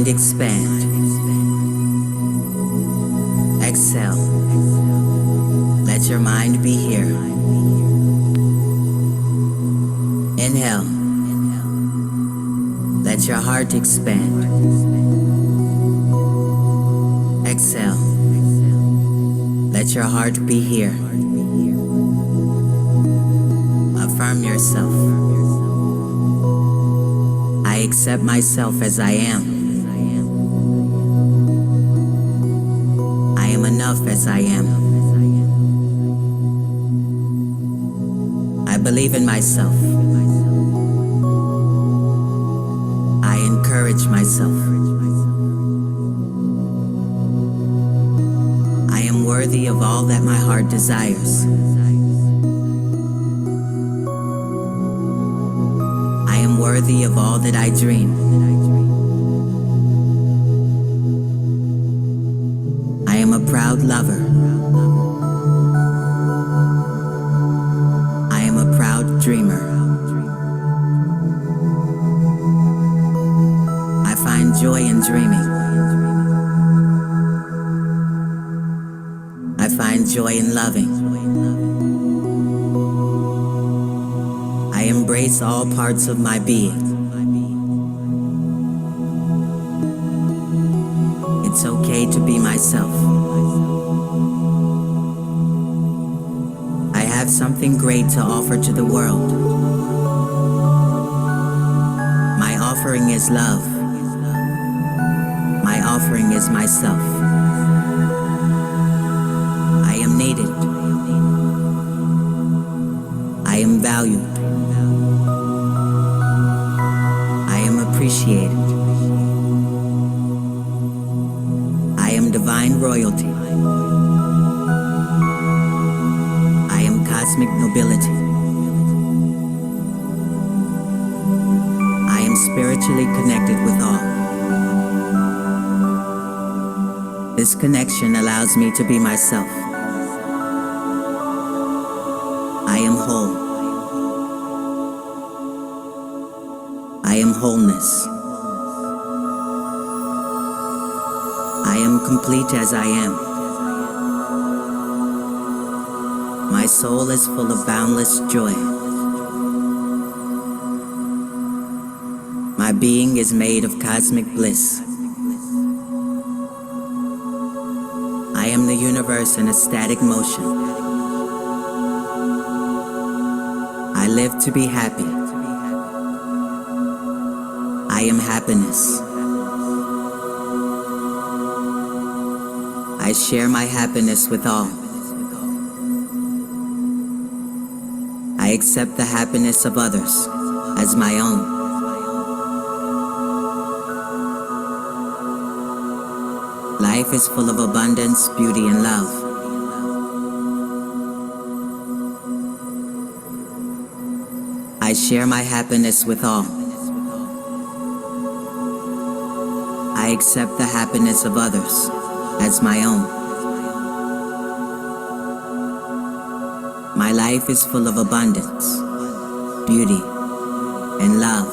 mind expand. Exhale. Let your mind be here. Inhale. Let your heart expand. Exhale. Let your heart be here. Affirm yourself. I accept myself as I am. I am enough as I am. I believe in myself. I encourage myself. I am worthy of all that my heart desires. I am worthy of all that I dream. I am a proud lover. I am a proud dreamer. I find joy in dreaming. I find joy in loving. I embrace all parts of my being. It's okay to be myself. I have something great to offer to the world. My offering is love. My offering is myself. I am needed. I am valued. I am appreciated. I am divine royalty. I am cosmic nobility. I am spiritually connected with all. This connection allows me to be myself. I am whole. I am wholeness. I am complete as I am. My soul is full of boundless joy. My being is made of cosmic bliss. I am the universe in a static motion. I live to be happy. I am happiness. I share my happiness with all. I accept the happiness of others as my own. Life is full of abundance, beauty, and love. I share my happiness with all. I accept the happiness of others as my own. My life is full of abundance, beauty, and love.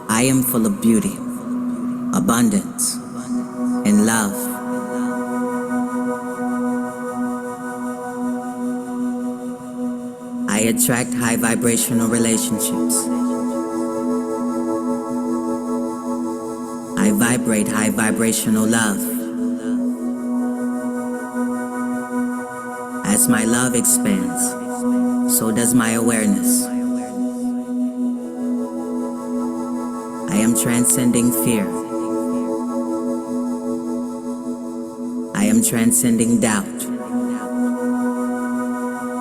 I am full of beauty, abundance, and love. I attract high vibrational relationships. I vibrate high vibrational love. As my love expands, so does my awareness. I am transcending fear. I am transcending doubt.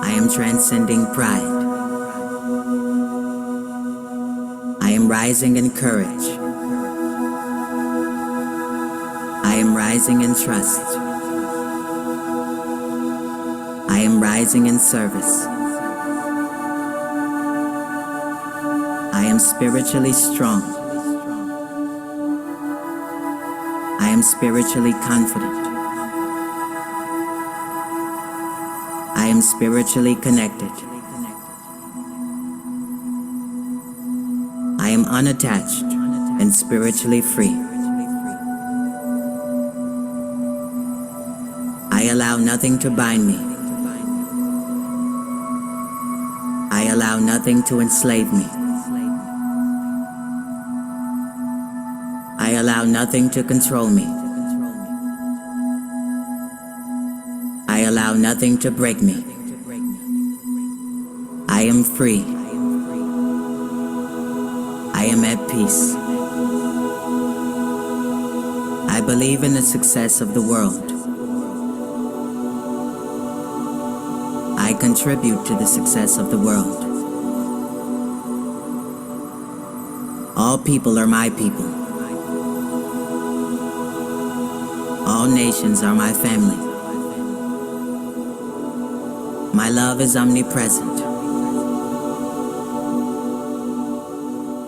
I am transcending pride. I am rising in courage. I am rising in trust. I am rising in service. I am spiritually strong. I am spiritually confident. I am spiritually connected. I am unattached and spiritually free. I allow nothing to bind me. I allow nothing to enslave me. I allow nothing to control me. I allow nothing to break me. I am free. I am at peace. I believe in the success of the world. I contribute to the success of the world. All people are my people. All nations are my family. My love is omnipresent.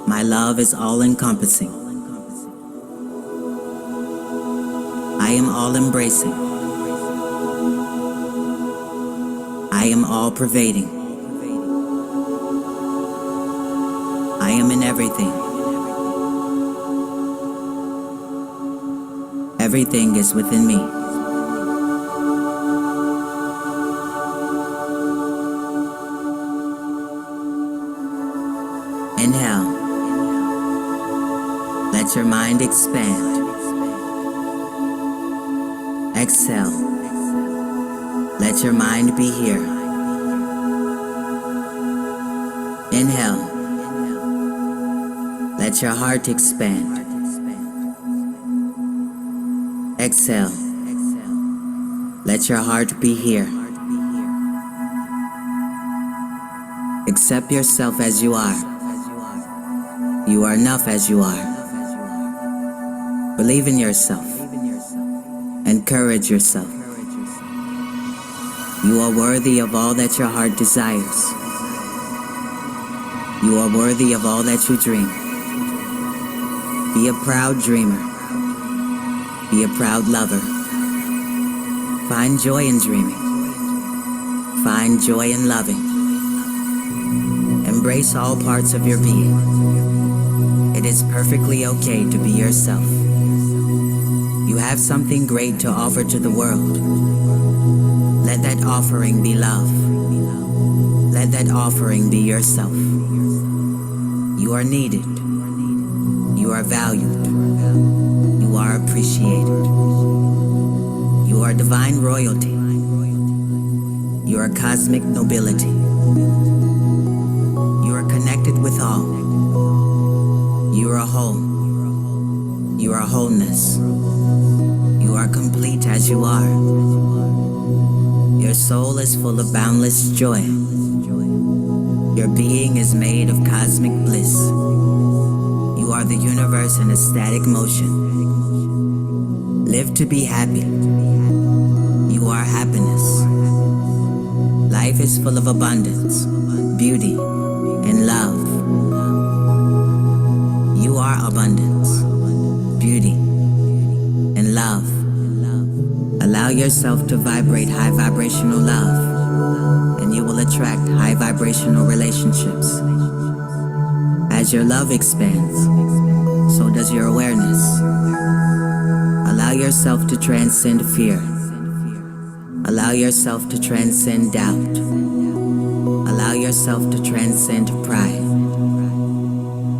My love is all-encompassing. I am all-embracing. I am all-pervading. I am in everything. Everything is within me. Inhale. Let your mind expand. Exhale. Let your mind be here. Inhale. Let your heart expand. Exhale. Let your heart be here. Accept yourself as you are. You are enough as you are. Believe in yourself. Encourage yourself. You are worthy of all that your heart desires. You are worthy of all that you dream. Be a proud dreamer. Be a proud lover. Find joy in dreaming. Find joy in loving. Embrace all parts of your being. It is perfectly okay to be yourself. You have something great to offer to the world. Let that offering be love. Let that offering be yourself. You are needed. You are valued. You are appreciated. You are divine royalty. You are cosmic nobility. You are connected with all. You are whole. You are wholeness. You are complete as you are. Your soul is full of boundless joy. Your being is made of cosmic bliss. You are the universe in ecstatic motion. Live to be happy. You are happiness. Life is full of abundance, beauty, and love. You are abundance, beauty, and love. Allow yourself to vibrate high vibrational love, and you will attract high vibrational relationships. As your love expands, so does your awareness. Allow yourself to transcend fear. Allow yourself to transcend doubt. Allow yourself to transcend pride.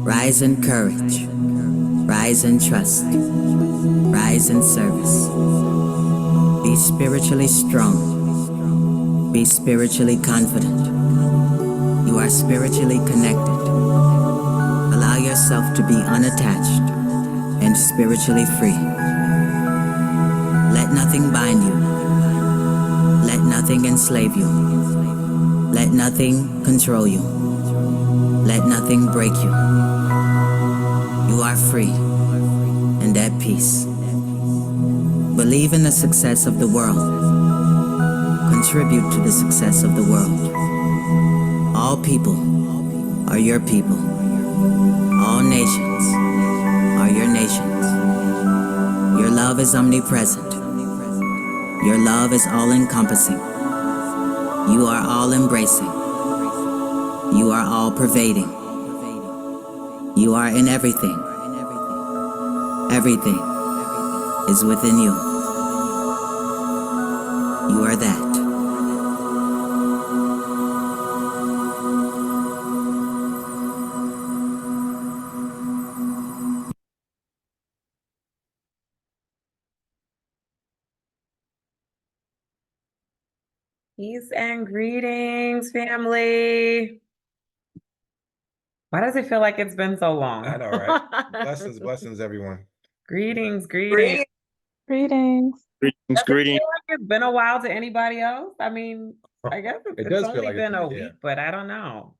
Rise in courage. Rise in trust. Rise in service. Be spiritually strong. Be spiritually confident. You are spiritually connected. Allow yourself to be unattached and spiritually free. Let nothing bind you. Let nothing enslave you. Let nothing control you. Let nothing break you. You are free and at peace. Believe in the success of the world. Contribute to the success of the world. All people are your people. All nations are your nations. Your love is omnipresent. Your love is all-encompassing. You are all-embracing. You are all-pervading. You are in everything. Everything is within you. You are that. Peace and greetings, family. Why does it feel like it's been so long? I know, right? Blessings, everyone. Greetings. Greetings. Does it Greetings. feel like it's been a while to anybody else? I mean, I guess It it's does feel only like been it's a been, yeah. week, but I don't know.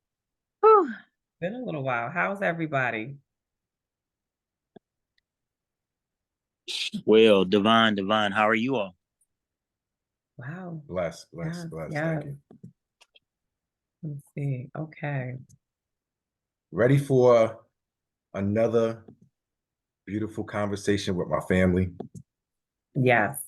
Whew. Been a little while. How's everybody? Well, divine. How are you all? Wow. Bless. Yes. Thank you. Let's see. Okay. Ready for another beautiful conversation with my family? Yes.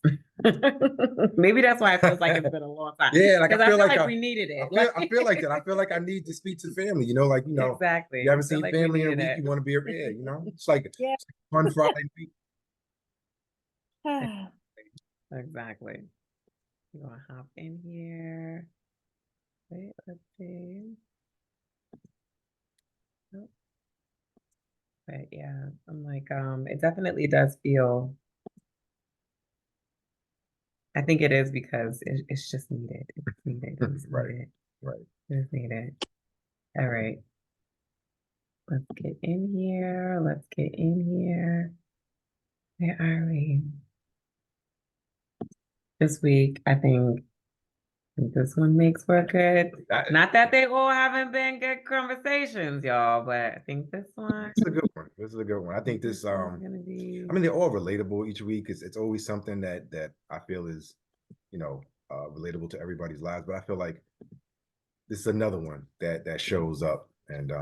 Maybe that's why it feels like it's been a long time. Yeah, like I Because feel like we needed it. I feel like that. I feel like I need to speak to family. Exactly. You haven't I feel seen like we family in a needed week. it. You want to be here. It's like Yeah. it's like fun Friday week. Exactly. We're gonna hop in here. Wait, let's see. Oh, but yeah, I'm like, it definitely does feel. I think it is because it's just needed. It's needed. It's Right. needed. Right. It's needed. All right. Let's get in here. Let's get in here. Where are we? This week, I think this one makes for good. Not that they all haven't been good conversations, y'all, but I think this one. This is a good one. I think this one's gonna be. I mean, they're all relatable each week. It's always something that I feel is, relatable to everybody's lives. But I feel like this is another one that shows up, and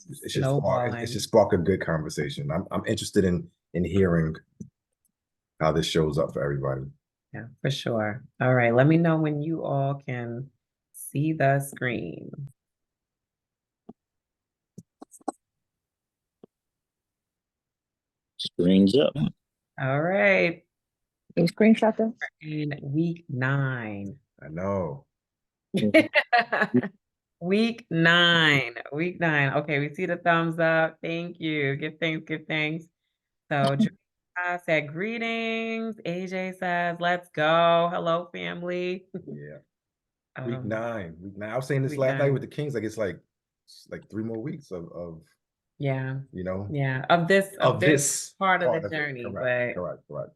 it's just spark a good conversation. I'm interested in hearing how this shows up for everybody. Yeah, for sure. All right, let me know when you all can see the screen. Screen's up. All right. Can you screenshot them? In week 9. I know. Week 9. Okay, we see the thumbs up. Thank you. Give thanks. So Joanna said greetings. AJ says, let's go. Hello, family. Yeah. Week 9. I was saying this last night with the Kings, like it's like 3 more weeks of yeah. Yeah. Of this part of the journey. Correct.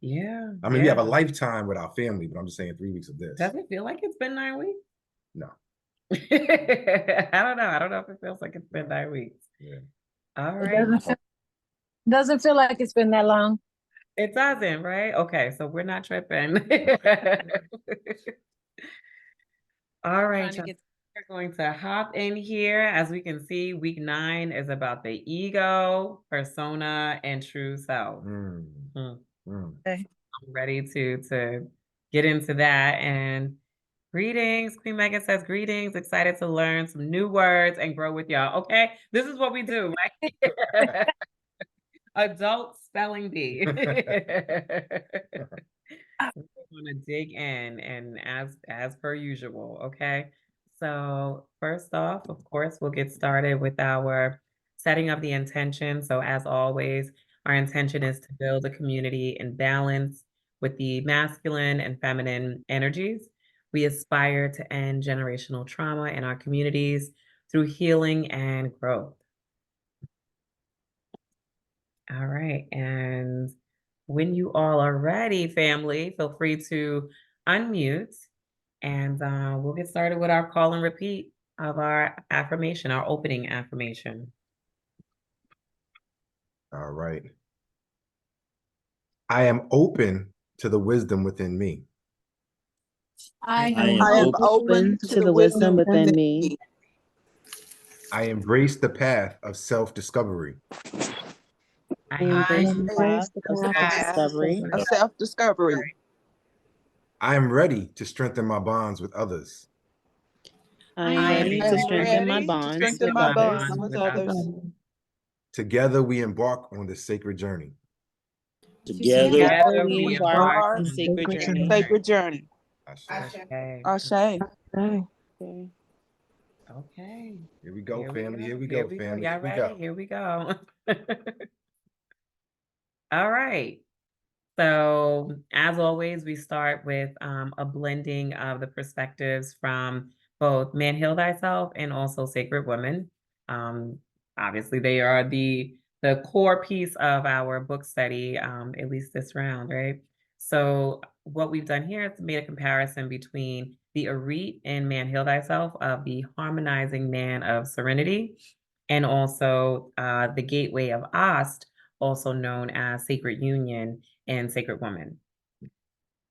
Yeah. I mean, we have a lifetime with our family, but I'm just saying 3 weeks of this. Does it feel like it's been 9 weeks? No. I don't know. I don't know if it feels like it's been 9 weeks. Yeah. All right. Doesn't feel like it's been that long. It doesn't, right? Okay, so we're not tripping. All right, we're going to hop in here. As we can see, week 9 is about the ego, persona, and true self. Okay. I'm ready to get into that. And greetings. Queen Megan says, greetings. Excited to learn some new words and grow with y'all. Okay, this is what we do, right? Adult spelling bee. We're going to dig in, and as per usual, okay? So first off, of course, we'll get started with our setting of the intention. So as always, our intention is to build a community in balance with the masculine and feminine energies. We aspire to end generational trauma in our communities through healing and growth. All right, and when you all are ready, family, feel free to unmute, and we'll get started with our call and repeat of our affirmation, our opening affirmation. All right. I am open to the wisdom within me. I am open to the wisdom within me. I embrace the path of self-discovery. I embrace the path of self-discovery. I am ready to strengthen my bonds with others. I am ready to strengthen my bonds with others. Together we embark on this sacred journey. Together we embark on a sacred journey. Sacred journey. Ashe. Okay. Ashe. Okay. Okay. Here we go, Here we family. go. Here we Here go, we go. family. Y'all Here we ready? go. Here we go. All right. So as always, we start with a blending of the perspectives from both Man Heal Thyself and also Sacred Women. Obviously, they are the core piece of our book study, at least this round, right? So what we've done here is made a comparison between the Arete in Man Heal Thyself of the Harmonizing Man of Serenity, and also the Gateway of Ast, also known as Sacred Union and Sacred Woman.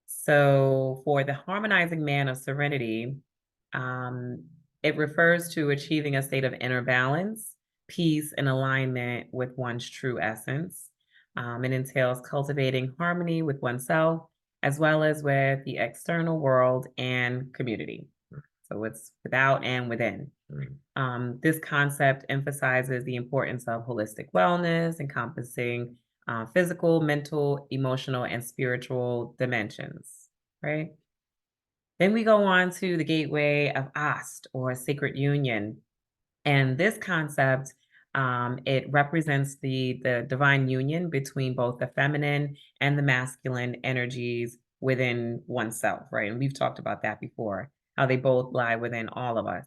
So for the Harmonizing Man of Serenity, it refers to achieving a state of inner balance, peace, and alignment with one's true essence. It entails cultivating harmony with oneself, as well as with the external world and community. So it's without and within. This concept emphasizes the importance of holistic wellness, encompassing physical, mental, emotional, and spiritual dimensions, right? Then we go on to the Gateway of Ast, or Sacred Union. And this concept, it represents the divine union between both the feminine and the masculine energies within oneself, right? And we've talked about that before, how they both lie within all of us.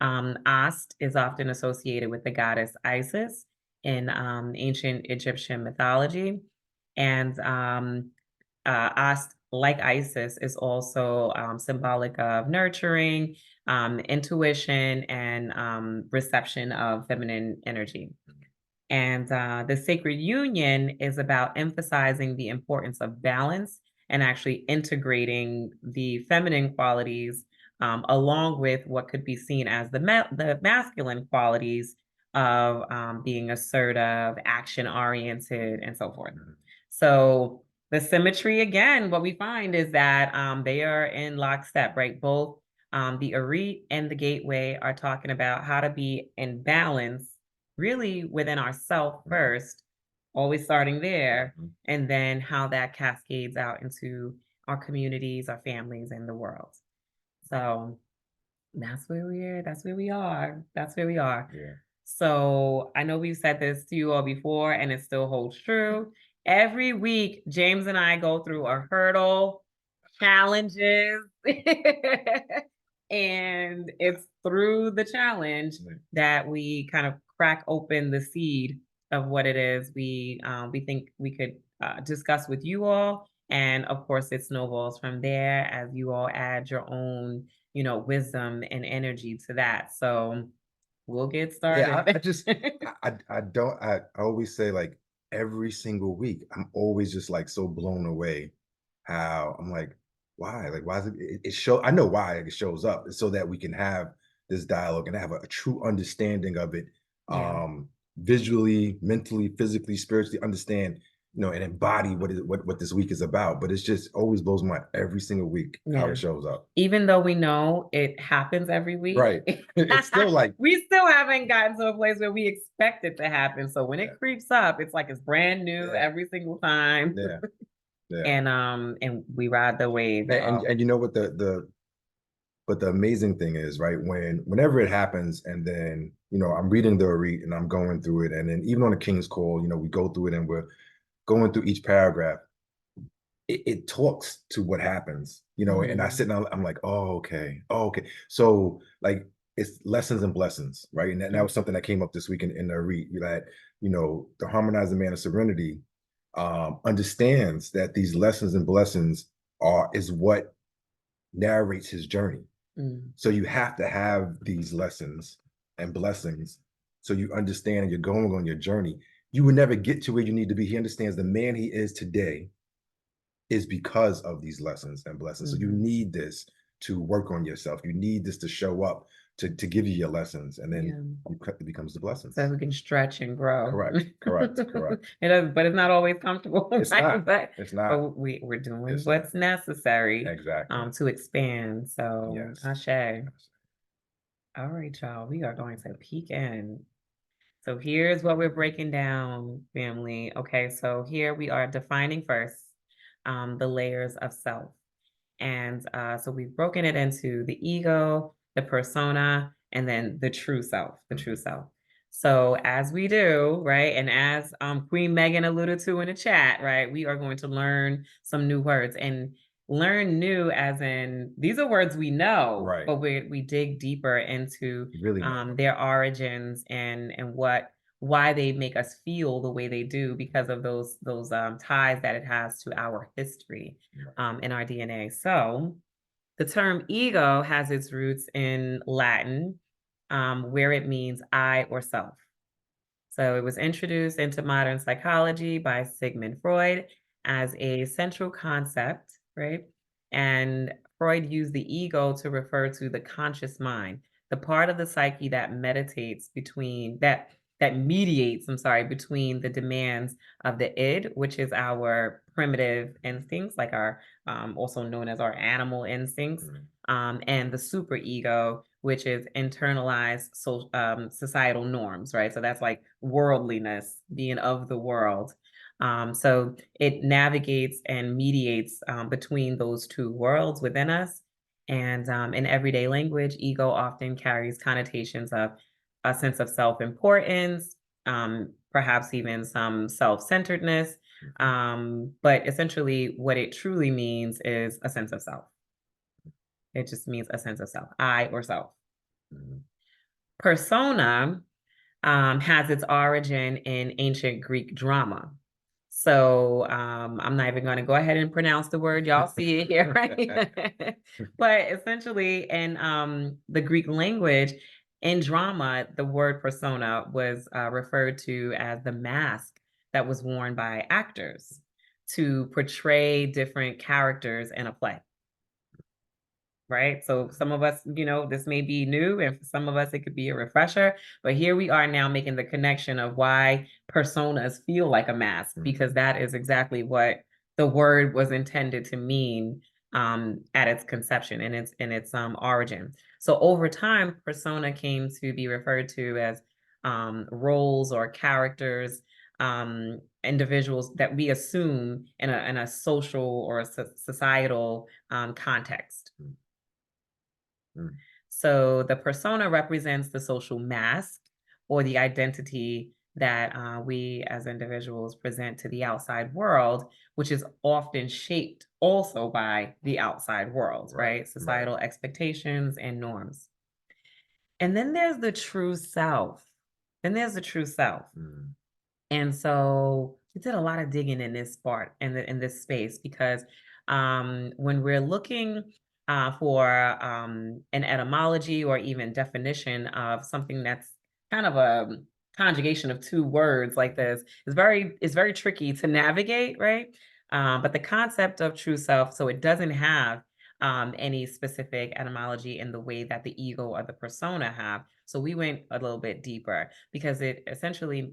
Ast is often associated with the goddess Isis in ancient Egyptian mythology. And Ast, like Isis, is also symbolic of nurturing, intuition, and reception of feminine energy. And the Sacred Union is about emphasizing the importance of balance and actually integrating the feminine qualities along with what could be seen as the masculine qualities of being assertive, action-oriented, and so forth. So the symmetry, again, what we find is that they are in lockstep, right? Both the Arete and the Gateway are talking about how to be in balance really within ourselves first, always starting there, and then how that cascades out into our communities, our families, and the world. So that's where we're, that's where we are. That's where we are. Yeah. So I know we've said this to you all before, and it still holds true. Every week, James and I go through a hurdle, challenges, and it's through the challenge that we kind of crack open the seed of what it is we think we could discuss with you all. And of course, it snowballs from there as you all add your own, wisdom and energy to that. So we'll get started. Yeah, I always say, like, every single week, I'm always just like so blown away how I'm like, why? Like, why is it show? I know why it shows up. It's so that we can have this dialogue and have a true understanding of it, Yeah. visually, mentally, physically, spiritually, understand, and embody what this week is about. But it's just always blows my mind every single week how Yeah. it shows up. Even though we know it happens every week, Right. It's still like we still haven't gotten to a place where we expect it to happen. So when it creeps up, it's like it's brand new every single time. Yeah. Yeah. And we ride the wave. And you know what but the amazing thing is, right, whenever it happens, and then I'm reading the Arete and I'm going through it, and then even on the King's Call, we go through it and we're going through each paragraph. It talks to what happens, and I sit and I'm like, oh, okay. So, like, it's lessons and blessings, right? And that was something that came up this week in the Arete, that the Harmonizing Man of Serenity understands that these lessons and blessings is what narrates his journey. So you have to have these lessons and blessings so you understand, and you're going on your journey. You would never get to where you need to be. He understands the man he is today is because of these lessons and blessings. So you need this to work on yourself. You need this to show up to give you your lessons, and then it becomes the blessings. So we can stretch and grow. Correct. It does, but it's not always comfortable. It's not. But We're doing what's necessary exactly to expand. So yes. Ashe. All right, y'all. We are going to peek in. So here's what we're breaking down, family. Okay, so here we are defining first the layers of self. And so we've broken it into the ego, the persona, and then the true self, the true self. So as we do, right, and as Queen Megan alluded to in the chat, right, we are going to learn some new words, and learn new as in these are words we know, Right. but we dig deeper into Really know. their origins and why they make us feel the way they do because of those ties that it has to our history in our DNA. So the term ego has its roots in Latin, where it means I or self. So it was introduced into modern psychology by Sigmund Freud as a central concept, right? And Freud used the ego to refer to the conscious mind, the part of the psyche that meditates between that mediates, between the demands of the id, which is our primitive instincts, like our also known as our animal instincts, and the superego, which is internalized societal norms, right? So that's like worldliness, being of the world. So it navigates and mediates between those two worlds within us. And in everyday language, ego often carries connotations of a sense of self-importance, perhaps even some self-centeredness. But essentially, what it truly means is a sense of self. It just means a sense of self, I or self. Persona has its origin in ancient Greek drama. So I'm not even going to go ahead and pronounce the word. Y'all see it here, right? But essentially, in the Greek language, in drama, the word persona was referred to as the mask that was worn by actors to portray different characters in a play. Right? So some of us, this may be new, and for some of us, it could be a refresher. But here we are now making the connection of why personas feel like a mask, because that is exactly what the word was intended to mean at its conception and its origin. So over time, persona came to be referred to as roles or characters, individuals that we assume in a social or a societal context. So the persona represents the social mask or the identity that we as individuals present to the outside world, which is often shaped also by the outside world, right? Societal expectations and norms. And then there's the true self. And so we did a lot of digging in this part, in this space, because when we're looking for an etymology or even definition of something that's kind of a conjugation of two words like this, it's very tricky to navigate, right? But the concept of true self, so it doesn't have any specific etymology in the way that the ego or the persona have. So we went a little bit deeper because it essentially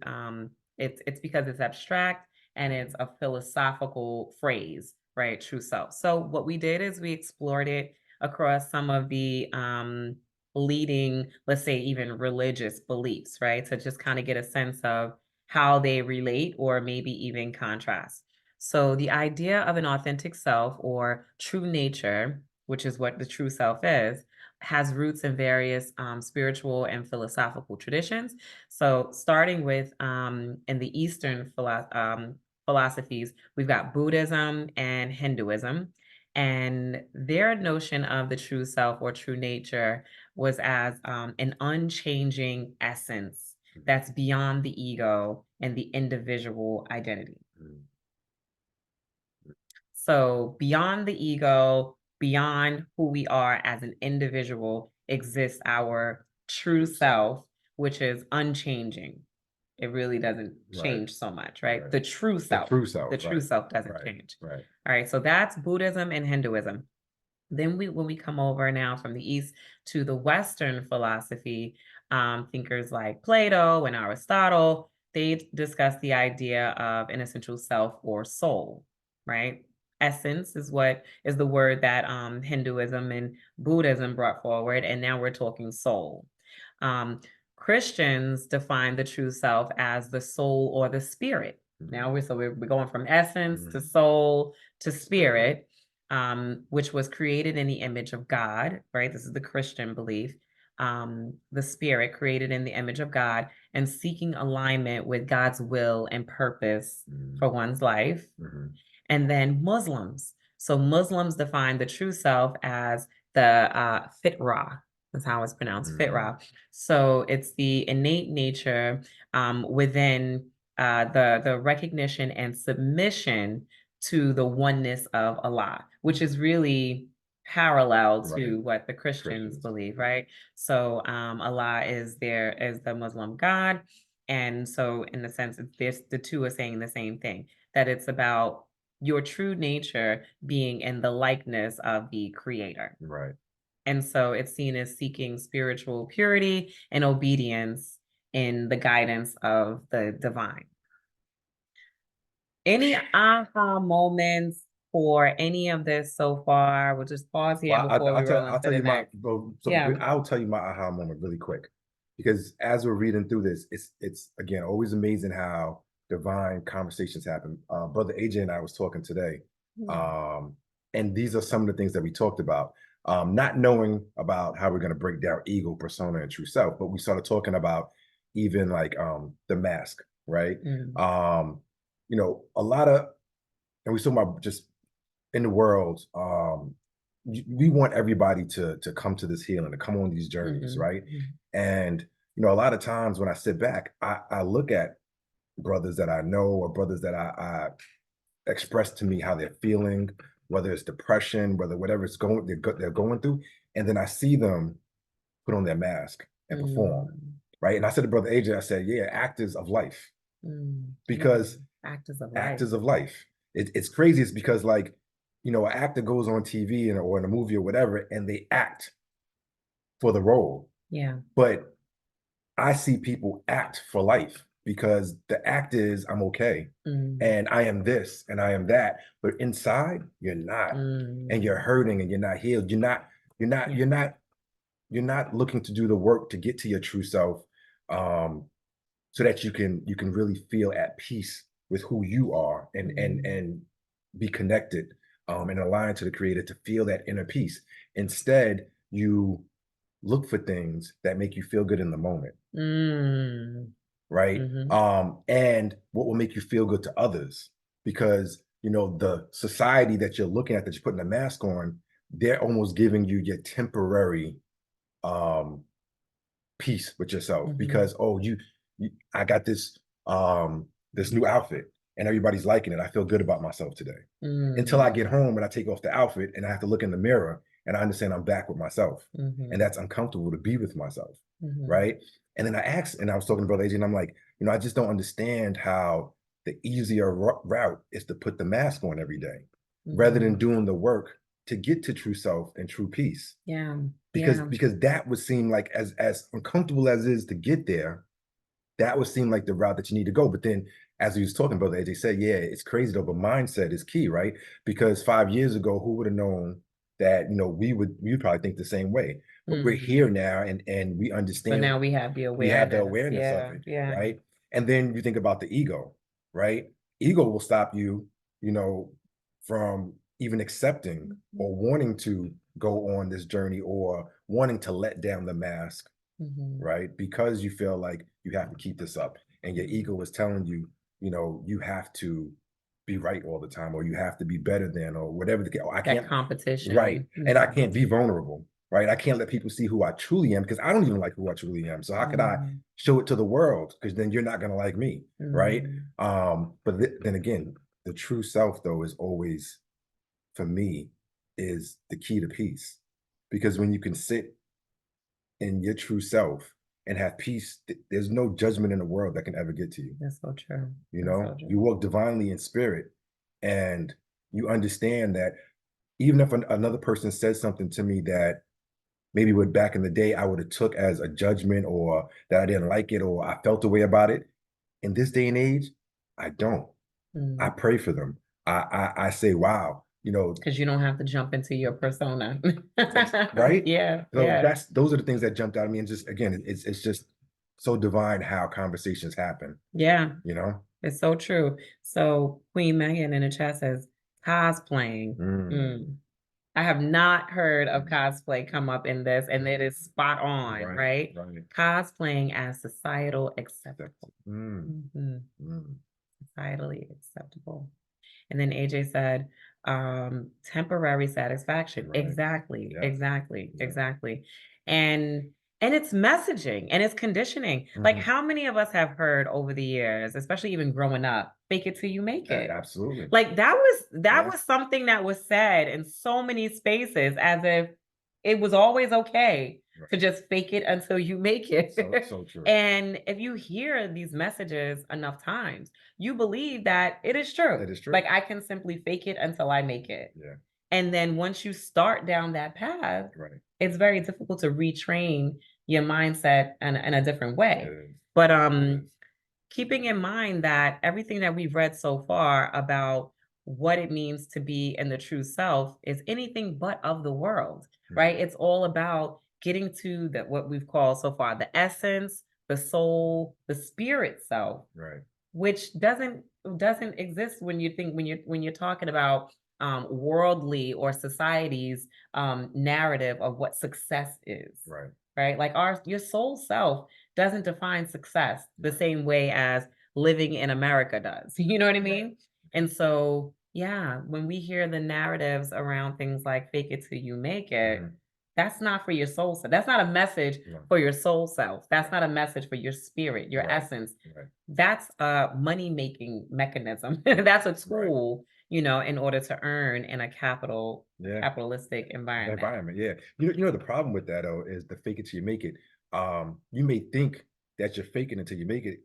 it's because it's abstract and it's a philosophical phrase, right? True self. So what we did is we explored it across some of the leading, let's say, even religious beliefs, right? To just kind of get a sense of how they relate or maybe even contrast. So the idea of an authentic self or true nature, which is what the true self is, has roots in various spiritual and philosophical traditions. So starting with in the Eastern philosophies, we've got Buddhism and Hinduism. And their notion of the true self or true nature was as an unchanging essence that's beyond the ego and the individual identity. So beyond the ego, beyond who we are as an individual, exists our true self, which is unchanging. It really doesn't change so much, right? The true self. The true self doesn't change. All right, so that's Buddhism and Hinduism. Then when we come over now from the East to the Western philosophy, thinkers like Plato and Aristotle, they discuss the idea of an essential self or soul, right? Essence is what is the word that Hinduism and Buddhism brought forward, and now we're talking soul. Christians define the true self as the soul or the spirit. Now we're going from essence to soul to spirit, which was created in the image of God, right? This is the Christian belief. The spirit created in the image of God and seeking alignment with God's will and purpose for one's life. And then Muslims. So Muslims define the true self as the fitra. That's how it's pronounced, fitra. So it's the innate nature within the recognition and submission to the oneness of Allah, which is really parallel to what the Christians believe, right? So Allah is the Muslim God. And so in the sense that the two are saying the same thing, that it's about your true nature being in the likeness of the creator. Right. And so it's seen as seeking spiritual purity and obedience in the guidance of the divine. Any aha moments for any of this so far? We'll just pause here Well, before we roll I'll into tell the you next. I'll tell you my aha moment really quick, because as we're reading through this, it's again always amazing how divine conversations happen. Brother AJ and I was talking today, and these are some of the things that we talked about. Not knowing about how we're going to break down ego, persona, and true self, but we started talking about even like the mask, right? You know, a lot of, and we talking about just in the world, we want everybody to come to this healing, to come on these journeys, right? And you know, a lot of times when I sit back, I look at brothers that I know or brothers that I express to me how they're feeling, whether it's depression, whether whatever it's they're going through, and then I see them put on their mask and perform, right? And I said to Brother AJ, I said, yeah, actors of life, because actors of life. It's crazy. It's because, like, you know, an actor goes on TV or in a movie or whatever, and they act for the role. Yeah. But I see people act for life, because the act is I'm okay, and I am this and I am that, but inside you're not, and you're hurting and you're not healed. You're not looking to do the work to get to your true self, so that you can really feel at peace with who you are and be connected and aligned to the creator, to feel that inner peace. Instead, you look for things that make you feel good in the moment. Right. And what will make you feel good to others, because you know the society that you're looking at, that you're putting a mask on, they're almost giving you your temporary peace with yourself, because I got this this new outfit and everybody's liking it. I feel good about myself today. Until I get home and I take off the outfit and I have to look in the mirror and I understand I'm back with myself. And that's uncomfortable to be with myself. Right. And then I asked, and I was talking to Brother AJ, and I'm like, you know, I just don't understand how the easier route is to put the mask on every day, rather than doing the work to get to true self and true peace. Yeah. Because that would seem like, as uncomfortable as it is to get there, that would seem like the route that you need to go. But then, as he was talking, Brother AJ said, yeah, it's crazy though, but mindset is key, right? Because 5 years ago, who would have known that, you know, we'd probably think the same way. But we're here now, and we understand. So now we have the awareness. We have the awareness of it, right? And then you think about the ego, right? Ego will stop you, you know, from even accepting or wanting to go on this journey, or wanting to let down the mask, right? Because you feel like you have to keep this up, and your ego is telling you, you know, you have to be right all the time, or you have to be better than, or whatever the case. I can't, competition, right? And I can't be vulnerable, right? I can't let people see who I truly am, because I don't even like who I truly am. So how could I show it to the world? Because then you're not going to like me, right? But then again, the true self, though, is always, for me, is the key to peace. Because when you can sit in your true self and have peace, there's no judgment in the world that can ever get to you. That's so true. You know, you walk divinely in spirit, and you understand that even if another person says something to me that maybe back in the day I would have took as a judgment, or that I didn't like it, or I felt a way about it, in this day and age, I don't. I pray for them. I say, wow, you know, because you don't have to jump into your persona. Right? Yeah. So those are the things that jumped out at me. And just, again, it's just so divine how conversations happen, Yeah, you know? it's so true. So Queen Megan in the chat says cosplaying. Mm. I have not heard of Mm. cosplay come up in this, and it is spot on, right? Right. Cosplaying as societal acceptable. Mm. Mhm. Mm. Societally acceptable. And then AJ said, temporary satisfaction. Right. Exactly, Yeah. exactly, Yeah. exactly. And it's messaging and it's conditioning. Like Mhm. how many of us have heard over the years, especially even growing up, fake it till you make it. Absolutely. Like that Yeah. was something that was said in so many spaces as if it was always okay Right. to just fake it until you make it. So true. And if you hear these messages enough times, you believe that it is true. It is true. Like I can simply fake it until I make it. Yeah. And then once you start down that path, Right. it's very difficult to retrain your mindset in a different way. It is. But It is. keeping in mind that everything that we've read so far about what it means to be in the true self is anything but of the world, right? It's all about getting to the what we've called so far the essence, the soul, the spirit self, Right. which doesn't exist when you think when you're talking about worldly or society's narrative of what success is. Right, like your soul self doesn't define success the same way as living in America does. You know what I mean? And so, yeah, when we hear the narratives around things like fake it till you make it, Mhm. that's not for your soul self. That's not a message No. for your soul self. That's not a message for your spirit, your Right. essence. Right. That's a money-making mechanism. That's a tool, you know, in order to earn in a capitalistic environment. Yeah. You know the problem with that though is the fake it till you make it. You may think that you're faking it until you make it,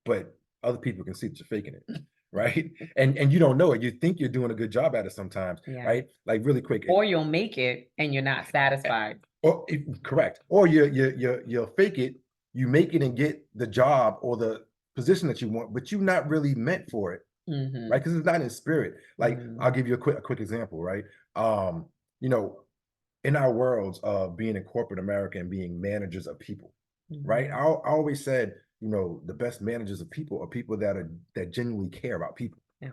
but other people can see that you're faking it. Right. And you don't know it. You think you're doing a good job at it sometimes. Yeah. Right. Like really quick. Or you'll make it and you're not satisfied. Or correct. Or you'll fake it, you make it and get the job or the position that you want, but you're not really meant for it. Mhm. Right? Because it's not in spirit. Like Mhm. I'll give you a quick example, right? You know, in our worlds of being in corporate America and being managers of people, right? I always said, you know, the best managers of people are people that genuinely care about people. Yeah.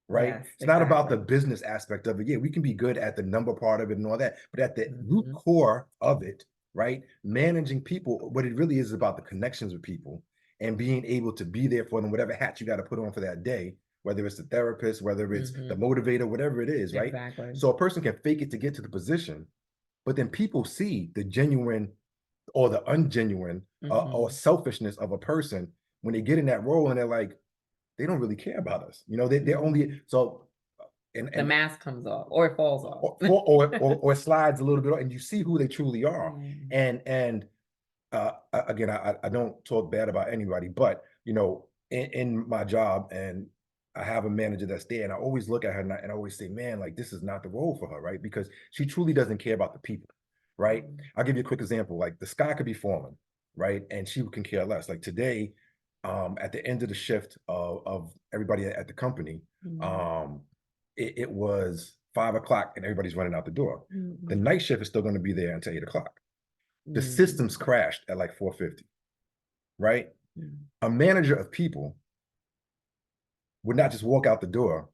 Right? Yes, It's not about the exactly. business aspect of it. Yeah, we can be good at the number part of it and all that, but at the root Mhm. core of it, right? Managing people, what it really is about the connections with people and being able to be there for them, whatever hat you got to put on for that day, whether it's the therapist, whether it's the motivator, whatever it is, right? Exactly. So a person can fake it to get to the position, but then people see the genuine or the ungenuine or selfishness of a person when they get in that role and they're like, they don't really care about us. You know, they're only so The and mask comes off or it falls off. or slides a little bit and you see who they truly are. Mm. And again, I don't talk bad about anybody, but you know, in my job and I have a manager that's there and I always look at her and I always say, man, like this is not the role for her, right? Because she truly doesn't care about the people, right? I'll give you a quick example. Like the sky could be falling, right? And she can care less. Like today, at the end of the shift of everybody at the company, it was 5 o'clock and everybody's running out the door. The night shift is still going to be there until 8 o'clock. The systems crashed at like 4:50, right? A manager of people would not just walk out the door,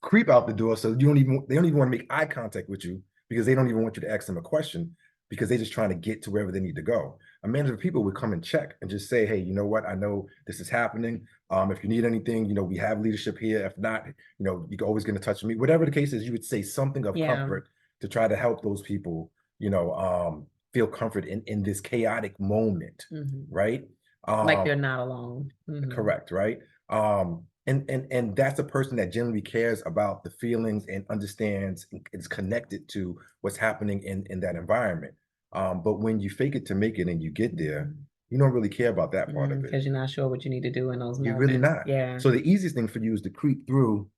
creep out the door, so they don't even want to make eye contact with you because they don't even want you to ask them a question because they're just trying to get to wherever they need to go. A manager of people would come and check and just say, hey, you know what? I know this is happening. If you need anything, you know, we have leadership here. If not, you know, you can always get in touch with me. Whatever the case is, you would say something of comfort to try to help those people, you know, feel comfort in this chaotic moment, right? Like they're not alone. Correct, right? And that's a person that genuinely cares about the feelings and understands and is connected to what's happening in that environment. But when you fake it to make it and you get there, you don't really care about that part of it. Because you're not sure what you need to do in those You're moments. really not. Yeah. So the easiest thing for you is to creep through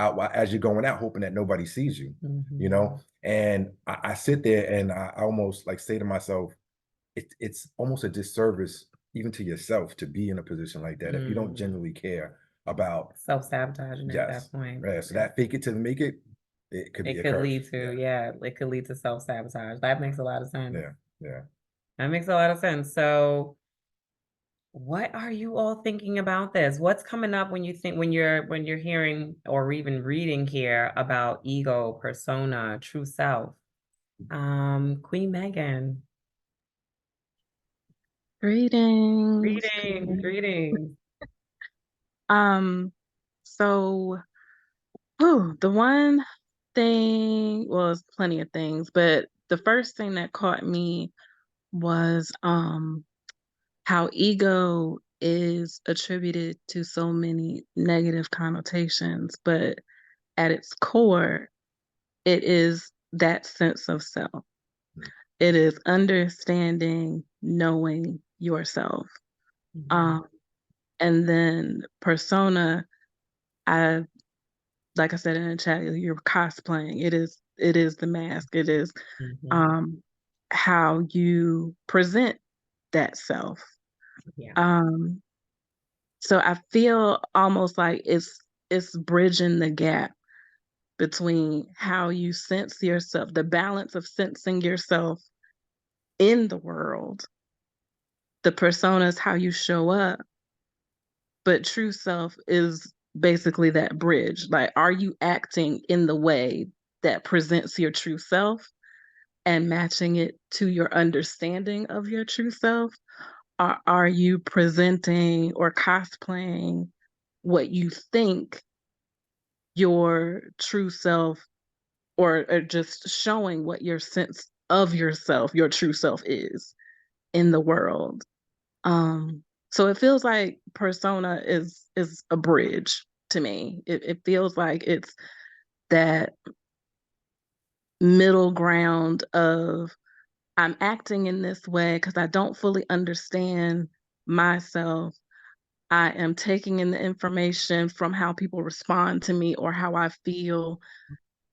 out as you're going out, hoping that nobody sees you, you know? And I sit there and I almost like say to myself, it's almost a disservice even to yourself to be in a position like that if you don't genuinely care about self-sabotaging at that point. Right. So that fake it to make it, it could be It a could curse. lead to, it could lead to self-sabotage. That makes a lot of sense. Yeah. That makes a lot of sense. So what are you all thinking about this? What's coming up when you think when you're hearing or even reading here about ego, persona, true self? Queen Megan. Greetings. Greetings, greetings. So the one thing, well, it's plenty of things, but the first thing that caught me was how ego is attributed to so many negative connotations, but at its core, it is that sense of self. It is understanding, knowing yourself. Mhm. And then persona, I like I said in the chat, you're cosplaying. It is the mask. It is Mhm. how you present that self. Yeah. Um, so I feel almost like it's bridging the gap between how you sense yourself, the balance of sensing yourself in the world. The persona is how you show up, but true self is basically that bridge. Like, are you acting in the way that presents your true self and matching it to your understanding of your true self? Or are you presenting or cosplaying what you think your true self, or just showing what your sense of yourself, your true self is in the world? So it feels like persona is a bridge to me. It feels like it's that middle ground of I'm acting in this way because I don't fully understand myself. I am taking in the information from how people respond to me or how I feel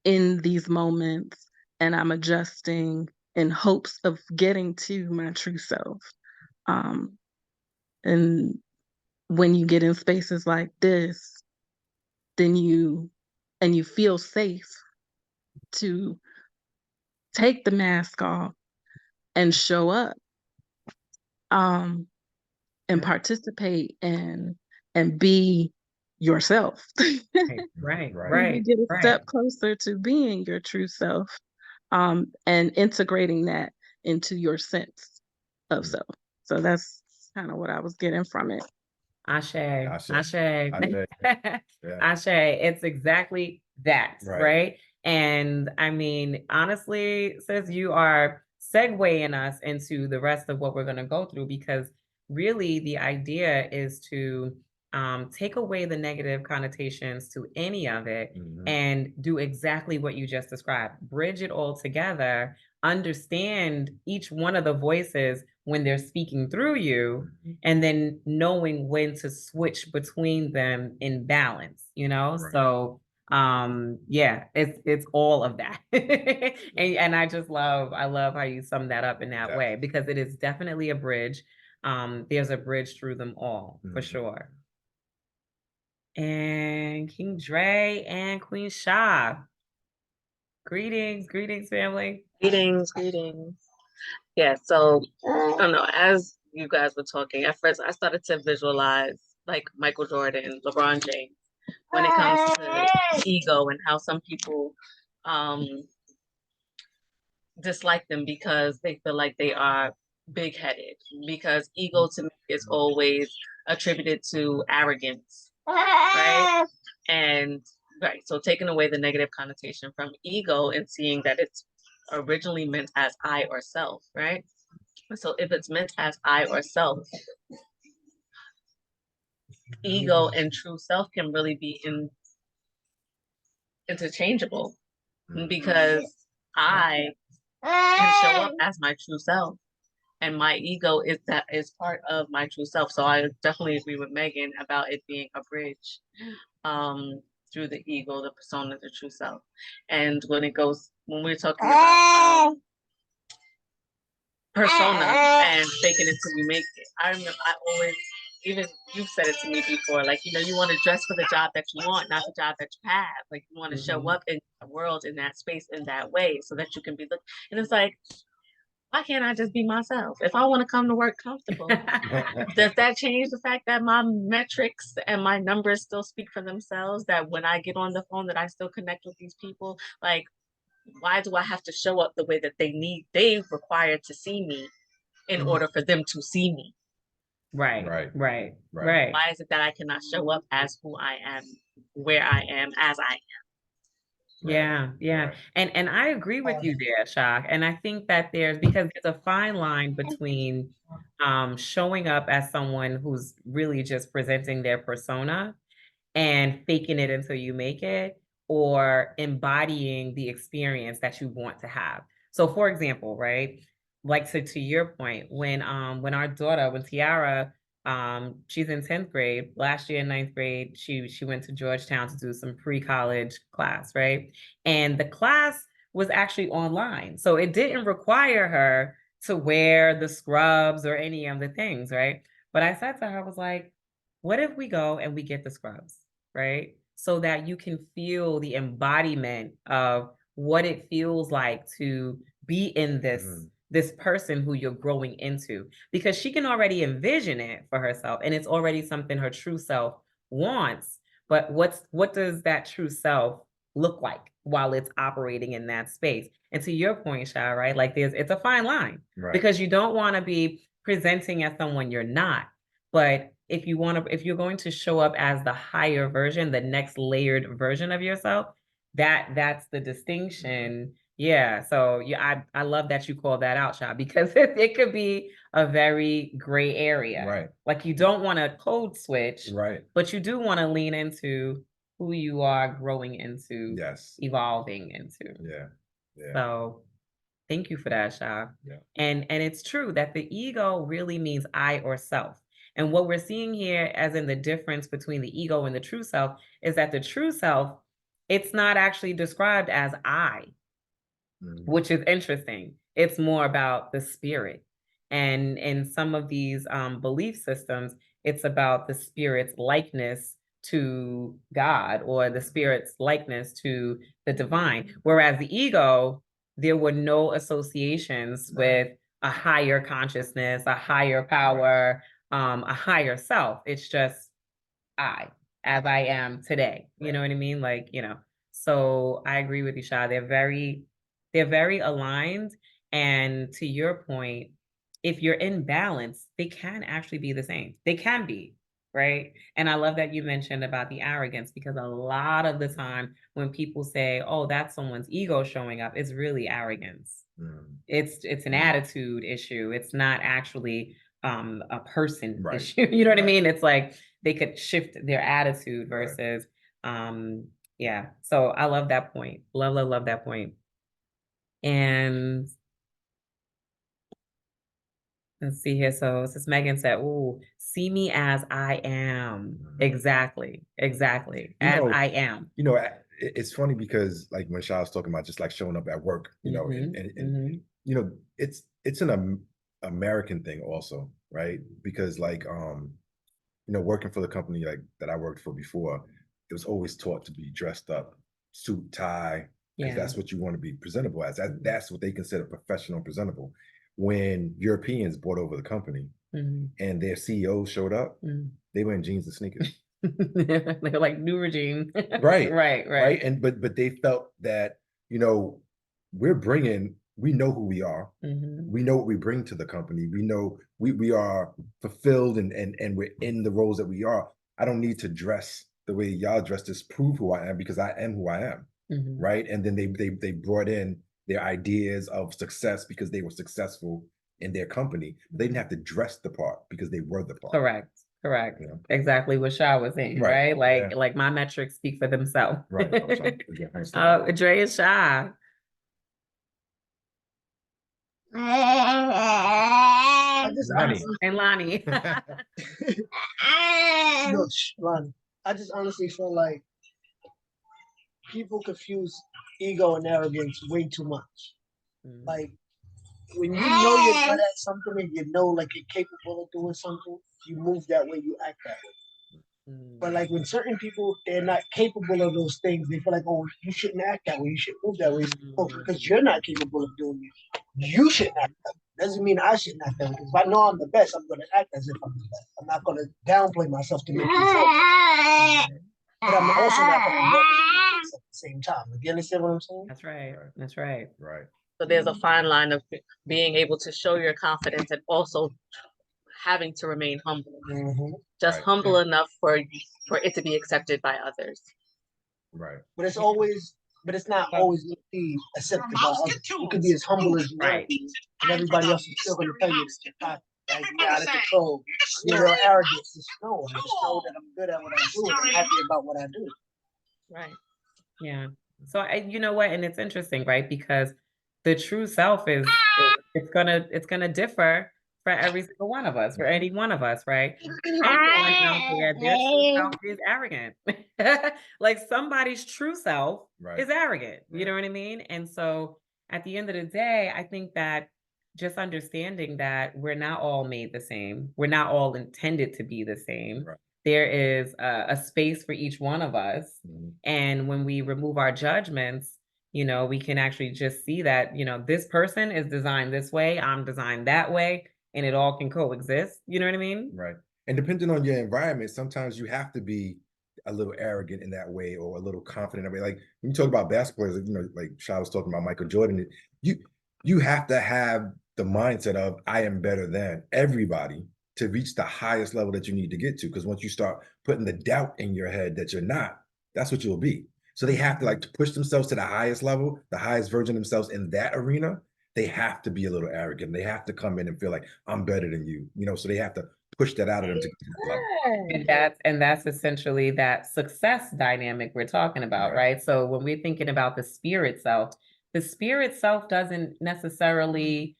in these moments, and I'm adjusting in hopes of getting to my true self. Um, and when you get in spaces like this, then you feel safe to take the mask off and show up, um, and Yeah. participate and be yourself. Right, Right. You right, get a right. step closer to being your true self, and integrating that into your sense of Mm. self. So that's kind of what I was getting from it. Ashe, Ashe. Ashe, Ashe. Yeah. Ashe. It's exactly that, Right. right? And I mean, honestly, sis, you are segueing us into the rest of what we're going to go through, because really the idea is to take away the negative connotations to any of it Mhm. and do exactly what you just described. Bridge it all together, understand each one of the voices when they're speaking through you, and then knowing when to switch between them in balance, you know? Right. So yeah, it's all of that. And I love how you sum that up in that Yeah. way, because it is definitely a bridge. There's a bridge through them all, for Mhm. sure. And King Dre and Queen Sha. Greetings, greetings, family. Greetings. Yeah, so I don't know, as you guys were talking, at first I started to visualize like Michael Jordan, LeBron James, when it comes to ego and how some people um dislike them because they feel like they are big-headed. Because ego to me is always attributed to arrogance, right? And right, so taking away the negative connotation from ego and seeing that it's originally meant as I or self, right? So if it's meant as I or self, ego and true self can really be interchangeable, Mhm. because I can show up as my true self, and my ego is part of my true self. So I definitely agree with Megan about it being a bridge through the ego, the persona, the true self. And when we're talking about persona and faking it till you make it, I remember I always, even you've said it to me before, like, you want to dress for the job that you want, not the job that you have. Like, you want to show Mhm. up in the world, in that space, in that way, so that you can be looked. And it's like, why can't I just be myself? If I want to come to work comfortable, does that change the fact that my metrics and my numbers still speak for themselves? That when I get on the phone, that I still connect with these people? Like, why do I have to show up the way that they require to see me in order for them to see me? Right, Right. right, Right. right. Why is it that I cannot show up as who I am, where I am, as I am? Yeah, yeah. Right. And I agree with you there, Shak. And I think that because there's a fine line between showing up as someone who's really just presenting their persona and faking it until you make it, or embodying the experience that you want to have. So for example, right? Like to your point, when our daughter, when Tiara, she's in 10th grade, last year in 9th grade, she went to Georgetown to do some pre-college class, right? And the class was actually online. So it didn't require her to wear the scrubs or any of the things, right? But I said to her, I was like, what if we go and we get the scrubs, right? So that you can feel the embodiment of what it feels like to be in this person who you're growing into, because she can already envision it for herself and it's already something her true self wants. But what does that true self look like while it's operating in that space? And to your point, Sha, right? Like it's a fine line, Right. because you don't want to be presenting as someone you're not. But if you're going to show up as the higher version, the next layered version of yourself, that's the distinction. Yeah. So yeah, I love that you call that out, Sha, because it could be a very gray area. Right. Like you don't want to code switch, Right. but you do want to lean into who you are growing into, Yes. evolving into. Yeah. Yeah. So thank you for that, Sha. Yeah. And it's true that the ego really means I or self. And what we're seeing here, as in the difference between the ego and the true self, is that the true self, it's not actually described as I, which is interesting. It's more about the spirit. And in some of these belief systems, it's about the spirit's likeness to God, or the spirit's likeness to the divine. Whereas the ego, there were no associations with a higher consciousness, a higher power, a higher self. It's just I, as I am today. You know what I mean? Like, so I agree with you, Sha. They're very aligned. And to your point, if you're in balance, they can actually be the same. They can be, right? And I love that you mentioned about the arrogance, because a lot of the time when people say, oh, that's someone's ego showing up, it's really arrogance. It's an attitude issue. It's not actually a person Right. issue. You know what I mean? It's like they could shift their attitude versus yeah. So I love that point. Love that point. And let's see here. So since Megan said, "Ooh, see me as I am." Exactly. As I am. It's funny because like when Shah was talking about just like showing up at work, and it's an American thing also, right? Because like working for the company like that I worked for before, it was always taught to be dressed up, suit, tie, because that's what you want to be presentable as. That's what they consider professional and presentable. When Europeans bought over the company and their CEO showed up, they were in jeans and sneakers. They're like new regime. Right. Right. And but they felt that, we know who we are. We know what we bring to the company. We know we are fulfilled and we're in the roles that we are. I don't need to dress the way y'all dress to prove who I am, because I am who I am. Right. And then they brought in their ideas of success because they were successful in their company. They didn't have to dress the part because they were the part. Correct. Exactly what Shah was saying, right? Like my metrics speak for themselves. Right. Dre and Shah. And Lonnie. No, Lonnie. I just honestly feel like people confuse ego and arrogance way too much. Like when you know you're good at something and you know like you're capable of doing something, you move that way, you act that way. But like when certain people, they're not capable of those things, they feel like, oh, you shouldn't act that way, you should move that way. Oh, because you're not capable of doing it. you should not feel it. Doesn't mean I should not feel it. Because if I know I'm the best, I'm going to act as if I'm the best. I'm not going to downplay myself to make you feel good. But I'm also not going to at the same time. You understand what I'm saying? That's right. That's right. Right. So there's a fine line of being able to show your confidence and also having to remain humble. Just Right. humble enough for it to be accepted by others. Right. But it's always, but it's not always going to be accepted by others. You can be as humble as you want to be, and everybody else is still going to tell you it's not, like, you're out of control. You're real arrogant. Just know, I just know that I'm good at what I do, and I'm happy about what I do. Right. Yeah. So you know what? And it's interesting, right? Because the true self is it's gonna differ for every single one of us, for any one of us, right? Someone out there, their true self is arrogant. Like somebody's true self Right. is arrogant. You Right. know what I mean? And so at the end of the day, I think that just understanding that we're not all made the same. We're not all intended to be the same. Right. There is a space for each one of us. Mhm. And when we remove our judgments, you know, we can actually just see that, you know, this person is designed this way, I'm designed that way, and it all can coexist. You know what I mean? Right. And depending on your environment, sometimes you have to be a little arrogant in that way or a little confident in that way. Like when you talk about basketball players, you know, like Sha was talking about Michael Jordan, you have to have the mindset of I am better than everybody to reach the highest level that you need to get to. Because once you start putting the doubt in your head that you're not, that's what you'll be. So they have to like to push themselves to the highest level, the highest version of themselves in that arena. They have to be a little arrogant. They have to come in and feel like I'm better than you, you know, so they have to push that out of them to get to that level. And that's essentially that success dynamic we're talking about, right? So when we're thinking about the spirit self doesn't necessarily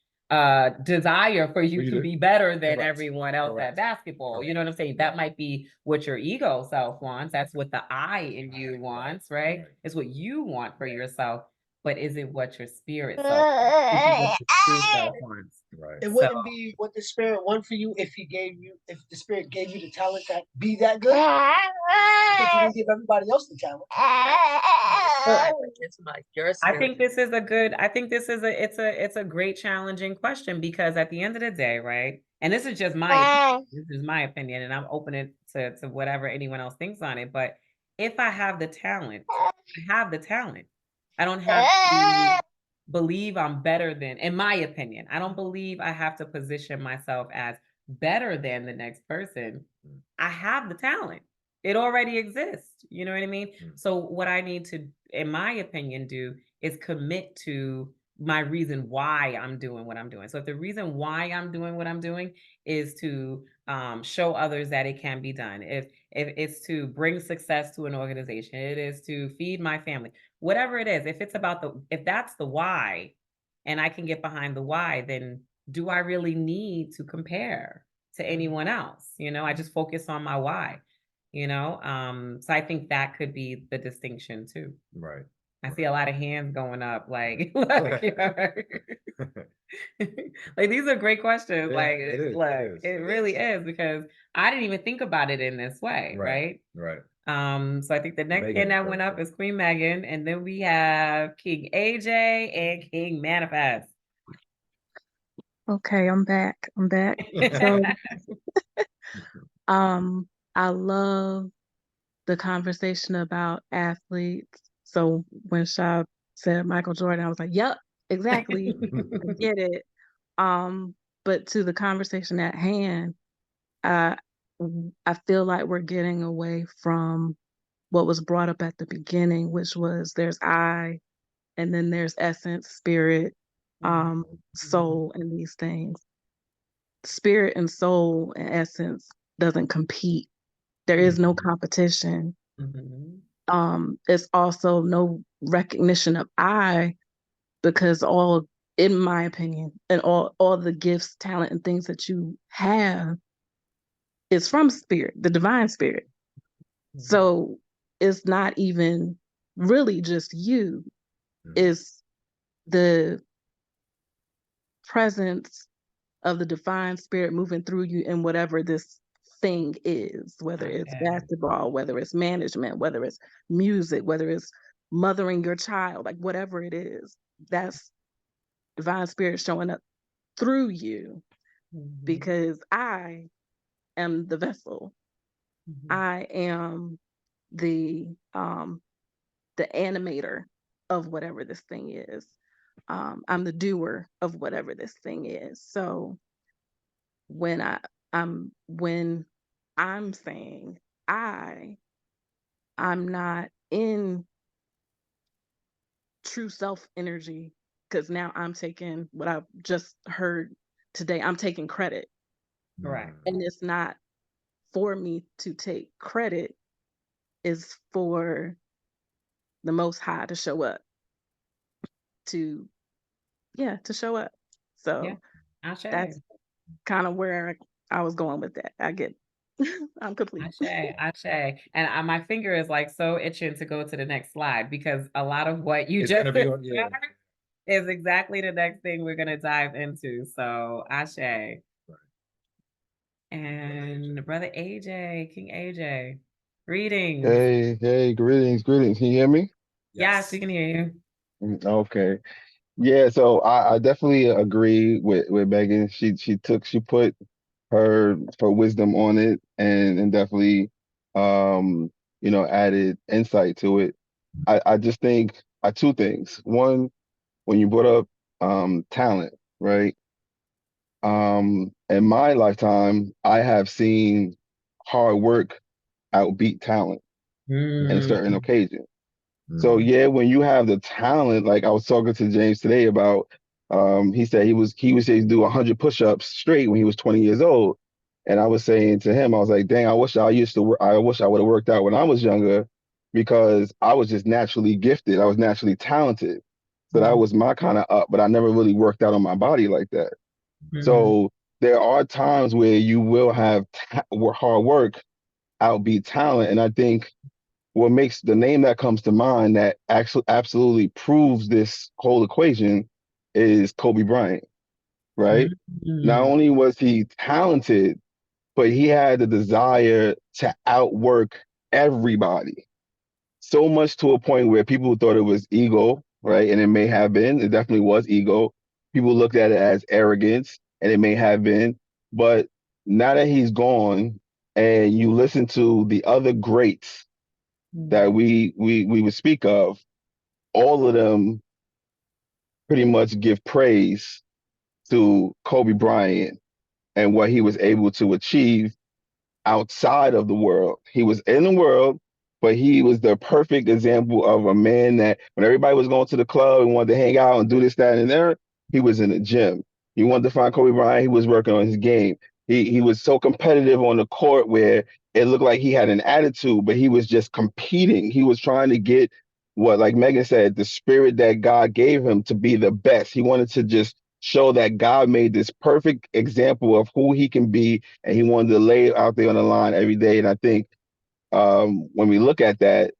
desire for you to be better than everyone else at basketball. You know what I'm saying? That might be what your ego self wants. That's what the I in you wants, right? It's what you want for yourself. But is it what your spirit self wants? Is it what your true self wants? Right. It wouldn't be what the spirit want for you if the spirit gave you the talent to be that good. But you didn't give everybody else the talent. It's like your I spirit. think this is a good, I think this is it's a great challenging question because at the end of the day, right? And this is just this is my opinion, and I'm open it to whatever anyone else thinks on it. But if I have the talent, I have the talent. I don't have to believe I'm better than, in my opinion, I don't believe I have to position myself as better than the next person. I have the talent. It already exists. You know what I mean? So what I need to, in my opinion, do is commit to my reason why I'm doing what I'm doing. So if the reason why I'm doing what I'm doing is to show others that it can be done, if it's to bring success to an organization, it is to feed my family, whatever it is, if that's the why, and I can get behind the why, then do I really need to compare to anyone else? You know, I just focus on my why. You know, so I think that could be the distinction too. Right. I see a lot of hands going up, like, like, you know, like these are great questions. Yeah, Like, it is, it really is because I didn't even think about it in this way, right? Right. So I think the next Megan hand that went up is Queen Megan, and then we have King AJ and King Manifest. Okay, I'm back. So, I love the conversation about athletes. So when Sha said Michael Jordan, I was like, yep, exactly. I get it. But to the conversation at hand, I feel like we're getting away from what was brought up at the beginning, which was there's I, and then there's essence, spirit, soul, and these things. Spirit and soul and essence doesn't compete. There is no competition. It's also no recognition of I, because all, in my opinion, and all the gifts, talent, and things that you have is from spirit, the divine spirit. So it's not even really just you. It's the presence of the divine spirit moving through you in whatever this thing is, whether it's basketball, whether it's management, whether it's music, whether it's mothering your child, like whatever it is, that's divine spirit showing up through you, Mhm. because I am the vessel. Mhm. I am the animator of whatever this thing is. I'm the doer of whatever this thing is. So when when I'm saying I'm not in true self energy, because now I'm taking what I've just heard today. I'm taking credit, Correct. and it's not for me to take credit. Is for the Most High to show up, to show up. Yeah. So Ashe. that's kind of where I was going with that. I get, I'm complete. Ashe. And my finger is like so itching to go to the next slide, because a lot of what you It's just gonna be on, yeah. said is exactly the next thing we're gonna dive into. So Ashe. And Brother AJ, King AJ, greetings. Hey, greetings. Can you hear me? Yes, we can hear you. Okay. Yeah, so I definitely agree with Megan. She put her wisdom on it, and definitely added insight to it. I just think two things. One, when you brought up talent, right? In my lifetime, I have seen hard work outbeat talent in Mm, certain occasions. So yeah, when you have the talent, like I was talking to James today about, he said he was able to do 100 push-ups straight when he was 20 years old, and I was saying to him, I was like, dang, I wish I used to work. I wish I would have worked out when I was younger, because I was just naturally gifted. I was naturally talented, so that was my kind of up. But I never really worked out on my body like that. mhm, So there are times where you will have hard work outbeat talent, and I think what makes the name that comes to mind that actually absolutely proves this whole equation is Kobe Bryant, right? Not mhm, only was he talented, but he had the desire to outwork everybody, so much to a point where people thought it was ego, right? And it may have been, it definitely was ego. People looked at it as arrogance, and it may have been. But now that he's gone, and you listen to the other greats that we would speak of, all of them pretty much give praise to Kobe Bryant and what he was able to achieve outside of the world. He was in the world, but he was the perfect example of a man that when everybody was going to the club and wanted to hang out and do this, that, and there, he was in the gym. You wanted to find Kobe Bryant, he was working on his game. He was so competitive on the court where it looked like he had an attitude, but he was just competing. He was trying to get what, like Megan said, the spirit that God gave him to be the best. He wanted to just show that God made this perfect example of who he can be, and he wanted to lay it out there on the line every day. And I think when we look at that,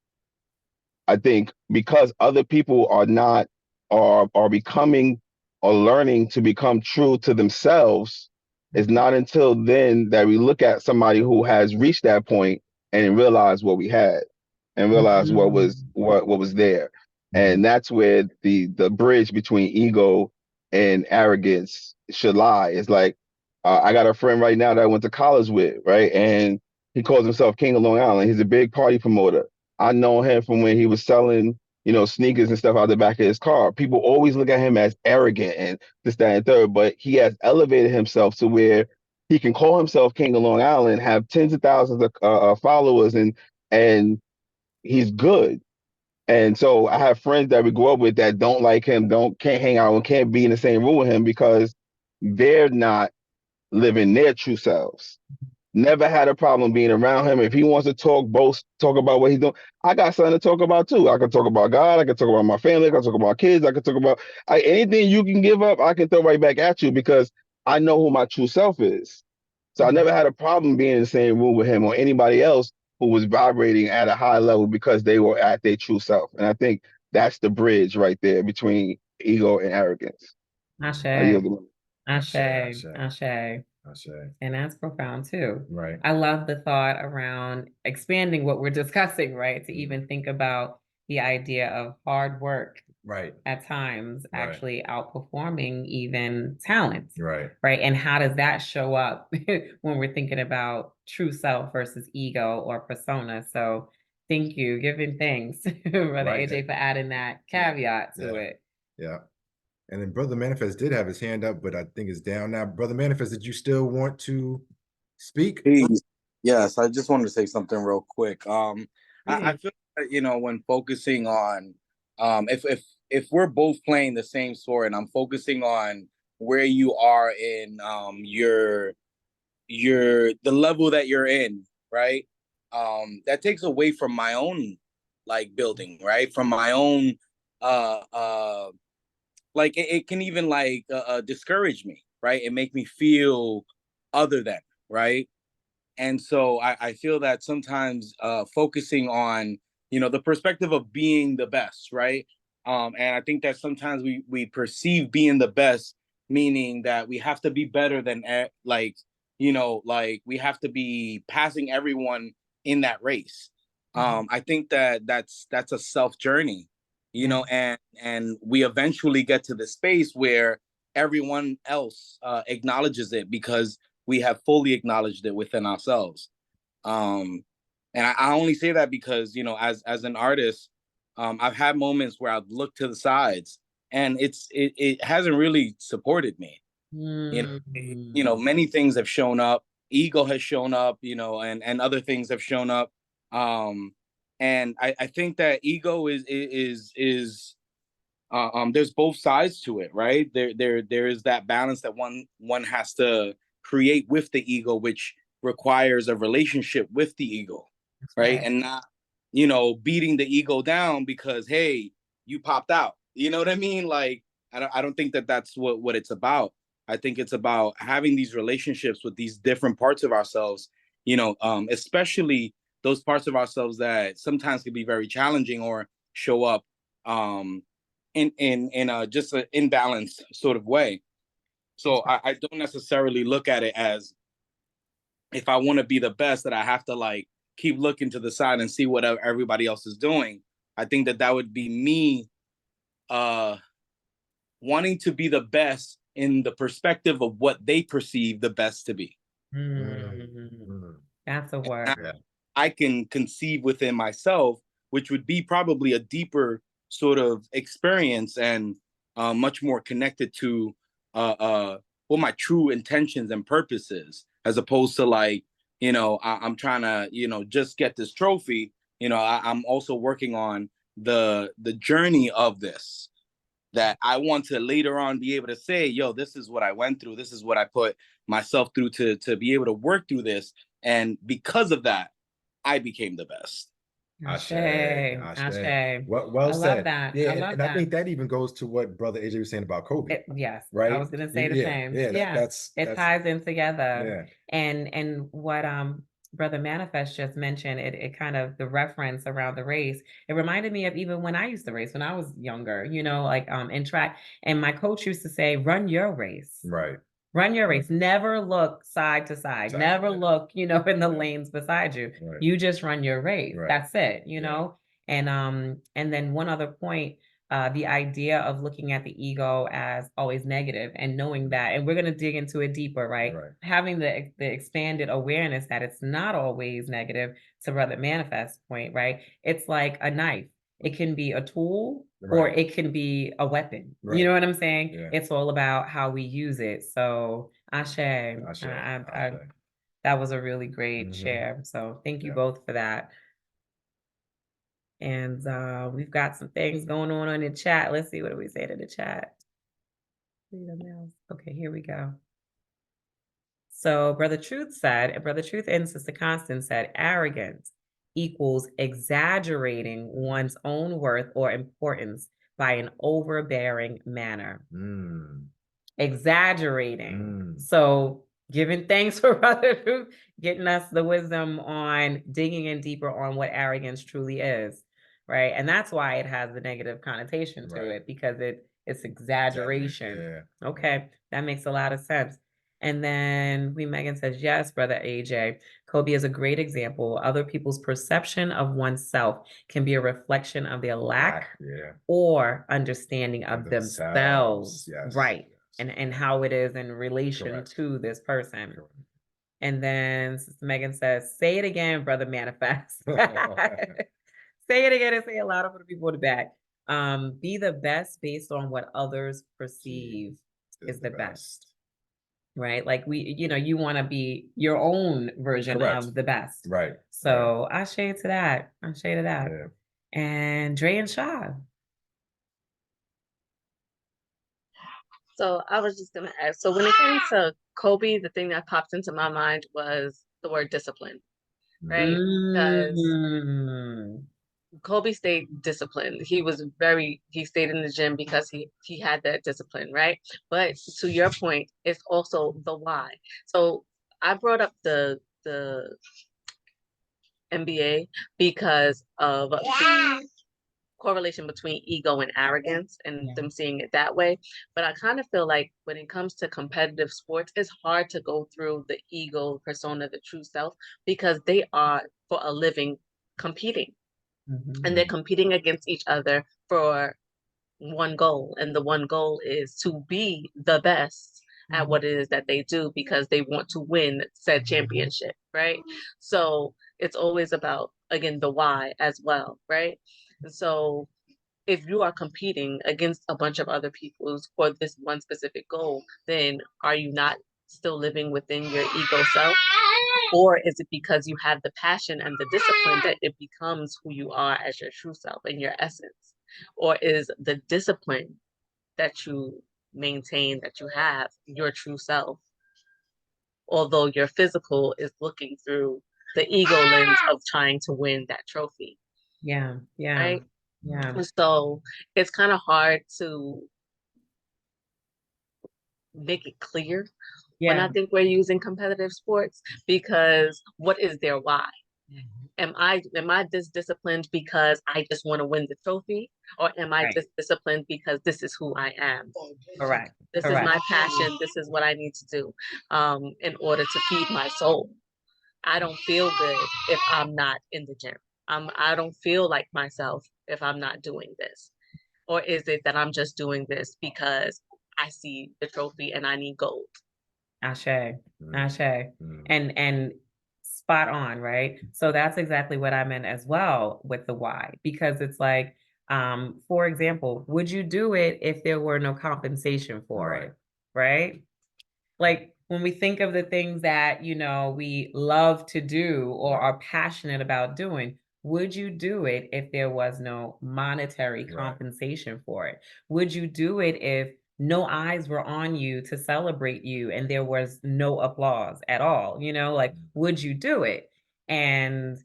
I think because other people are not are becoming or learning to become true to themselves, it's not until then that we look at somebody who has reached that point and realize what we had and realize what was there. And that's where the bridge between ego and arrogance should lie. It's like I got a friend right now that I went to college with, right? And he calls himself King of Long Island. He's a big party promoter. I know him from when he was selling, sneakers and stuff out the back of his car. People always look at him as arrogant and this, that, and third, but he has elevated himself to where he can call himself King of Long Island, have tens of thousands of followers, and he's good. And so I have friends that we grew up with that don't like him, can't hang out and can't be in the same room with him because they're not living their true selves. Never had a problem being around him. If he wants to talk about what he's doing, I got something to talk about too. I can talk about God. I can talk about my family. I can talk about kids. I can talk about anything you can give up. I can throw right back at you because I know who my true self is. So I never had a problem being in the same room with him or anybody else who was vibrating at a high level because they were at their true self. And I think that's the bridge right there between ego and arrogance. Ashe, I yield the mic. Ashe, Ashe. Ashe. Ashe. And that's profound too. Right. I love the thought around expanding what we're discussing, right? To even think about the idea of hard work Right. at times, Right. actually outperforming even talent. Right. Right. And how does that show up when we're thinking about true self versus ego or persona? So thank you, giving thanks, Brother Right. AJ, for adding that caveat to Yeah. it. Yeah. And then Brother Manifest did have his hand up, but I think it's down now. Brother Manifest, did you still want to speak? Peace. Yes, I just wanted to say something real quick. I feel that, when focusing on if we're both playing the same sport and I'm focusing on where you are in the level that you're in, right? That takes away from my own like building, right? From my own like it can even like discourage me, right? And make me feel other than, right? And so I feel that sometimes focusing on the perspective of being the best, right? And I think that sometimes we perceive being the best meaning that we have to be better than like we have to be passing everyone in that race. I think that that's a self journey, and we eventually get to the space where everyone else acknowledges it because we have fully acknowledged it within ourselves. And I only say that because, as an artist, I've had moments where I've looked to the sides and it hasn't really supported me. Many things have shown up, ego has shown up, and other things have shown up. And I think that ego is there's both sides to it, right? There is that balance that one has to create with the ego, which requires a relationship with the ego, right? And not beating the ego down because, hey, you popped out, you know what I mean? Like I don't think that that's what it's about. I think it's about having these relationships with these different parts of ourselves, especially those parts of ourselves that sometimes can be very challenging or show up in a just an imbalanced sort of way. So I don't necessarily look at it as if I want to be the best that I have to like keep looking to the side and see what everybody else is doing. I think that would be me wanting to be the best in the perspective of what they perceive the best to be. That's a word. I can conceive within myself, which would be probably a deeper sort of experience and much more connected to what my true intentions and purposes, as opposed to like, I'm trying to, just get this trophy. I'm also working on the journey of this, that I want to later on be able to say, yo, this is what I went through. This is what I put myself through to be able to work through this. And because of that, I became the best. Ashe. Well I said. love that. Yeah, I love and that. I think that even goes to what Brother AJ was saying about Kobe. Yes, right? I was gonna say the same. Yeah, It ties in together. And what Brother Manifest just mentioned, it kind of the reference around the race. It reminded me of even when I used to race when I was younger, like in track. And my coach used to say, "Run your race." Right. Run your race. Never look side to side. Never look, in the lanes beside you. Right. You just run your race. Right. That's it, know? And then one other point, the idea of looking at the ego as always negative and knowing that, and we're gonna dig into it deeper, right? Having the expanded awareness that it's not always negative, to Brother Manifest point, right? It's like a knife. It can be a tool or it can be a weapon. You know what I'm saying? Yeah. It's all about how we use it. So Ashe. That was a really great share. So thank you both for that. And we've got some things going on in the chat. Let's see, what do we say to the chat? Okay, here we go. So Brother Truth and Sister Constance said, arrogance equals exaggerating one's own worth or importance by an overbearing manner. Exaggerating. So giving thanks for Brother Truth, getting us the wisdom on digging in deeper on what arrogance truly is, right? And that's why it has the negative connotation to it, because it's exaggeration. Okay, that makes a lot of sense. And then Megan says, yes, brother AJ. Kobe is a great example. Other people's perception of oneself can be a reflection of their lack or understanding of themselves. Yes. Right. Yes. And how it is in relation Correct. to this person. Correct. And then Sister Megan says, say it again, brother manifest. Say it again and say it louder for the people in the back. Be the best based on what others perceive is the best. Right? Like you want to be your own version Correct. of the best. Right. So I shade to that. Yeah. And Dre and Shaw. So I was just gonna ask. So when it came to Kobe, the thing that popped into my mind was the word discipline, right? Because Kobe stayed disciplined. He stayed in the gym because he had that discipline, right? But to your point, it's also the why. So I brought up the NBA because of the correlation between ego and arrogance and them seeing it that way. But I kind of feel like when it comes to competitive sports, it's hard to go through the ego persona, the true self, because they are for a living competing. And they're competing against each other for one goal. And the one goal is to be the best at what it is that they do because they want to win said championship, right? So it's always about, again, the why as well, right? And so if you are competing against a bunch of other people for this one specific goal, then are you not still living within your ego self? Or is it because you have the passion and the discipline that it becomes who you are as your true self and your essence? Or is the discipline that you maintain, that you have, your true self, although your physical is looking through the ego lens of trying to win that trophy? Yeah. Right? Yeah. So it's kind of hard to make it clear when I think we're using competitive sports, because what is their why? Am I this disciplined because I just want to win the trophy, or am I this disciplined because this is who I am? Correct. This is my passion. This is what I need to do in order to feed my soul. I don't feel good if I'm not in the gym. I don't feel like myself if I'm not doing this. Or is it that I'm just doing this because I see the trophy and I need gold? Ashe. And spot on, right? So that's exactly what I meant as well with the why, because it's like, for example, would you do it if there were no compensation for it? Right? Like when we think of the things that, we love to do or are passionate about doing, would you do it if there was no monetary compensation for it? Would you do it if no eyes were on you to celebrate you and there was no applause at all? Like, would you do it? And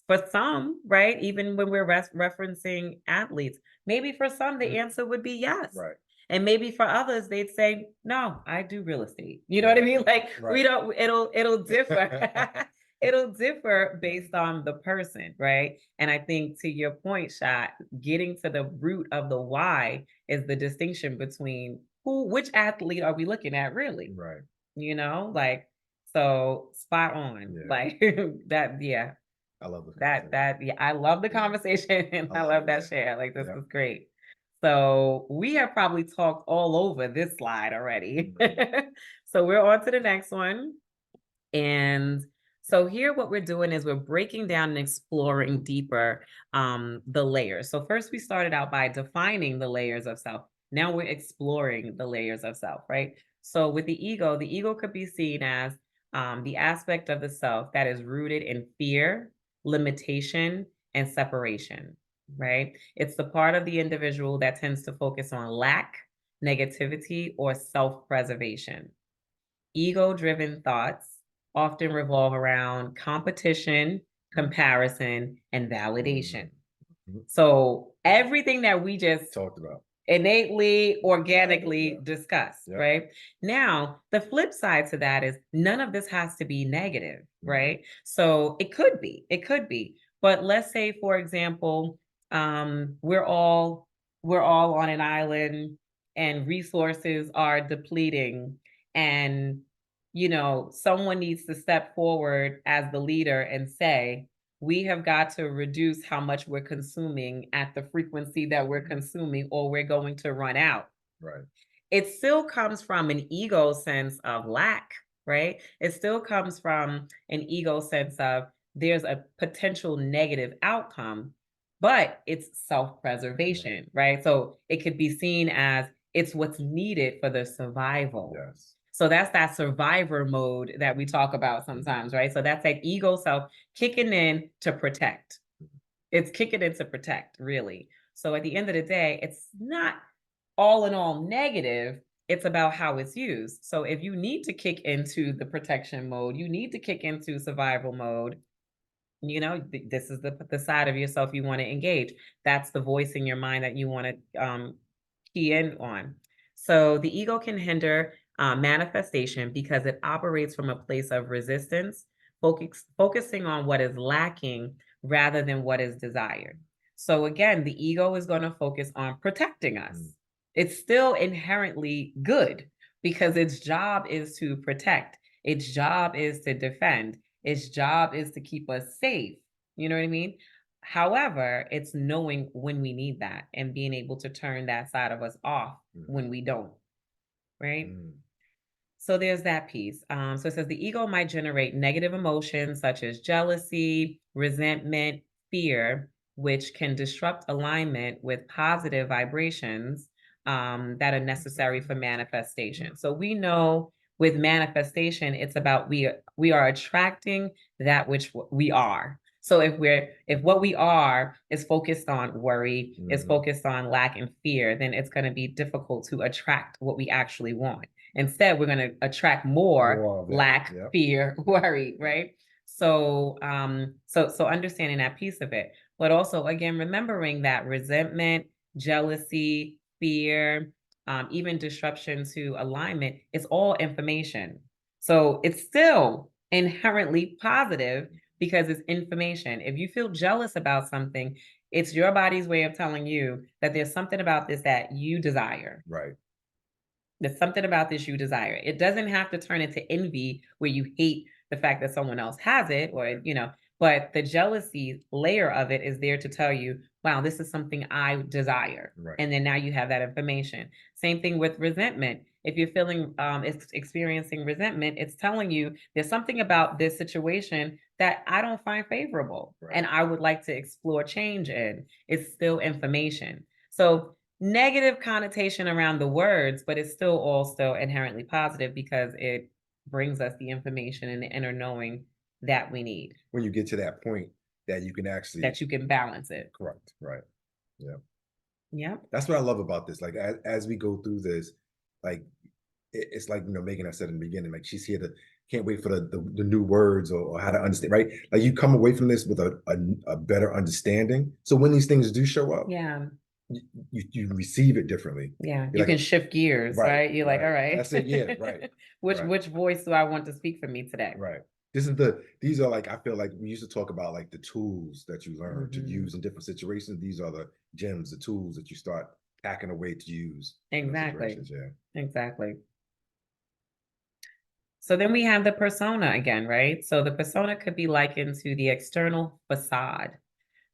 for some, right, even when we're referencing athletes, maybe for some the answer would be yes. Right. And maybe for others, they'd say, no, I do real estate. You know what I mean? Like we don't, it'll differ. It'll differ based on the person, right? And I think to your point, Shot, getting to the root of the why is the distinction between which athlete are we looking at really? Right. Like, so spot on. Yeah. Like that, yeah. I love the Yeah, I love the conversation and I love that share. Like this is great. So we have probably talked all over this slide already. So we're on to the next one. And so here what we're doing is we're breaking down and exploring deeper the layers. So first we started out by defining the layers of self. Now we're exploring the layers of self, right? So with the ego could be seen as the aspect of the self that is rooted in fear, limitation, and separation, right? It's the part of the individual that tends to focus on lack, negativity, or self-preservation. Ego-driven thoughts often revolve around competition, comparison, and validation. So everything that we just talked about innately, organically discussed, right? Now, the flip side to that is none of this has to be negative, right? So it could be. But let's say, for example, we're all on an island and resources are depleting, and you know, someone needs to step forward as the leader and say, we have got to reduce how much we're consuming at the frequency that we're consuming, or we're going to run out. Right. It still comes from an ego sense of lack, right? It still comes from an ego sense of there's a potential negative outcome, but it's self-preservation, right? So it could be seen as it's what's needed for the survival. Yes. So that's that survivor mode that we talk about sometimes, right? So that's that ego self kicking in to protect. It's kicking in to protect, really. So at the end of the day, it's not all in all negative. It's about how it's used. So if you need to kick into the protection mode, you need to kick into survival mode, you know, this is the side of yourself you want to engage. That's the voice in your mind that you want to key in on. So the ego can hinder manifestation because it operates from a place of resistance, focusing on what is lacking rather than what is desired. So again, the ego is going to focus on protecting us. It's still inherently good because its job is to protect. Its job is to defend. Its job is to keep us safe. You know what I mean? However, it's knowing when we need that and being able to turn that side of us off when we don't, right? So there's that piece. So it says the ego might generate negative emotions such as jealousy, resentment, fear, which can disrupt alignment with positive vibrations that are necessary for manifestation. So we know with manifestation, it's about we are attracting that which we are. So if what we are is focused on worry, is focused on lack and fear, then it's going to be difficult to attract what we actually want. Instead, we're going to attract more lack, fear, worry, right? So, so understanding that piece of it, but also again remembering that resentment, jealousy, fear, even disruption to alignment is all information. So it's still inherently positive because it's information. If you feel jealous about something, it's your body's way of telling you that there's something about this that you desire. Right. There's something about this you desire. It doesn't have to turn into envy where you hate the fact that someone else has it, or, you know, but the jealousy layer of it is there to tell you, wow, this is something I desire. Right. And then now you have that information. Same thing with resentment. If you're feeling, experiencing resentment, it's telling you there's something about this situation that I don't find favorable. Right. And I would like to explore change in. It's still information. So negative connotation around the words, but it's still all still inherently positive because it brings us the information and the inner knowing that we need. When you get to that point that you can actually that you can balance it. Correct. Right. Yeah. Yep. That's what I love about this. Like as we go through this, like it's like, you know, Megan, I said in the beginning, like she's here to can't wait for the new words or how to understand, right? Like you come away from this with a better understanding. So when these things do show up, Yeah. You receive it differently. Yeah. You're you can shift gears, right? You're like, all right. That's it. Yeah. Right. Which voice do I want to speak for me today? Right. These are like, I feel like we used to talk about like the tools that you learn to use in different situations. These are the gems, the tools that you start packing away to use. Exactly. Yeah. Exactly. So then we have the persona again, right? So the persona could be likened to the external facade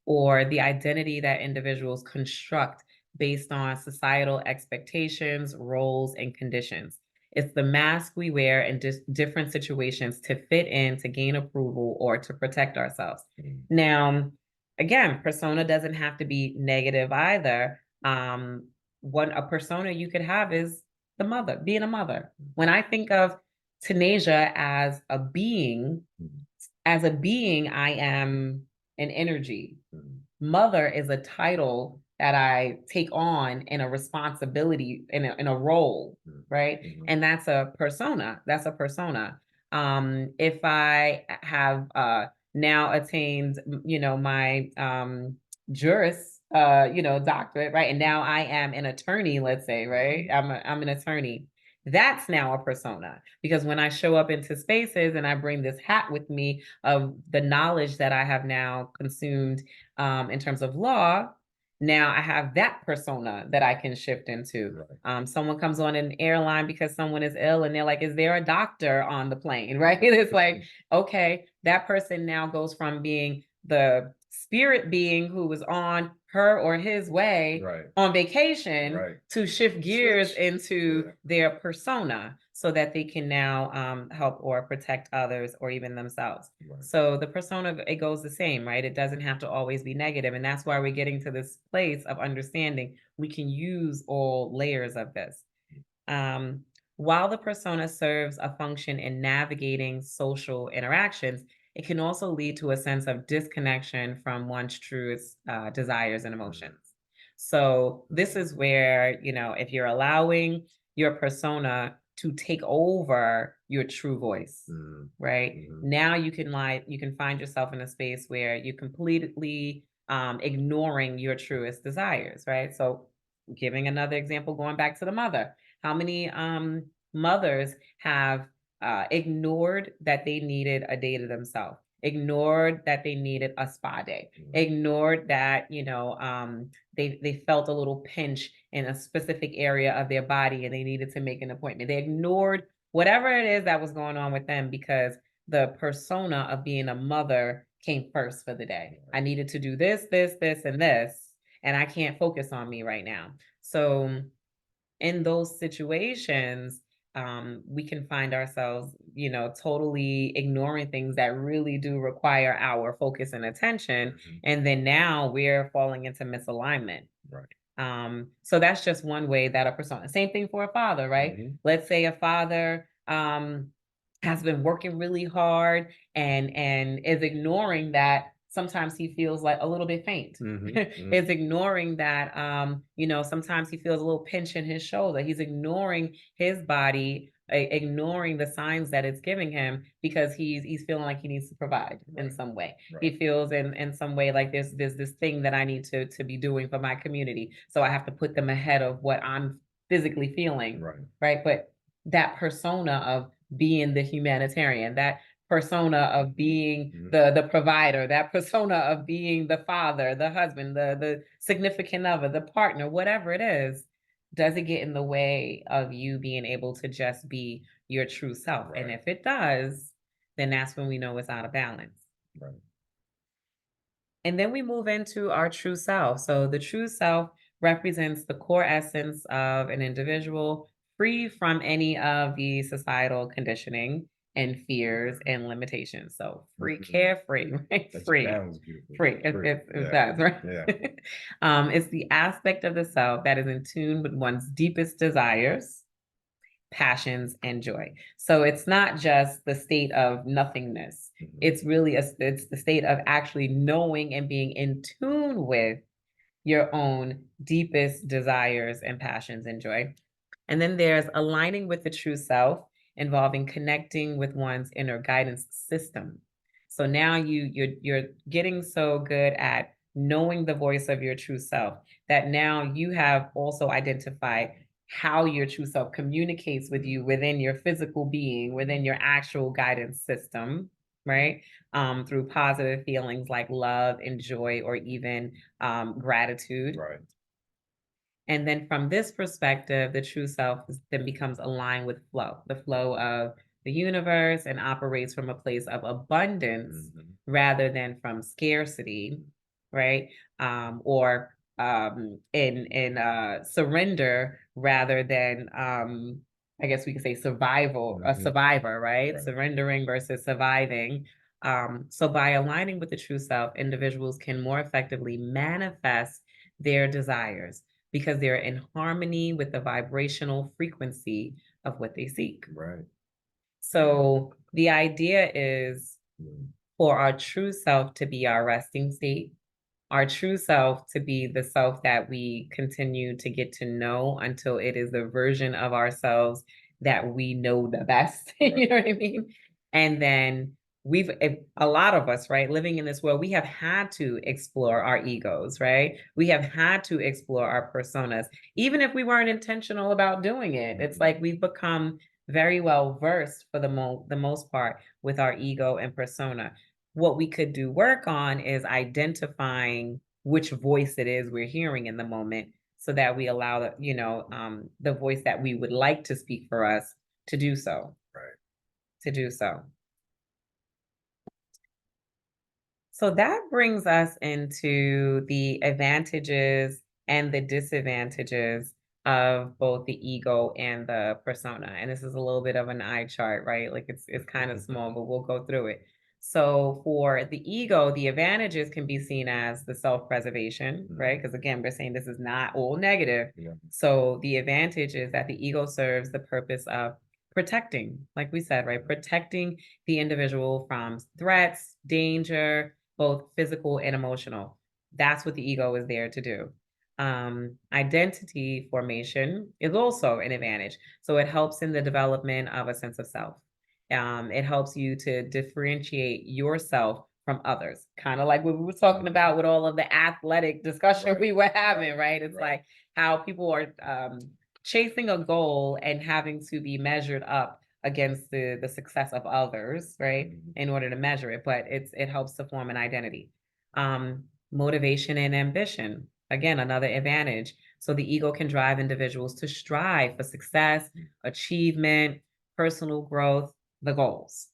or the identity that individuals construct based on societal expectations, roles, and conditions. It's the mask we wear in different situations to fit in, to gain approval, or to protect ourselves. Now, again, persona doesn't have to be negative either. A persona you could have is the mother, being a mother. When I think of Tanasia as a being, I am an energy. Mother is a title that I take on in a responsibility, in a role, right? And that's a persona. That's a persona. If I have now attained, you know, my juris, you know, doctorate, right? And now I am an attorney, let's say, right? I'm an attorney. That's now a persona, because when I show up into spaces and I bring this hat with me of the knowledge that I have now consumed in terms of law, Now I have that persona that I can shift into. Right. Someone comes on an airline because someone is ill and they're like, is there a doctor on the plane? Right? It's like, okay, that person now goes from being the spirit being who was on her or his way Right. on vacation Right. to shift gears Switch. into Yeah. their persona so that they can now help or protect others or even themselves. Right. So the persona, it goes the same, right? It doesn't have to always be negative. And that's why we're getting to this place of understanding we can use all layers of this. While the persona serves a function in navigating social interactions, it can also lead to a sense of disconnection from one's truest desires and emotions. So this is where, you know, if you're allowing your persona to take over your true voice, right? Now you can find yourself in a space where you're completely ignoring your truest desires, right? So giving another example, going back to the mother, how many mothers have ignored that they needed a day to themselves, ignored that they needed a spa day, ignored that, you know, they felt a little pinch in a specific area of their body and they needed to make an appointment. They ignored whatever it is that was going on with them because the persona of being a mother came first for the day. I needed to do this, and this, and I can't focus on me right now. So in those situations, we can find ourselves, you know, totally ignoring things that really do require our focus and attention. And then now we're falling into misalignment. Right. So that's just one way that a persona, same thing for a father, right? Let's say a father has been working really hard and is ignoring that sometimes he feels like a little bit faint. Is ignoring that you know, sometimes he feels a little pinch in his shoulder. He's ignoring his body, ignoring the signs that it's giving him because he's feeling like he needs to provide in some way. He feels in some way like there's this thing that I need to be doing for my community. So I have to put them ahead of what I'm physically feeling. Right. But that persona of being the humanitarian, that persona of being the provider, that persona of being the father, the husband, the significant other, the partner, whatever it is, does it get in the way of you being able to just be your true self? And if it does, then that's when we know it's out of balance. Right. And then we move into our true self. So the true self represents the core essence of an individual, free from any of the societal conditioning and fears and limitations. So free, carefree, right? That Free. sounds beautiful. Free. It does, right? Yeah. It's the aspect of the self that is in tune with one's deepest desires, passions, and joy. So it's not just the state of nothingness. It's really it's the state of actually knowing and being in tune with your own deepest desires and passions and joy. And then there's aligning with the true self, involving connecting with one's inner guidance system. So now you're getting so good at knowing the voice of your true self that now you have also identified how your true self communicates with you within your physical being, within your actual guidance system, right? Through positive feelings like love and joy, or even gratitude. Right. And then from this perspective, the true self then becomes aligned with flow, the flow of the universe, and operates from a place of abundance rather than from scarcity, right? Or in surrender rather than I guess we could say survival, a survivor, right? Surrendering versus surviving. So by aligning with the true self, individuals can more effectively manifest their desires because they're in harmony with the vibrational frequency of what they seek. Right. So the idea is for our true self to be our resting state, our true self to be the self that we continue to get to know until it is the version of ourselves that we know the best. You know what I mean? And then a lot of us, right, living in this world, we have had to explore our egos, right? We have had to explore our personas, even if we weren't intentional about doing it. It's like we've become very well versed for the most part with our ego and persona. What we could do work on is identifying which voice it is we're hearing in the moment, so that we allow the, the voice that we would like to speak for us to do so. Right. To do so. So that brings us into the advantages and the disadvantages of both the ego and the persona. And this is a little bit of an eye chart, right? Like it's kind of small, but we'll go through it. So for the ego, the advantages can be seen as the self-preservation, right? Because again, we're saying this is not all negative. Yeah. So the advantage is that the ego serves the purpose of protecting, like we said, right? Protecting the individual from threats, danger, both physical and emotional. That's what the ego is there to do. Identity formation is also an advantage. So it helps in the development of a sense of self. It helps you to differentiate yourself from others, kind of like what we were talking about with all of the athletic discussion we were having, right? It's like how people are chasing a goal and having to be measured up against the success of others, right? In order to measure it, but it helps to form an identity. Motivation and ambition, again, another advantage. So the ego can drive individuals to strive for success, achievement, personal growth, the goals.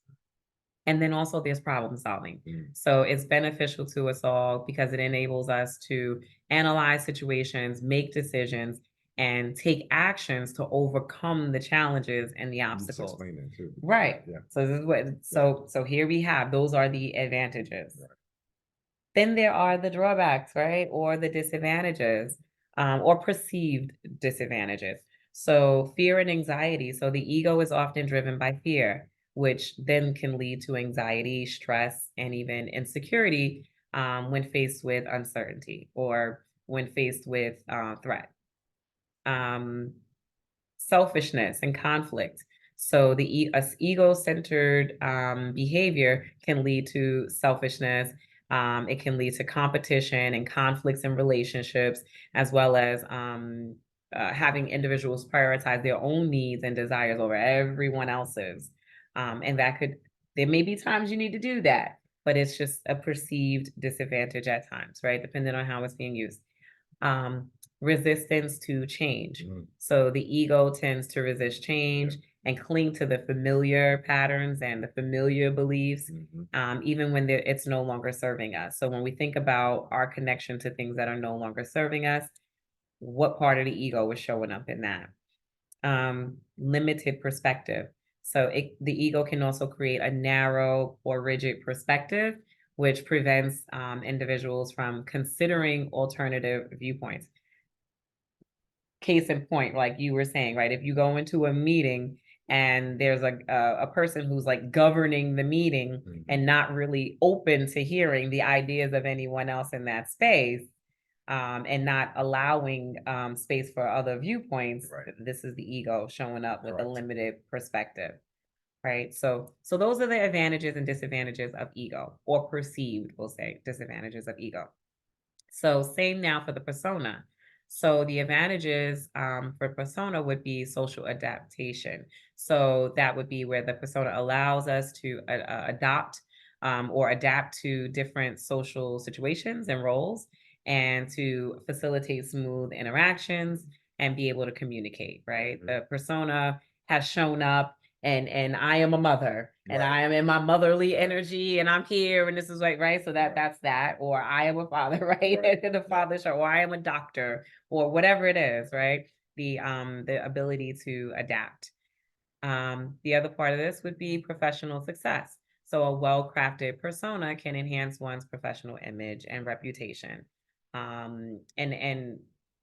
And then also there's problem solving. So it's beneficial to us all because it enables us to analyze situations, make decisions, and take actions to overcome the challenges and the obstacles. Explain that too. Right. Yeah. So this is what so here we have, those are the advantages. Right. Then there are the drawbacks, right? Or the disadvantages, or perceived disadvantages. So fear and anxiety. So the ego is often driven by fear, which then can lead to anxiety, stress, and even insecurity when faced with uncertainty or when faced with threat. Selfishness and conflict. So the ego-centered behavior can lead to selfishness. It can lead to competition and conflicts in relationships, as well as having individuals prioritize their own needs and desires over everyone else's. And there may be times you need to do that, but it's just a perceived disadvantage at times, right? Depending on how it's being used. Resistance to change. So the ego tends to resist change and cling to the familiar patterns and the familiar beliefs, even when it's no longer serving us. So when we think about our connection to things that are no longer serving us, what part of the ego is showing up in that? Limited perspective. So the ego can also create a narrow or rigid perspective, which prevents individuals from considering alternative viewpoints. Case in point, like you were saying, right? If you go into a meeting and there's a person who's like governing the meeting and not really open to hearing the ideas of anyone else in that space, and not allowing space for other viewpoints, this is the ego showing up with a limited perspective, right? So those are the advantages and disadvantages of ego, or perceived, we'll say, disadvantages of ego. So same now for the persona. So the advantages for persona would be social adaptation. So that would be where the persona allows us to adopt or adapt to different social situations and roles, and to facilitate smooth interactions and be able to communicate, right? The persona has shown up, and I am a mother, and I am in my motherly energy, and I'm here, and this is like, right? So that's that. Or I am a father, right? And the father show, or I am a doctor, or whatever it is, right? The ability to adapt. The other part of this would be professional success. So a well-crafted persona can enhance one's professional image and reputation. And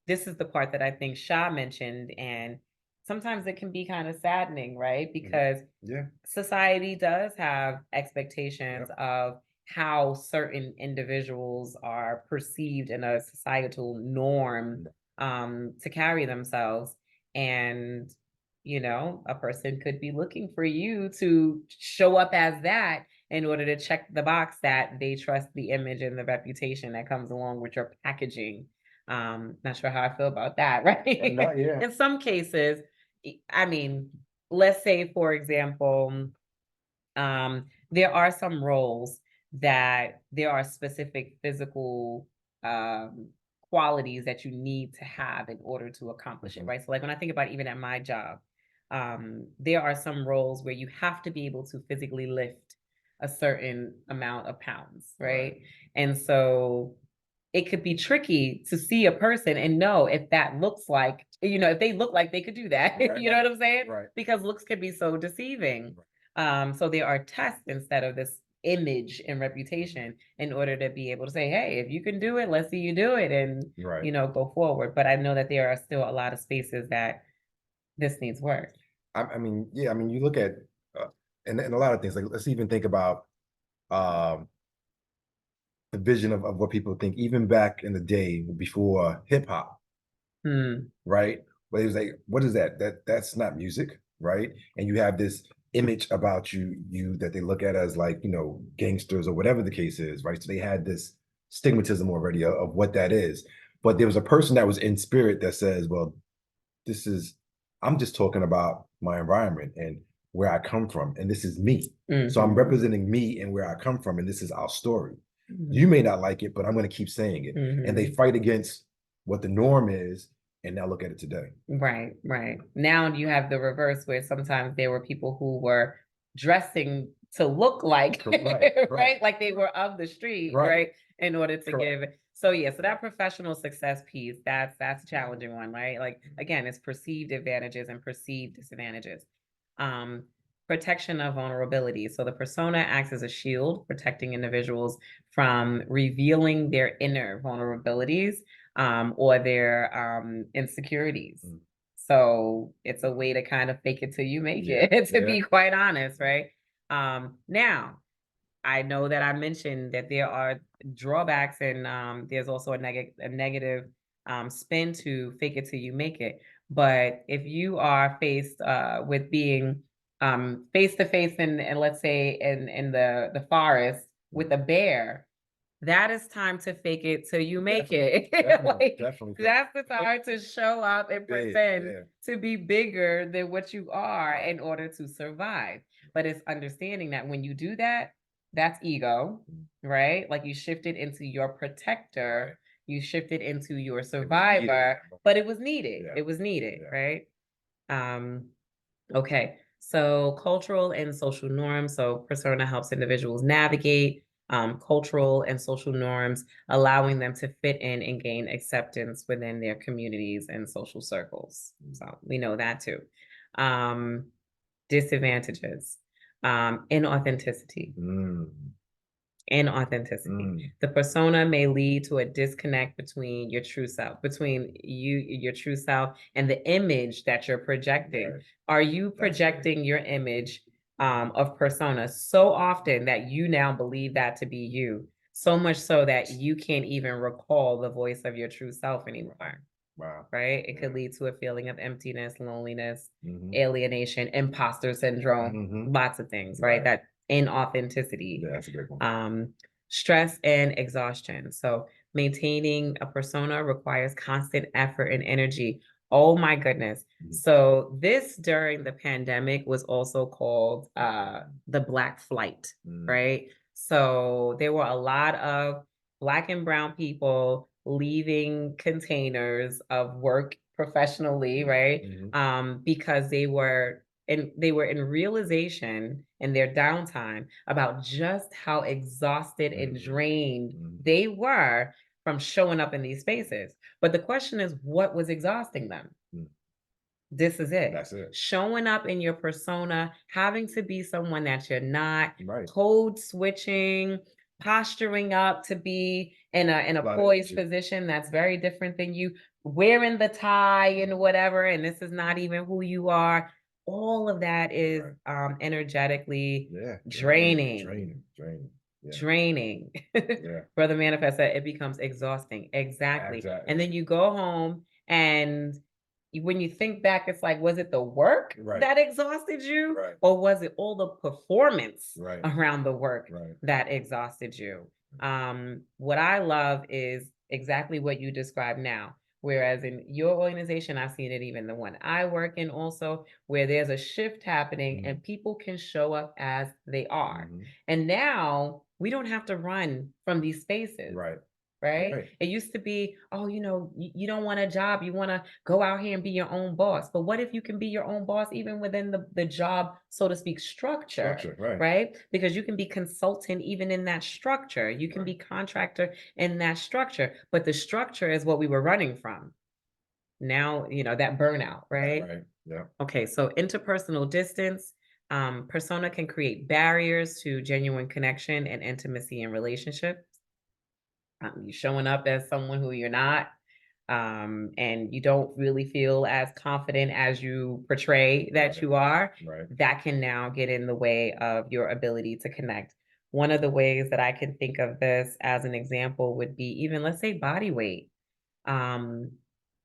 this is the part that I think Shah mentioned, and sometimes it can be kind of saddening, right? Because society does have expectations of how certain individuals are perceived in a societal norm to carry themselves. And a person could be looking for you to show up as that in order to check the box that they trust the image and the reputation that comes along with your packaging. Not sure how I feel about that, right? In some cases, I mean, let's say, for example, there are some roles that there are specific physical qualities that you need to have in order to accomplish it, right? So like when I think about even at my job, there are some roles where you have to be able to physically lift a certain amount of pounds, right? And so it could be tricky to see a person and know if that looks like, if they look like they could do that, you know what I'm saying? Right. Because looks can be so deceiving. So there are tests instead of this image and reputation in order to be able to say, hey, if you can do it, let's see you do it and, go forward. But I know that there are still a lot of spaces that this needs work. I mean, yeah, I mean, you look at, and a lot of things, like, let's even think about the vision of what people think, even back in the day before hip hop, right? But it was like, what is that? That's not music, right? And you have this image about you that they look at as like, gangsters or whatever the case is, right? So they had this stigmatism already of what that is. But there was a person that was in spirit that says, well, I'm just talking about my environment and where I come from, and this is me. So I'm representing me and where I come from, and this is our story. You may not like it, but I'm going to keep saying it. And they fight against what the norm is, and now look at it today. Right. Now you have the reverse where sometimes there were people who were dressing to look like, right? Like they were of the street, right? In order to give it. So yeah, so that professional success piece, that's a challenging one, right? Like again, it's perceived advantages and perceived disadvantages. Protection of vulnerability. So the persona acts as a shield, protecting individuals from revealing their inner vulnerabilities or their insecurities. So it's a way to kind of fake it till you make it, to be quite honest, right? Now, I know that I mentioned that there are drawbacks and there's also a negative spin to fake it till you make it. But if you are faced with being face to face and let's say in the forest with a bear, that is time to fake it till you make it. Definitely. That's the time to show up and pretend to be bigger than what you are in order to survive. But it's understanding that when you do that, that's ego, right? Like you shifted into your protector, you shifted into your survivor, but it was needed. It was needed, right? Okay, so cultural and social norms. So persona helps individuals navigate cultural and social norms, allowing them to fit in and gain acceptance within their communities and social circles. So we know that too. Disadvantages, inauthenticity. Inauthenticity. The persona may lead to a disconnect between your true self, between your true self, and the image that you're projecting. Right. Are you projecting your image of persona so often that you now believe that to be you? So much so that you can't even recall the voice of your true self anymore. Wow. Right? It could lead to a feeling of emptiness, loneliness, alienation, imposter syndrome, lots of things, right? That inauthenticity. Yeah, that's a great one. Stress and exhaustion. So maintaining a persona requires constant effort and energy. Oh my goodness. So this during the pandemic was also called the Black Flight, right? So there were a lot of Black and brown people leaving containers of work professionally, right? Because they were in realization in their downtime about just how exhausted and drained they were from showing up in these spaces. But the question is, what was exhausting them? This is it. That's it. Showing up in your persona, having to be someone that you're not, Right. code switching, posturing up to be in a poised position that's very different than you, wearing the tie and whatever, and this is not even who you are. All of that is energetically draining. Draining. Brother Manifest said it becomes exhausting. Exactly. And then you go home and when you think back, it's like, was it the work that exhausted you? Or was it all the performance around the work that exhausted you? What I love is exactly what you described now. Whereas in your organization, I've seen it even the one I work in also, where there's a shift happening and people can show up as they are. And now we don't have to run from these spaces. right? Right. It used to be, oh, you don't want a job, you want to go out here and be your own boss. But what if you can be your own boss even within the job, so to speak, structure, Right. right? Because you can be consultant even in that structure. You can be contractor in that structure, but the structure is what we were running from. Now, that burnout, right? Right. Yeah. Okay, so interpersonal distance, persona can create barriers to genuine connection and intimacy in relationships. You showing up as someone who you're not, and you don't really feel as confident as you portray that Right. you are, Right. that can now get in the way of your ability to connect. One of the ways that I can think of this as an example would be even, let's say, body weight. Um,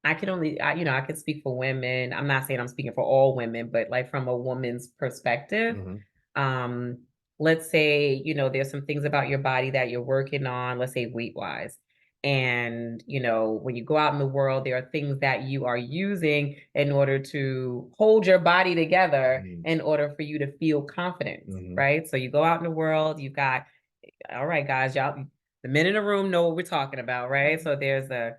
I can only, I can speak for women. I'm not saying I'm speaking for all women, but like from a woman's perspective, Mhm. um, let's say, there's some things about your body that you're working on, let's say weight wise. And, when you go out in the world, there are things that you are using in order to hold your body together Mhm. in order for you to feel confident, Mhm. right? So you go out in the world, you've got, all right, guys, y'all, the men in the room know what we're talking about, right? So there's a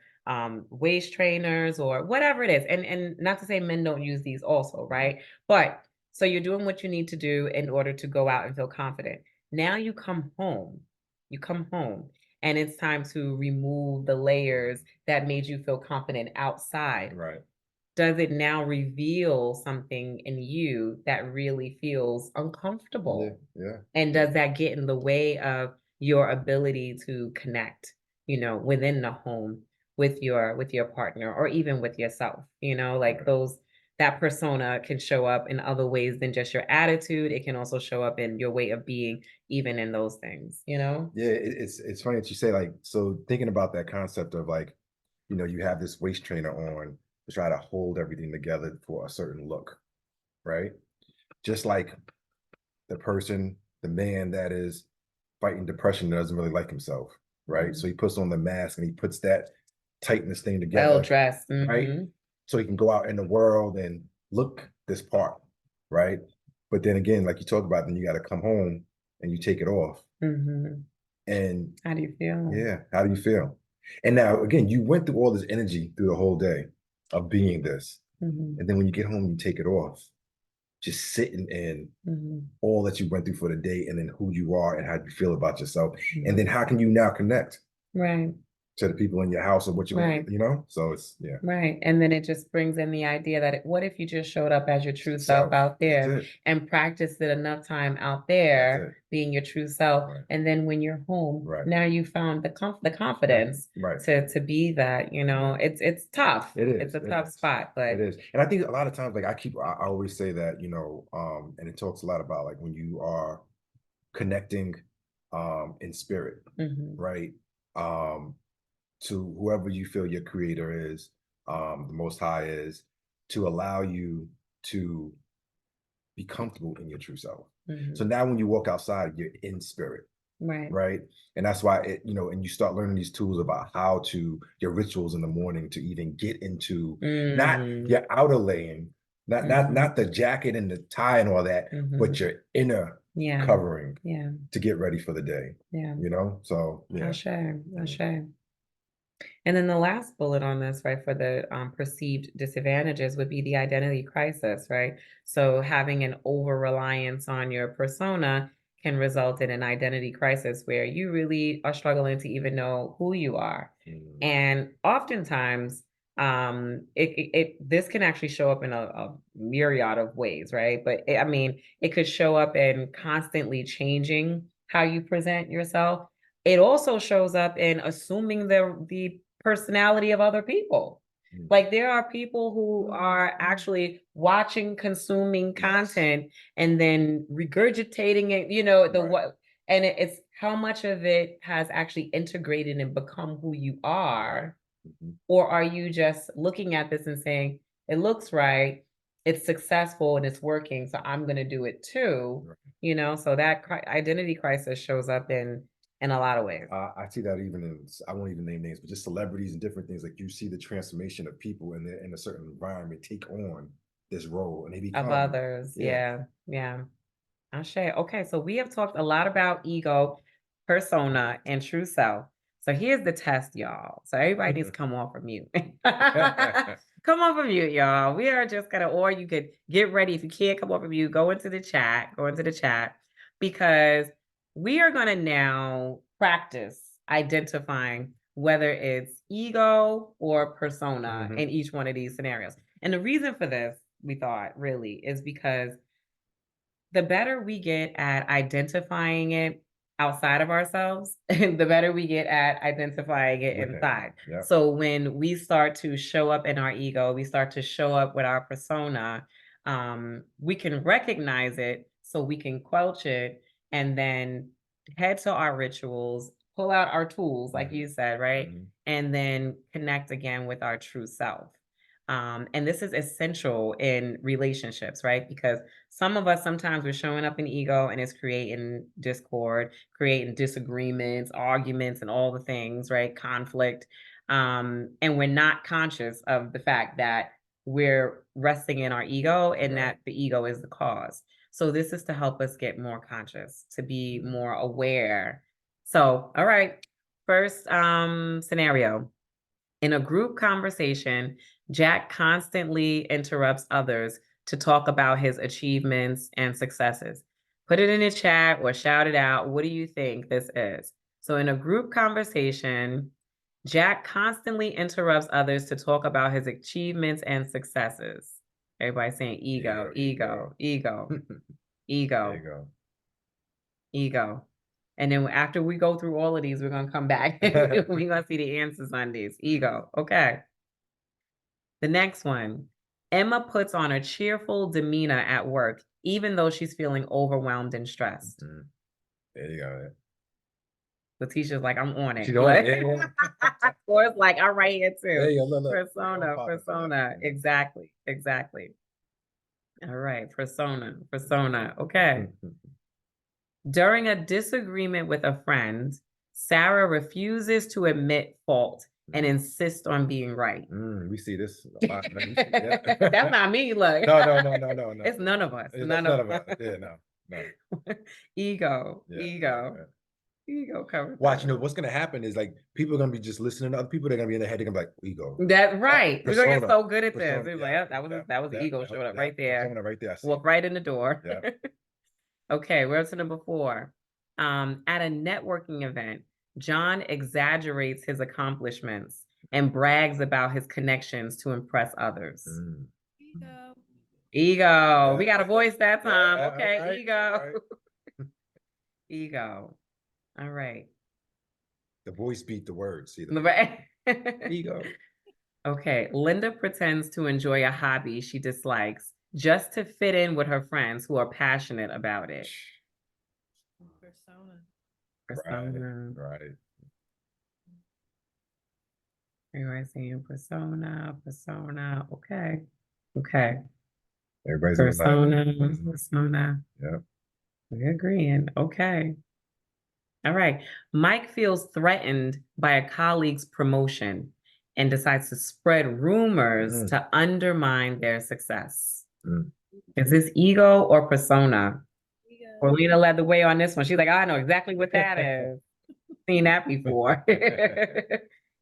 waist trainers or whatever it is. And not to say men don't use these also, right? But so you're doing what you need to do in order to go out and feel confident. Now you come home. You come home and it's time to remove the layers that made you feel confident outside. Right. Does it now reveal something in you that really feels uncomfortable? Yeah. And does that get in the way of your ability to connect, within the home with your partner or even with yourself? Like Right. that persona can show up in other ways than just your attitude. It can also show up in your way of being, even in those things. Yeah, it's funny that you say, like, so thinking about that concept of, like, you have this waist trainer on to try to hold everything together for a certain look, right? Just like the man that is fighting depression doesn't really like himself, right? Mhm. So he puts on the mask and he puts that tightness thing Well together, dressed. right? So he can go out in the world and look this part, right? But then again, like you talked about, then you got to come home and you take it off. Mm-hmm. And How do you feel? yeah, how do you feel? And now again, you went through all this energy through the whole day of being this. Mm-hmm. And then when you get home, you take it off, just sitting in Mm-hmm. all that you went through for the day and then who you are and how you feel about yourself. Mm-hmm. And then how can you now connect Right. to the people in your house or what you Right. So it's, yeah. Right. And then it just brings in the idea that what if you just showed up as your true self Self. out That's there it. and practiced it enough time out That's there, it. being your true self. Right. And then when you're home, Right. now you found the confidence Right. to be that, Right. it's tough. It is. It's a It tough is. spot, It but is. And I think a lot of times, like I always say that, and it talks a lot about like when you are connecting in spirit, Mhm. right? To whoever you feel your creator is, the most high is, to allow you to be comfortable in your true self. Mhm. So now when you walk outside, you're in spirit, Right. right? And that's why and you start learning these tools about how to your rituals in the morning to even get into not Mhm. your outer lane, not Mhm. the jacket and the tie and all that, but Mhm. your inner Yeah. covering Yeah. to get ready for the day. Yeah. So yeah. Ashe. Ashe. And then the last bullet on this, right, for the perceived disadvantages would be the identity crisis, right? So having an over reliance on your persona can result in an identity crisis where you really are struggling to even know who you are. Mm. And oftentimes, this can actually show up in a myriad of ways, right? But I mean, it could show up in constantly changing how you present yourself. It also shows up in assuming the personality of other people. Mm. Like there are people who are actually watching, consuming content and then regurgitating it, Right. what, and it's how much of it has actually integrated and become who you are, Mhm. or are you just looking at this and saying, it looks right, it's successful and it's working, so I'm going to do it too. Right. So that identity crisis shows up in a lot of ways. I see that even in, I won't even name names, but just celebrities and different things. Like you see the transformation of people in a certain environment take on this role and they Of become others. Yeah. Yeah. Ashe. Okay. So we have talked a lot about ego, persona, and true self. So here's the test, y'all. So everybody needs to come off of mute. Come off of mute, y'all. We are just gonna, or you could get ready. If you can't come off of mute, go into the chat, because we are gonna now practice identifying whether it's ego or persona in each one of these scenarios. And the reason for this, we thought, really, is because the better we get at identifying it outside of ourselves, the better we get at identifying it With it. inside. Yep. So when we start to show up in our ego, we start to show up with our persona, we can recognize it so we can quelch it and then head to our rituals, pull out our tools, like you said, right? And then connect again with our true self. And this is essential in relationships, right? Because some of us, sometimes we're showing up in ego and it's creating discord, creating disagreements, arguments, and all the things, right? Conflict. And we're not conscious of the fact that we're resting in our ego and that the ego is the cause. So this is to help us get more conscious, to be more aware. So, all right, first scenario. In a group conversation, Jack constantly interrupts others to talk about his achievements and successes. Put it in the chat or shout it out. What do you think this is? So in a group conversation, Jack constantly interrupts others to talk about his achievements and successes. Everybody's saying ego, ego, ego, ego, There you go. ego. And then after we go through all of these, we're going to come back. We're going to see the answers on these. Ego. Okay. The next one. Emma puts on a cheerful demeanor at work, even though she's feeling overwhelmed and stressed. There you go. Letitia's like, I'm on it. She's on it. Yeah. Or it's like, I'm right here too. There you go. Look. Persona, persona. Exactly. Exactly. All right. Persona, persona. Okay. During a disagreement with a friend, Sarah refuses to admit fault and insists on being right. We see this a lot. That's not me, look. No. It's none of us. None of us. Yeah, no. Ego, Yeah, ego. yeah. Ego covers. Watch, you know, what's gonna happen is like people are gonna be just listening to other people, they're gonna be in their head, they're gonna be like, ego. That's right. We're gonna get Persona, so good at this. persona, It's yeah, like, oh, that was the ego showing up right there. Persona right there. I see. Walk right in the door. Yeah. Okay, we're up to number 4. At a networking event, John exaggerates his accomplishments and brags about his connections to impress others. Ego. We got a voice that time. Okay, right, ego. right. Ego. All right. The voice beat the words. See Right. ego. Okay, Linda pretends to enjoy a hobby she dislikes just to fit in with her friends who are passionate about it. Persona. Right. Everybody's saying persona, persona. Okay. Okay. Everybody's Persona, persona. Yeah. We're agreeing. Okay. All right. Mike feels threatened by a colleague's promotion and decides to spread rumors to undermine their success. Is this ego or persona? Orlina led the way on this one. She's like, I know exactly what that is. Seen that before.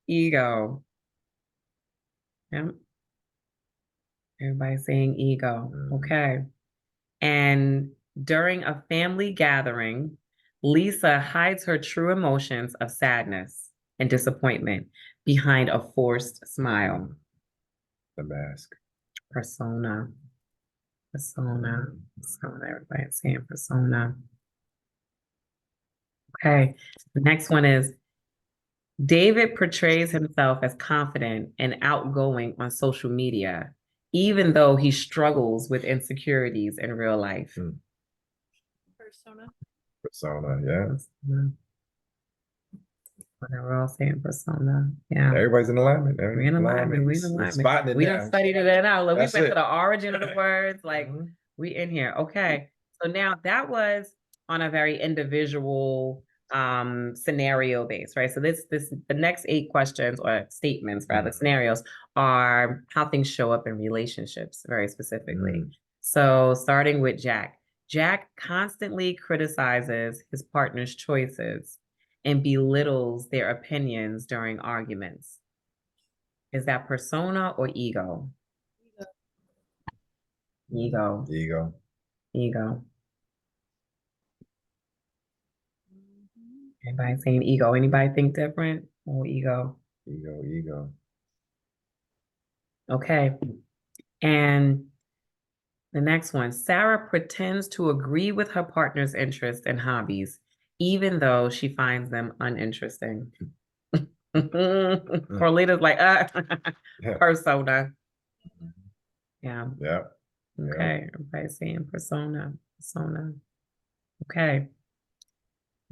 Ego. Yep. Everybody's saying ego. Okay. And during a family gathering, Lisa hides her true emotions of sadness and disappointment behind a forced smile. The mask. Persona. Persona. Persona. Everybody's saying persona. Okay. The next one is David portrays himself as confident and outgoing on social media, even though he struggles with insecurities in real life. Persona, yeah. We're all saying persona. Yeah. Everybody's in alignment. We're in alignment. We're in alignment. We done studied it out. Look, we went to the origin of the words. Like, we in here. Okay. So now that was on a very individual scenario based, right? So the next 8 questions or statements, rather, scenarios are how things show up in relationships very specifically. So starting with Jack. Jack constantly criticizes his partner's choices and belittles their opinions during arguments. Is that persona or ego? Ego. Ego. Ego. Anybody saying ego? Anybody think different? Or ego? Ego. Okay. And the next one, Sarah pretends to agree with her partner's interests and hobbies, even though she finds them uninteresting. Carlita's like, persona. Yeah. Yeah. Okay. Everybody's saying persona. Okay.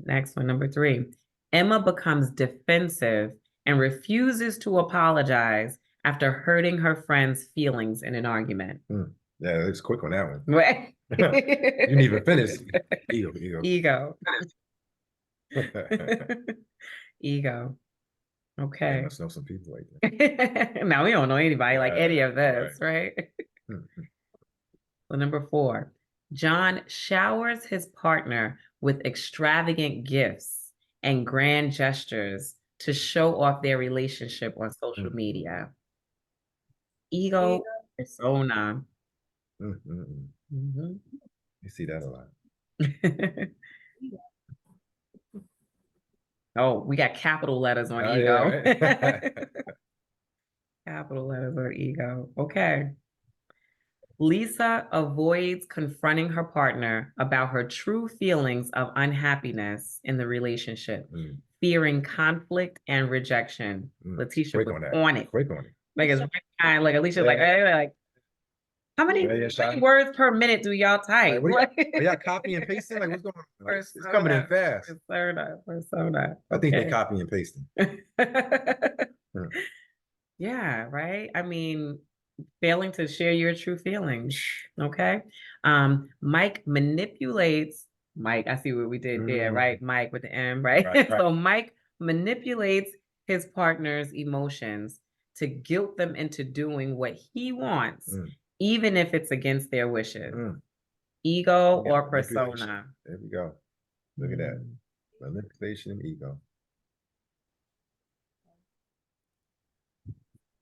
Next one, number 3. Emma becomes defensive and refuses to apologize after hurting her friend's feelings in an argument. Yeah, it's quick on that one. Right? You didn't even finish. Ego. Ego. You Okay. must know some people like that. Now we don't know anybody like any of this, right? So number 4, John showers his partner with extravagant gifts and grand gestures to show off their relationship on social media. Ego, persona. You see that a lot. Oh, we got capital letters on ego. Yeah, right. Capital letters on ego. Okay. Lisa avoids confronting her partner about her true feelings of unhappiness in the relationship, fearing conflict and rejection. Letitia Quick was on that. on it. Quick on it. Like it's kind, like Alicia's like, how many words per minute do y'all type? Are y'all copying and pasting? Like what's going on? Like, it's coming in fast. Persona. I think they copy and pasting. Yeah, right. I mean, failing to share your true feelings. Okay. Mike manipulates. Mike, I see what we did there, right? Mike with the M, right? Right. So Mike manipulates his partner's emotions to guilt them into doing what he wants, even if it's against their wishes. Ego or persona? There we go. Look at that. Manipulation and ego.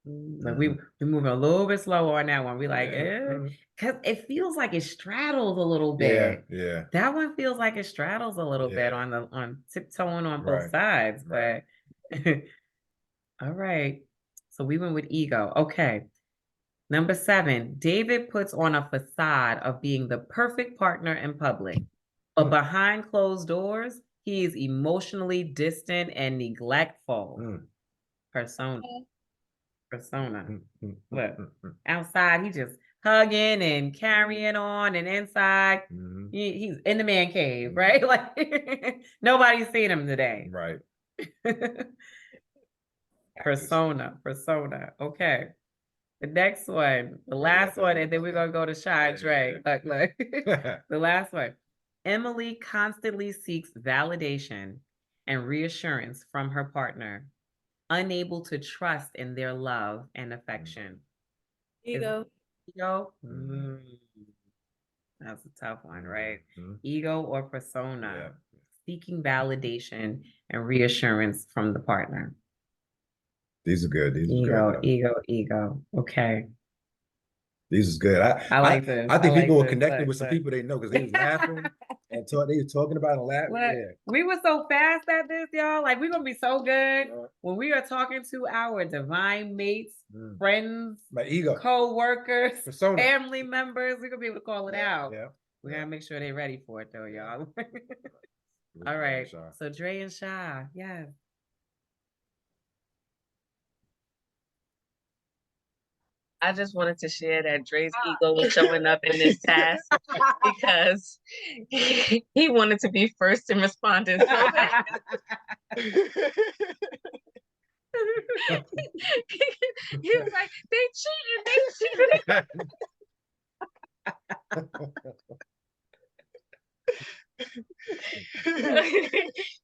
Like we moving a little bit slower on that one. We like, because it feels like it straddles a little bit. Yeah. That one feels like it straddles a little bit on tiptoeing on both sides. But all right. So we went with ego. Okay. Number 7, David puts on a facade of being the perfect partner in public, but behind closed doors, he is emotionally distant and neglectful. Persona. Look, outside, he just hugging and carrying on, and inside, he's in the man cave, right? Like nobody's seen him today. Right. Persona. Okay. The next one, the last one, and then we're gonna go to Shy Dre. Look. The last one. Emily constantly seeks validation and reassurance from her partner, unable to trust in their love and affection. Ego. Ego? That's a tough one, right? Ego or persona? Seeking validation and reassurance from the partner. These are good. Ego. Okay. These is good. I like this. I think like people were this. connecting Look, with some people they know because they was laughing and they were talking about and laughing. Look, we were so fast at this, y'all. Like we're gonna be so good when we are talking to our divine mates, friends, my ego, co-workers, persona, family members. We're gonna be able to call it out. We gotta Yeah. make sure they're ready for it though, y'all. All right. So Dre and Sha, yes. I just wanted to share that Dre's ego was showing up in this task because he wanted to be first in responding. So he was like, they cheated.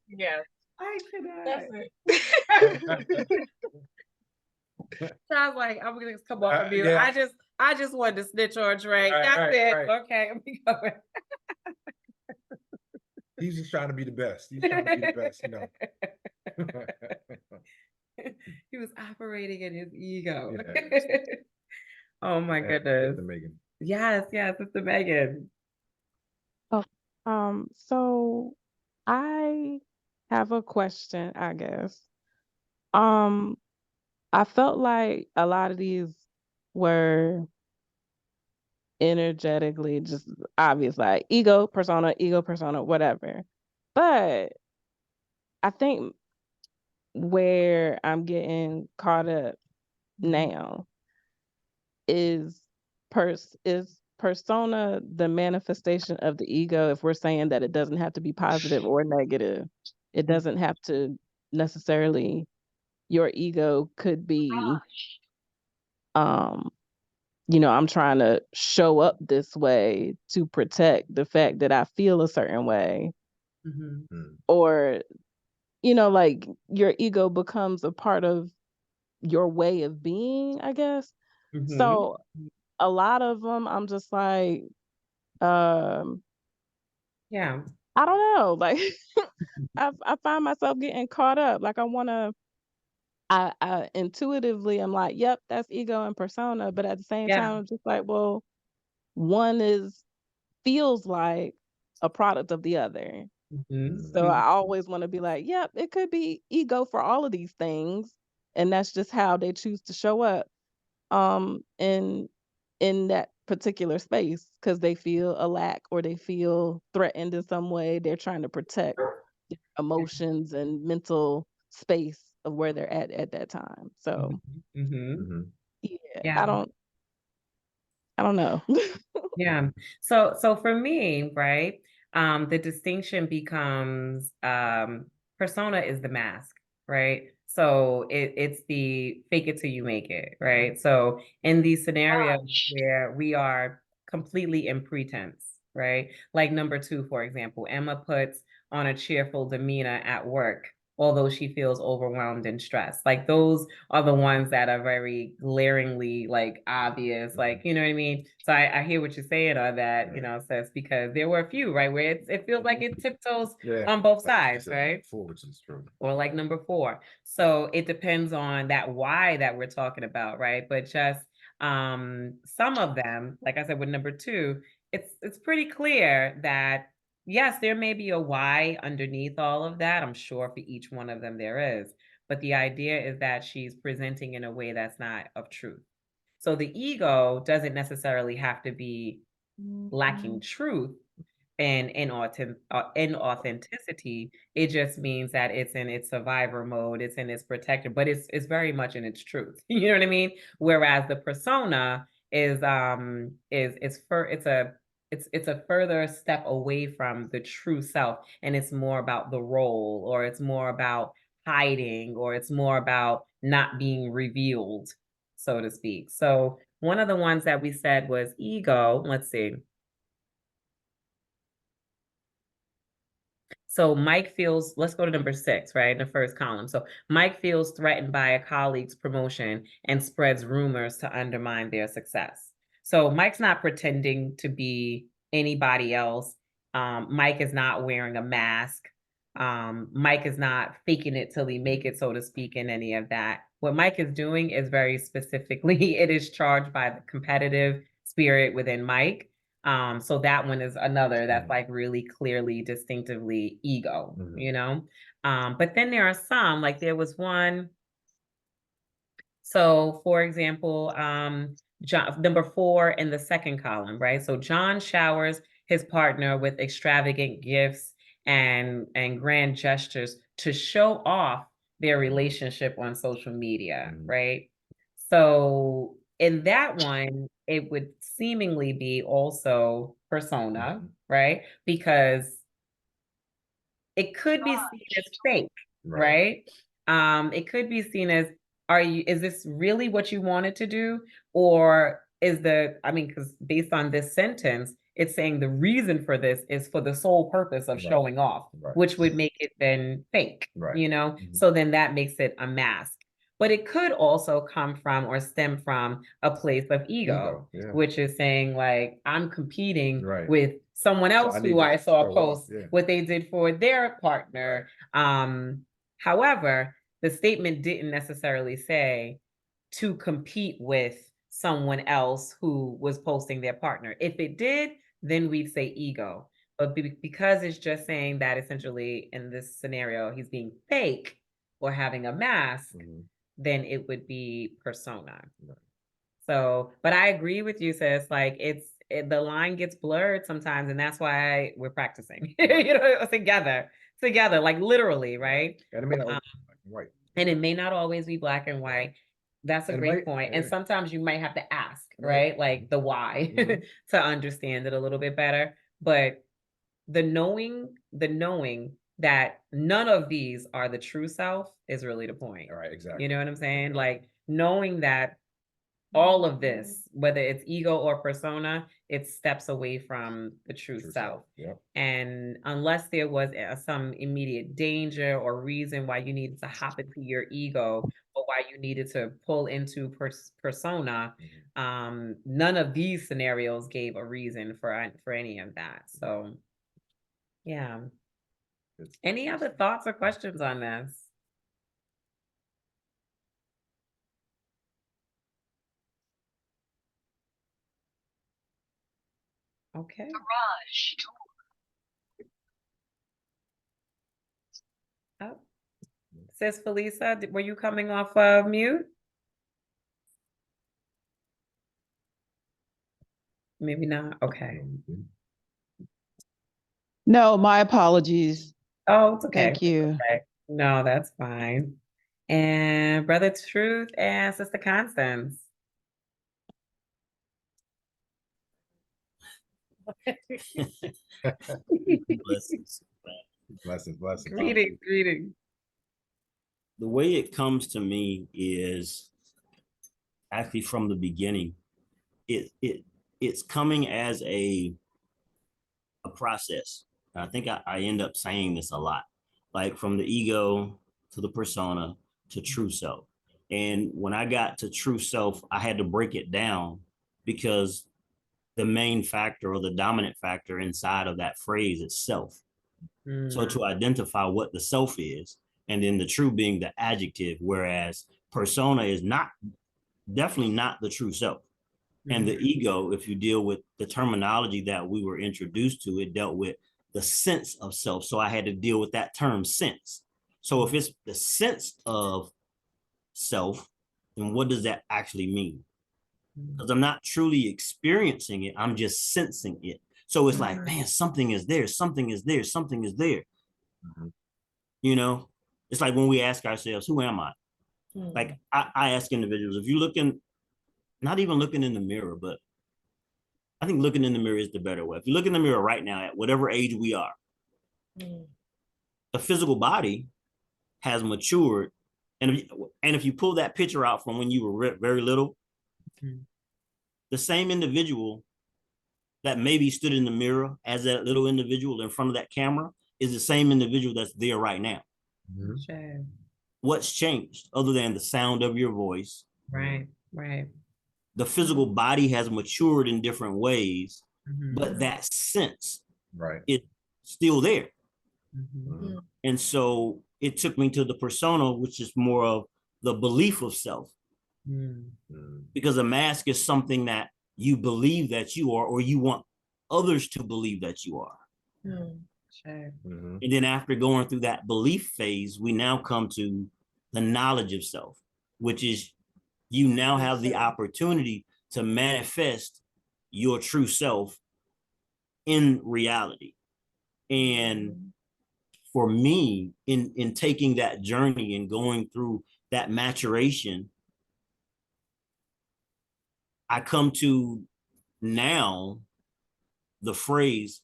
Yeah. I That's cannot. it. So I was like, I'm gonna come off of mute. I just wanted to snitch on Dre. That's it. Right. Okay, I'm going. He's just trying to be the best. He's trying to be the best, you know. He was operating in his ego. Yeah. Oh my Yeah, goodness. Mr. Megan. Yes, yes, it's the Megan. Oh, so I have a question, I guess. Um, I felt like a lot of these were energetically just obvious, like ego, persona, whatever. But I think where I'm getting caught up now is persona the manifestation of the ego. If we're saying that it doesn't have to be positive or negative, it doesn't have to necessarily, your ego could be I'm trying to show up this way to protect the fact that I feel a certain way, or like your ego becomes a part of your way of being, I guess. So a lot of them, I'm just like, Yeah. I don't know. Like, I find myself getting caught up. Like, I intuitively, I'm like, yep, that's ego and persona. But at the same Yeah. time, I'm just like, well, one feels like a product of the other. So I always want to be like, yep, it could be ego for all of these things. And that's just how they choose to show up in that particular space, because they feel a lack or they feel threatened in some way. They're trying to protect their emotions and mental space of where they're at that time. So yeah, I don't know. Yeah. So for me, right, the distinction becomes persona is the mask, right? So it's the fake it till you make it, right? So in these scenarios where we are completely in pretense, right? Like number two, for example, Emma puts on a cheerful demeanor at work, although she feels overwhelmed and stressed. Like those are the ones that are very glaringly like obvious, like, you know what I mean? So I hear what you're saying on that, sis, because there were a few, right, where it feels like it tiptoes on both sides, right? Which is true. Or like number four. So it depends on that why that we're talking about, right? But just some of them, like I said with number two, it's pretty clear that yes, there may be a why underneath all of that. I'm sure for each one of them there is. But the idea is that she's presenting in a way that's not of truth. So the ego doesn't necessarily have to be lacking truth and in authenticity. It just means that it's in its survivor mode, it's in its protector, but it's very much in its truth. You know what I mean? Whereas the persona is it's a further step away from the true self, and it's more about the role, or it's more about hiding, or it's more about not being revealed, so to speak. So one of the ones that we said was ego. Let's see. So Mike feels, let's go to number 6, right? In the first column. So Mike feels threatened by a colleague's promotion and spreads rumors to undermine their success. So Mike's not pretending to be anybody else. Mike is not wearing a mask. Mike is not faking it till he make it, so to speak, in any of that. What Mike is doing is very specifically, it is charged by the competitive spirit within Mike. So that one is another that's like really clearly, distinctively ego, But then there are some, like there was one. So for example, John, number 4 in the second column, right? So John showers his partner with extravagant gifts and grand gestures to show off their relationship on social media, right? So in that one, it would seemingly be also persona, right? Because it could be seen as fake, right? It could be seen as, is this really what you wanted to do? Or because based on this sentence, it's saying the reason for this is for the sole purpose of showing off, which would make it then fake, So then that makes it a mask. but it could also come from or stem from a place of ego, Yeah. which is saying like, I'm competing Right. with someone else I need who to I saw show off, post yeah. what they did for their partner. However, the statement didn't necessarily say to compete with someone else who was posting their partner. If it did, then we'd say ego. But because it's just saying that essentially in this scenario, he's being fake or having a mask, then it would be persona. Right. So, but I agree with you, sis. Like the line gets blurred sometimes, and that's why we're practicing, you know, together, like literally, right? And it may not always be black and white. And it may not always be black and white. That's a And it great might- point. And sometimes you might have to ask, Right. right? Like the why to understand it a little bit better. But the knowing that none of these are the true self is really the point. All right, exactly. You know what I'm saying? Like knowing that all of this, whether it's ego or persona, it steps away from the true self. Yep. And unless there was some immediate danger or reason why you needed to hop into your ego or why you needed to pull into persona, none of these scenarios gave a reason for any of that. So, yeah. Any other thoughts or questions on this? Okay. Oh. Sis Felisa, were you coming off of mute? Maybe not. Okay. No, my apologies. Oh, it's okay. Thank you. Okay. No, that's fine. And Brother Truth and Sister Constance. Blessings. Blessings. Greetings. The way it comes to me is actually from the beginning. It's coming as a process. I think I end up saying this a lot, like from the ego to the persona to true self. And when I got to true self, I had to break it down because the main factor or the dominant factor inside of that phrase is self. So to identify what the self is, and then the true being the adjective, whereas persona is definitely not the true self. And the ego, if you deal with the terminology that we were introduced to, it dealt with the sense of self. So I had to deal with that term sense. So if it's the sense of self, then what does that actually mean? Because I'm not truly experiencing it, I'm just sensing it. So it's like, man, something is there, something is there, something is there. You know, it's like when we ask ourselves, who am I? Like I ask individuals, if you're looking, not even looking in the mirror, but I think looking in the mirror is the better way. If you look in the mirror right now, at whatever age we are, the physical body has matured. And if you pull that picture out from when you were very little, the same individual that maybe stood in the mirror as that little individual in front of that camera is the same individual that's there right now. Sure. What's changed other than the sound of your voice? Right. The physical body has matured in different ways, but that sense is still there. And so it took me to the persona, which is more of the belief of self. Because a mask is something that you believe that you are, or you want others to believe that you are. Sure. And then after going through that belief phase, we now come to the knowledge of self, which is you now have the opportunity to manifest your true self in reality. And for me, in taking that journey and going through that maturation, I come to now the phrase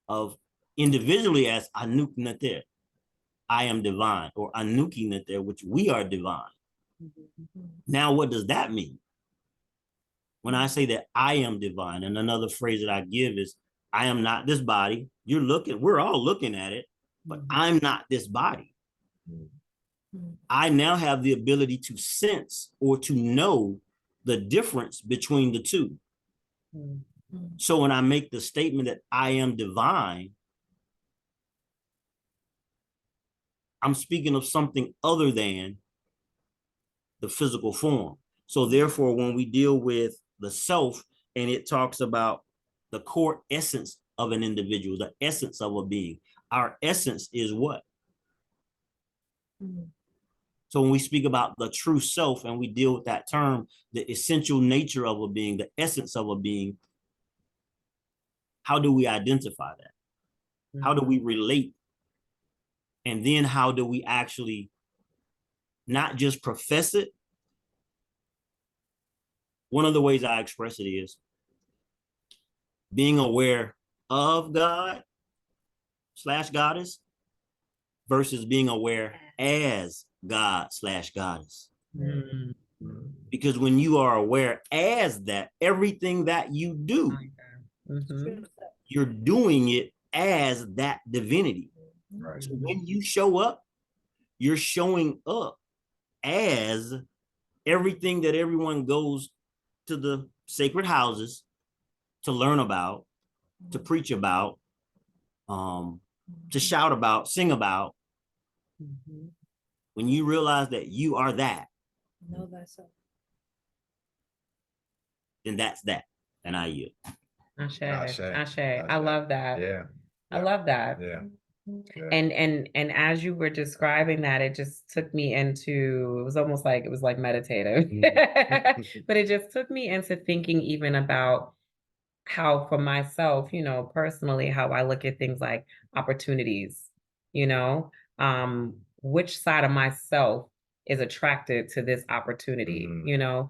of individually as Anuk Nater, I am divine, or Anuki Nater, which we are divine. Now, what does that mean? When I say that I am divine, and another phrase that I give is, I am not this body. We're all looking at it, but I'm not this body. I now have the ability to sense or to know the difference between the two. So when I make the statement that I am divine, I'm speaking of something other than the physical form. So therefore, when we deal with the self and it talks about the core essence of an individual, the essence of a being, our essence is what? So when we speak about the true self and we deal with that term, the essential nature of a being, the essence of a being, how do we identify that? How do we relate? And then how do we actually not just profess it? One of the ways I express it is being aware of God / goddess versus being aware as God / goddess. Because when you are aware as that, everything that you do, you're doing it as that divinity. Right. So when you show up, you're showing up as everything that everyone goes to the sacred houses to learn about, to preach about, to shout about, sing about. When you realize that you are that, Know thyself. then that's that. And I yield. Ashe, Ashe. Ashe. Ashe. I love that. Yeah. I love that. Yeah. Yeah. And as you were describing that, it just took me into, it was like meditative. But it just took me into thinking even about how for myself, you know, personally, how I look at things like opportunities, you know, which side of myself is attracted to this opportunity, you know,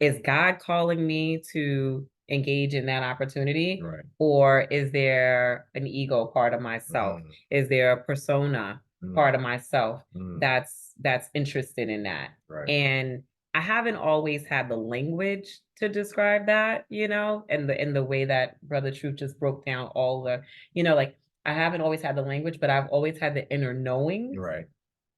is God calling me to engage in that opportunity? Right. Or is there an ego part of myself? Is there a persona part of myself that's interested in that? Right. And I haven't always had the language to describe that, you know, and the way that Brother Truth just broke down all the, you know, like I haven't always had the language, but I've always had the inner knowing Right.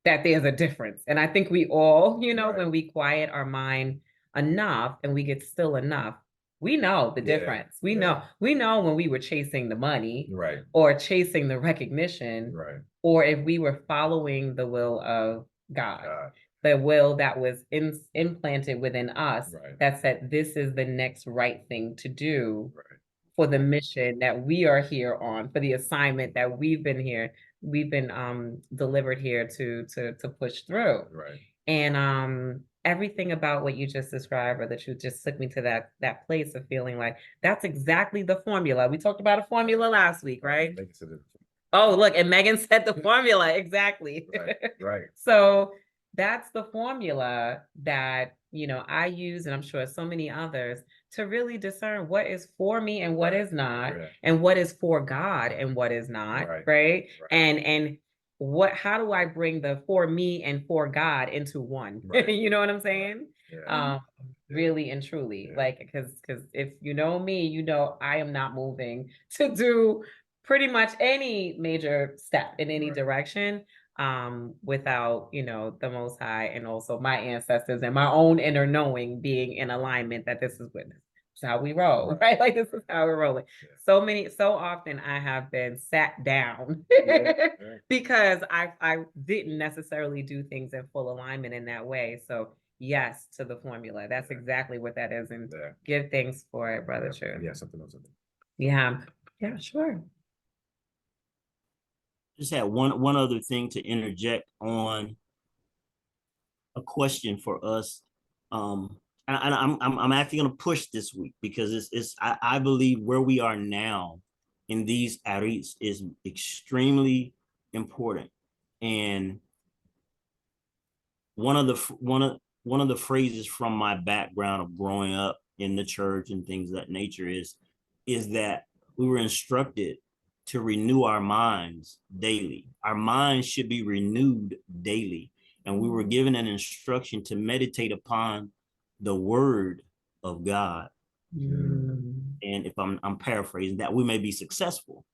that there's a difference. And I think we all, you know, Right. when we quiet our mind enough and we get still enough, we know the Yeah. difference. We know when we were chasing the money Right. or chasing the recognition, Right. or if we were following the will of God. God. The will that was implanted within us Right. that said this is the next right thing to do Right. for the mission that we are here on, for the assignment that we've been delivered here to push through. Right. And everything about what you just described, or the truth, just took me to that place of feeling like that's exactly the formula. We talked about a formula last week, right? Oh, look, and Megan said the formula, exactly. Right. Right. So that's the formula that, you know, I use, and I'm sure so many others, to really discern what is for me and what is not, and what is for God and what is not, right? And how do I bring the for me and for God into one? You know what I'm saying? Really and truly, like, because if you know me, you know I am not moving to do pretty much any major step in any direction without, you know, the Most High and also my ancestors and my own inner knowing being in alignment that this is how we roll, right? Like this is how we're rolling. So often I have been sat down because I didn't necessarily do things in full alignment in that way. So yes to the formula. That's exactly what that is. And give thanks for it, Brother True. Yeah, something else. Yeah, sure. Just had one other thing to interject on a question for us. And I'm actually going to push this week because I believe where we are now in these areas is extremely important. And one of the phrases from my background of growing up in the church and things of that nature is that we were instructed to renew our minds daily. Our minds should be renewed daily. And we were given an instruction to meditate upon the word of God. And if I'm paraphrasing that, we may be successful.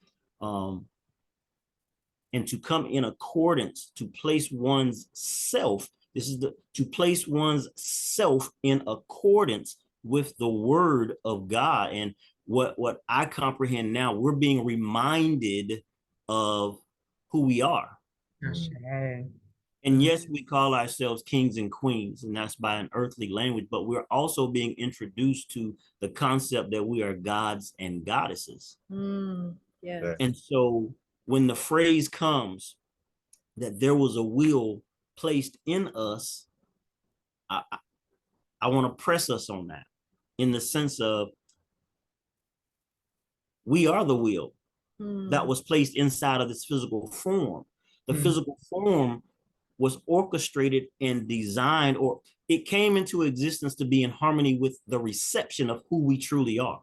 and to come in accordance, to place one's self. To place one's self in accordance with the word of God. And what I comprehend now, we're being reminded of who we are. Ashe. And yes, we call ourselves kings and queens, and that's by an earthly language, but we're also being introduced to the concept that we are gods and goddesses. Yeah. And so when the phrase comes that there was a will placed in us, I want to press us on that in the sense of we are the will that was placed inside of this physical form. The physical form was orchestrated and designed, or it came into existence to be in harmony with the reception of who we truly are.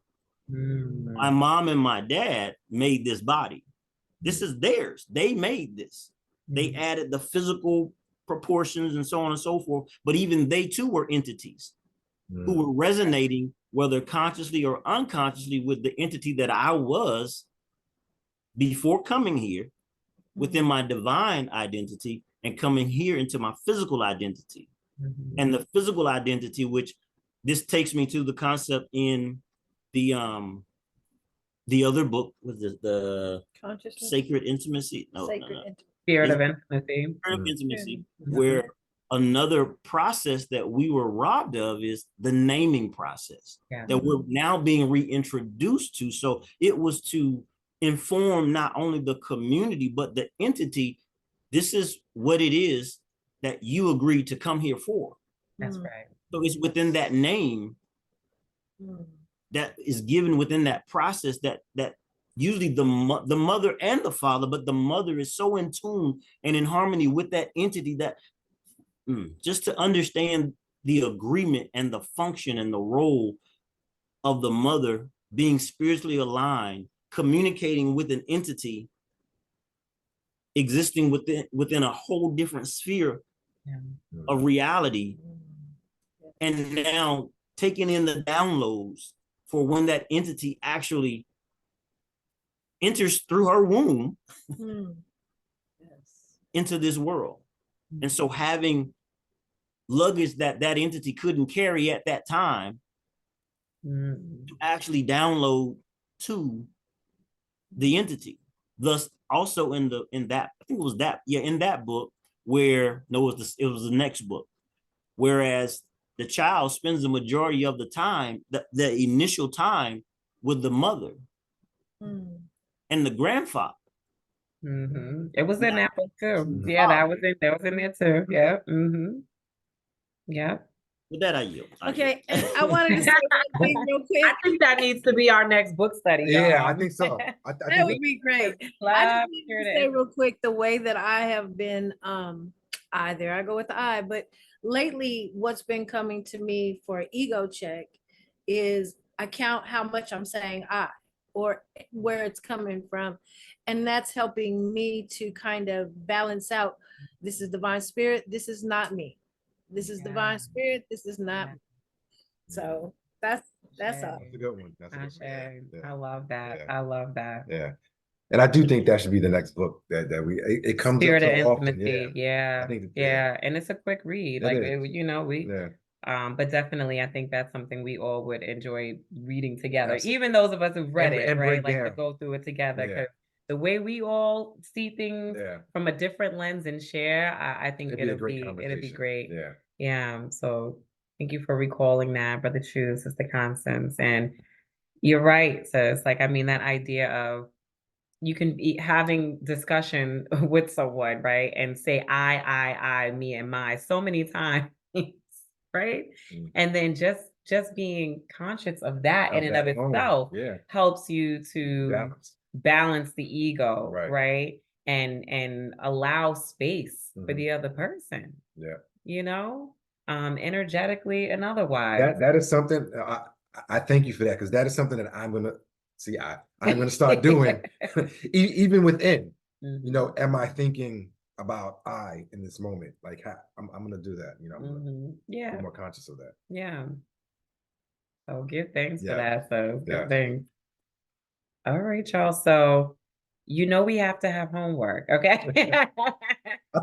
My mom and my dad made this body. This is theirs. They made this. They added the physical proportions and so on and so forth, but even they too were entities who were resonating, whether consciously or unconsciously, with the entity that I was before coming here within my divine identity and coming here into my physical identity. And the physical identity, which this takes me to the concept in the other book, was the Sacred Intimacy. Spirit of Intimacy. Spirit of Intimacy, where another process that we were robbed of is the naming process that we're now being reintroduced to. So it was to inform not only the community, but the entity. This is what it is that you agreed to come here for. That's right. So it's within that name that is given within that process that usually the mother and the father, but the mother is so in tune and in harmony with that entity that just to understand the agreement and the function and the role of the mother being spiritually aligned, communicating with an entity existing within a whole different sphere of reality, and now taking in the downloads for when that entity actually enters through her womb into this world. And so having luggage that entity couldn't carry at that time to actually download to the entity. Thus, also in that, I think it was that, in that book where, no, it was the next book, whereas the child spends the majority of the time, the initial time, with the mother and the grandfather. It was in that book too. Yeah, that was in there too. Yeah. Yeah. With that, I yield. Okay, and I wanted to say one thing real quick. I think that needs to be our next book study. Yeah, y'all. I think so. I That think would be great. I just Love wanted hearing to it. say real quick the way that I have been, there I go with the I, but lately what's been coming to me for ego check is I count how much I'm saying I, or where it's coming from. And that's helping me to kind of balance out, this is divine spirit, this is not me. This is divine spirit, this is not me. So that's all. that's a good one. That's a good one. Ashe. Yeah. I love that. Yeah. I love that. Yeah. And I do think that should be the next book that we it comes Spirit up of so often. Intimacy. Yeah. I think Yeah. And it's a quick read. It Like, is. but definitely I think that's something we all would enjoy reading together. Yes. even those of us who've read it, and right? break Like to down. go through it together. Yeah. Because the way we all see things Yeah. from a different lens and share, I think It'd be a it'll great be conversation. great. Yeah. Yeah. So thank you for recalling that, Brother Chu, Sister Constance. And you're right, sis. Like, I mean, that idea of you can be having discussion with someone, right? And say I, me, and my so many times, right? And then just being conscious of that in and of itself helps you to balance the ego, right? And allow space for the other person. Yeah. Energetically and otherwise. That is something I thank you for that, because that is something that I'm gonna see. I'm gonna start doing even within. Am I thinking about I in this moment? Like I'm gonna do that. Yeah. Be more conscious of that. Yeah. So give thanks for Yeah. that. So Yeah. good things. All right, y'all. So you know we have to have homework, okay? I thought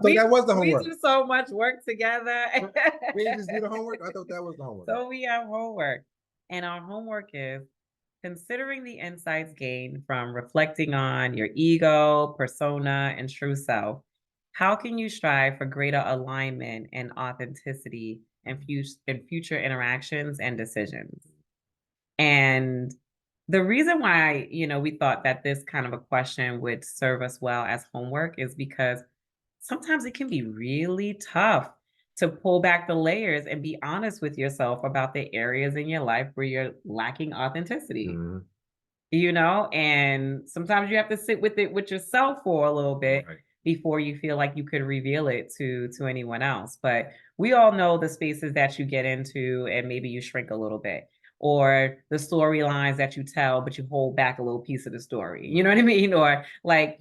that was the homework. We do so much work together. We didn't just do the homework. I thought that was the homework. So we have homework. And our homework is considering the insights gained from reflecting on your ego, persona, and true self. How can you strive for greater alignment and authenticity in future interactions and decisions? And the reason why, we thought that this kind of a question would serve us well as homework is because sometimes it can be really tough to pull back the layers and be honest with yourself about the areas in your life where you're lacking authenticity. Mhm. And sometimes you have to sit with it with yourself for a little bit Right. before you feel like you could reveal it to anyone else. But we all know the spaces that you get into and maybe you shrink a little bit, or the storylines that you tell but you hold back a little piece of the story. You know what I mean? Or like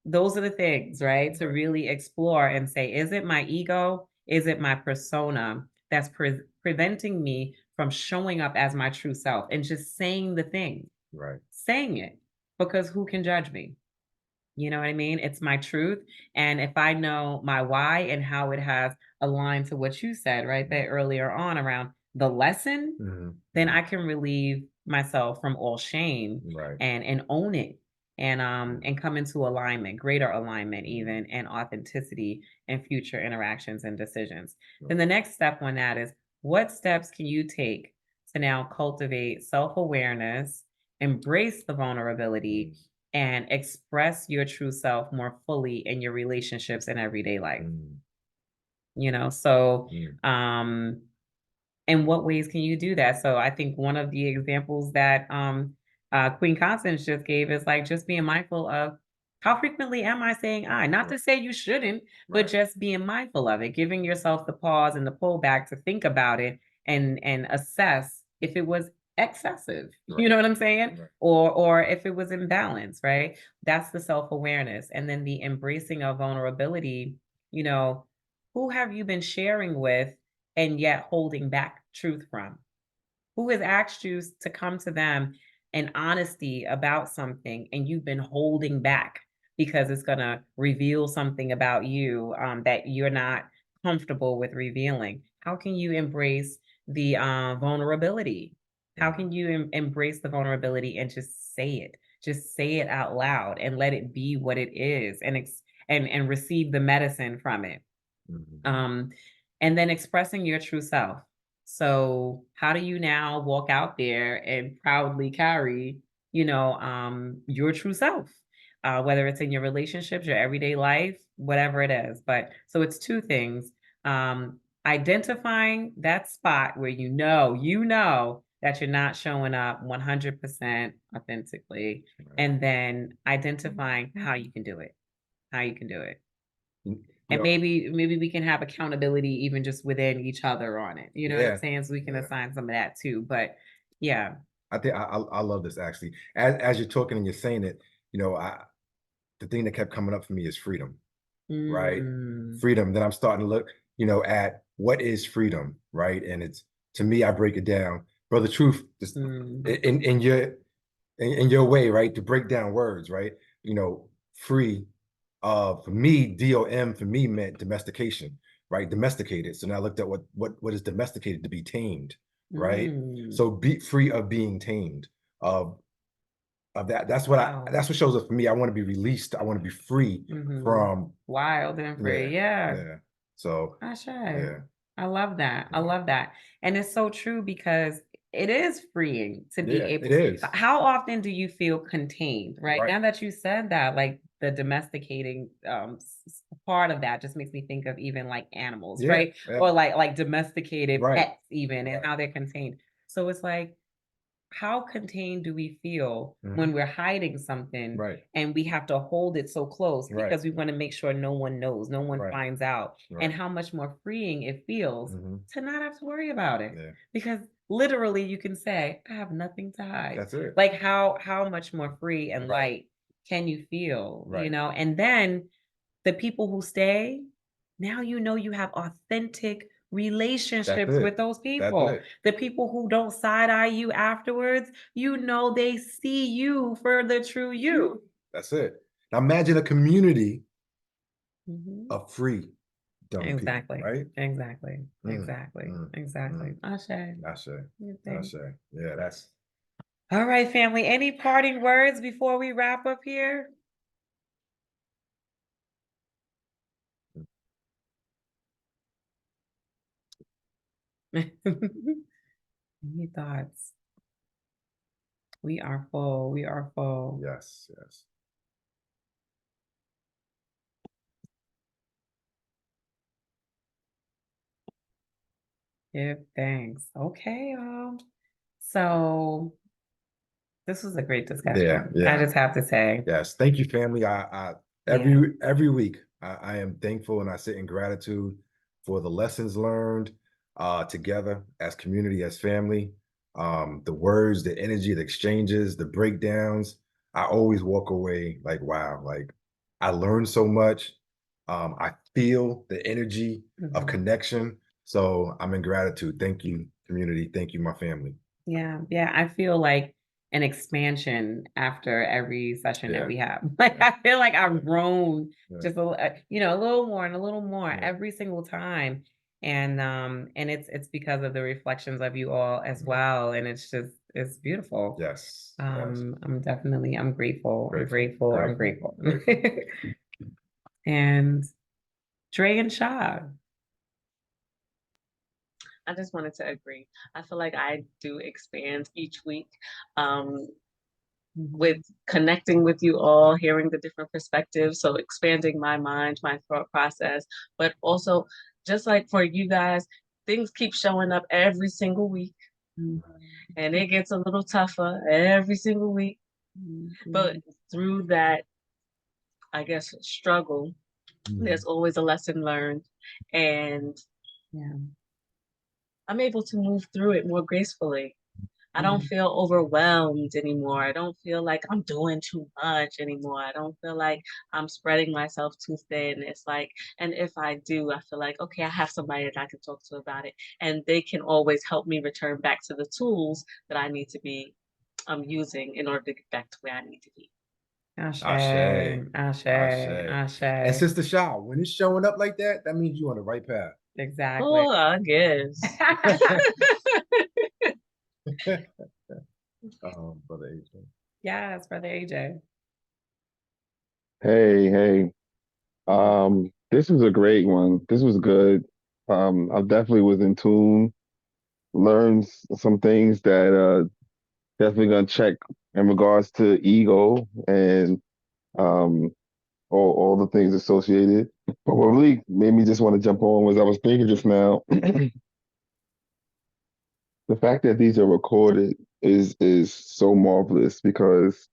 those are the things, right? To Right. really explore and say, is it my ego? Is it my persona that's preventing me from showing up as my true self and just saying the thing? Right. Saying it, because who can judge me? You know what I mean? It's my truth. And if I know my why and how it has aligned to what you said right there earlier on around the lesson, Mhm. then I can relieve myself from all shame Right. and own it and come into alignment, greater alignment even, and authenticity in future interactions and decisions. Then the next step on that is, what steps can you take to now cultivate self-awareness, embrace the vulnerability, and express your true self more fully in your relationships and everyday life? So in what ways can you do that? So I think one of the examples that Queen Constance just gave is like just being mindful of how frequently am I saying I? Not to say you shouldn't, but Right. just being mindful of it, giving yourself the pause and the pullback to think about it and assess if it was excessive. You know what I'm saying? Right. Or if it was imbalance, right? That's the self-awareness. And then the embracing of vulnerability, who have you been sharing with and yet holding back truth from? Who has asked you to come to them in honesty about something and you've been holding back because it's going to reveal something about you that you're not comfortable with revealing? How can you embrace the vulnerability? How can you embrace the vulnerability and just say it? Just say it out loud and let it be what it is, and receive the medicine from it. And then expressing your true self. So how do you now walk out there and proudly carry, your true self? Whether it's in your relationships, your everyday life, whatever it is. But so it's two things. Identifying that spot where you know that you're not showing up 100% authentically, and then identifying how you can do it. How you can do it. And maybe we can have accountability even just within each other on it. You know what I'm saying? So we can assign some of that too. But yeah. I think I love this actually. As you're talking and you're saying it, the thing that kept coming up for me is freedom. Right? Freedom. Then I'm starting to look, at what is freedom, right? And it's, to me, I break it down. Brother Truth, just in your way, right? To break down words, right? Free. For me, DOM for me meant domestication, right? Domesticated. So now I looked at what is domesticated, to be tamed, right? So be free of being tamed. Of that. That's what shows up for me. I want to be released. I want to be free from wild and free. Yeah. So I love that. I love that. And it's so true because it is freeing to be able. It is. How often do you feel contained? Right. Now that you said that, like the domesticating part of that just makes me think of even like animals, right? Or like domesticated pets even, and how they're contained. So it's like, how contained do we feel when we're hiding something and we have to hold it so close because we want to make sure no one knows, no one finds out, and how much more freeing it feels to not have to worry about it because literally you can say, I have nothing to hide. That's it. Like how much more free and light can you feel, and then the people who stay, now you have authentic relationships with those people. The people who don't side-eye you afterwards, they see you for the true you. That's it. Now imagine a community Mhm. of free dumb Exactly. people, right? Exactly. Mm, Exactly. mm, Exactly. Ashe. I say, You I think? say, yeah, that's. All right, family. Any parting words before we wrap up here? Any thoughts? We are full. We are full. Yes, yes. Give thanks. Okay, so this was a great discussion. Yeah, yeah. I just have to say. Yes, thank you, family. I every week I am thankful and I sit in gratitude for the lessons learned together as community, as family. The words, the energy, the exchanges, the breakdowns. I always walk away like, wow, like I learned so much. I feel the energy of Mhm. connection. So I'm in gratitude. Thank you, community. Thank you, my family. Yeah, yeah. I feel like an expansion after every session that Yeah. we have. Like I feel like I've grown Yeah. just a little more and a little more Yeah. every single time. And it's because of the reflections of you all as well. And it's beautiful. Yes. I'm definitely grateful. I'm Grateful, grateful. I'm grateful, grateful. And Dre and Sha. I just wanted to agree. I feel like I do expand each week with connecting with you all, hearing the different perspectives. So expanding my mind, my thought process, but also just like for you guys, things keep showing up every single week. And it gets a little tougher every single week. But through that, I guess, struggle, there's always a lesson learned. And Yeah. I'm able to move through it more gracefully. I don't feel overwhelmed anymore. I don't feel like I'm doing too much anymore. I don't feel like I'm spreading myself too thin. It's like, and if I do, I feel like, okay, I have somebody that I can talk to about it. And they can always help me return back to the tools that I need to be using in order to get back to where I need to be. Ashe, Ashe. Ashe, Ashe. And Ashe. Sister Shaw, when it's showing up like that, that means you're on the right path. Exactly. Oh, I guess. Brother AJ. Yes, Brother AJ. Hey. This was a great one. This was good. I definitely was in tune, learned some things that definitely gonna check in regards to ego and um all the things associated. But what really made me just want to jump on was I was thinking just now, the fact that these are recorded is so marvelous because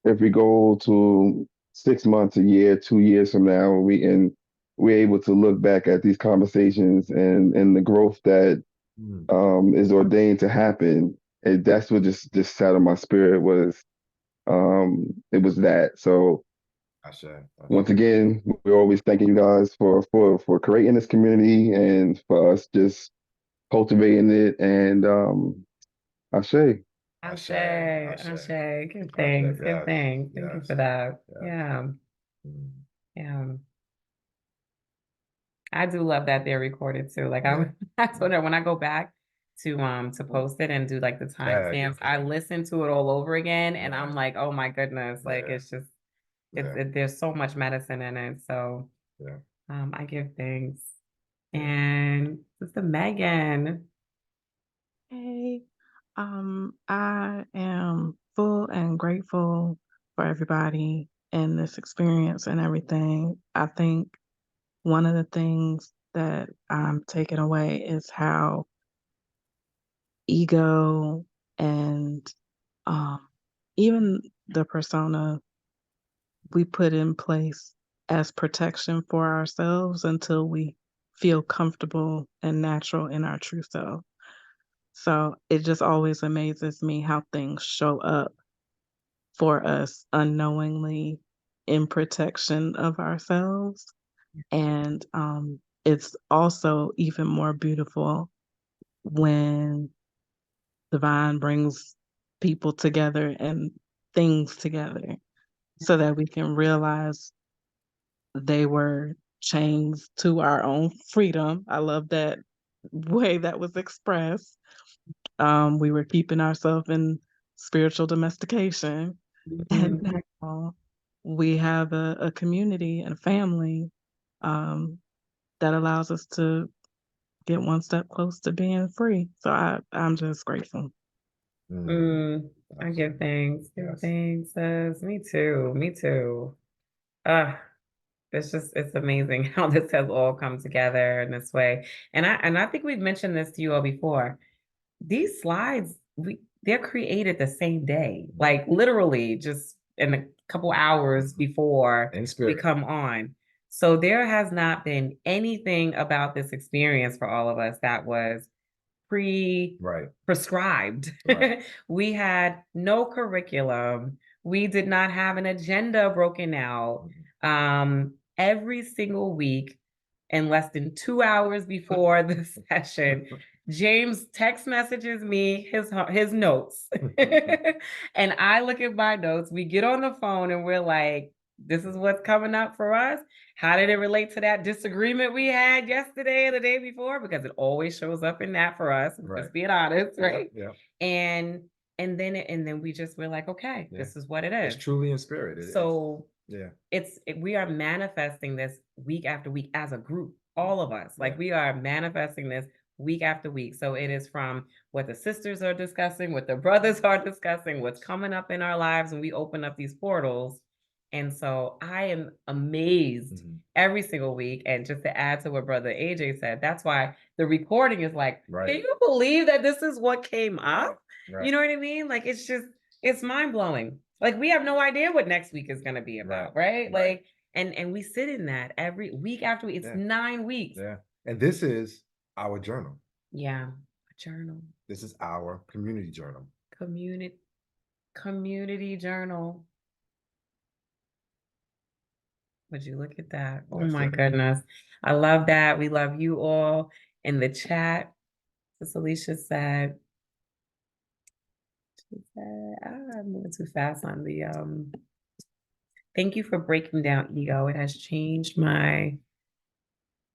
if we go to 6 months, a year, 2 years from now, we're able to look back at these conversations and the growth that is ordained to happen. And that's what just sat on my spirit was it was that. So Ashe. once again, we're always thanking you guys for creating this community and for us just cultivating it and Ashe. Ashe, Ashe. Ashe. Give thanks, give Yes. thanks. Thank you for that. Yes. Yeah, Mm. yeah. I do love that they're recorded too. Like Yeah. I told her when I go back to post it and do like the Tag timestamps, it. I listen to it all over again and I'm Yeah. like, oh my goodness, like Yeah. it's just Yeah. there's so much medicine in it. So Yeah. I give thanks. Yeah. And Sister Megan. Hey, I am full and grateful for everybody in this experience and everything. I think one of the things that I'm taking away is how ego and even the persona we put in place as protection for ourselves until we feel comfortable and natural in our true self. So it just always amazes me how things show up for us unknowingly in protection of ourselves. And it's also even more beautiful when divine brings people together and things together. so that we can realize they were chains to our own freedom. I love that way that was expressed. We were keeping ourselves in spiritual domestication. And now we have a community and a family that allows us to get one step close to being free. So I'm just grateful. I give thanks. Give Yes. thanks, sis. Me too. Me too. It's amazing how this has all come together in this way. And I think we've mentioned this to you all before. These slides, they're created the same day, like literally just in a couple hours before In we spirit. come on. So there has not been anything about this experience for all of us that was Right. prescribed. Right. We had no curriculum. We did not have an agenda broken out. Every single week, in less than 2 hours before the session, James text messages me his notes. And I look at my notes. We get on the phone and we're like, this is what's coming up for us. How did it relate to that disagreement we had yesterday and the day before? Because it always shows up in that for us, Right. just being honest, right? Yeah. And then we're like, okay, Yeah. this is what it is. It's truly in spirit. So yeah. We are manifesting this week after week as a group, all of us. Like Yeah. we are manifesting this week after week. So it is from what the sisters are discussing, what the brothers are discussing, what's coming up in our lives when we open up these portals. And so I am amazed every single week. And just to add to what Brother AJ said, that's why the recording is like, Right. can you believe that this is what came up? Right. You know what I mean? Like it's mind blowing. Like we have no idea what next week is going to be about, right? Like, and we sit in that every week after week. It's 9 weeks. Yeah. And this is our journal. Yeah, a journal. This is our community journal. Community journal. Would you look at that? Oh That's my it. goodness. I love that. We love you all in the chat. Sis Alicia said, I'm moving too fast on the thank you for breaking down ego. It has changed my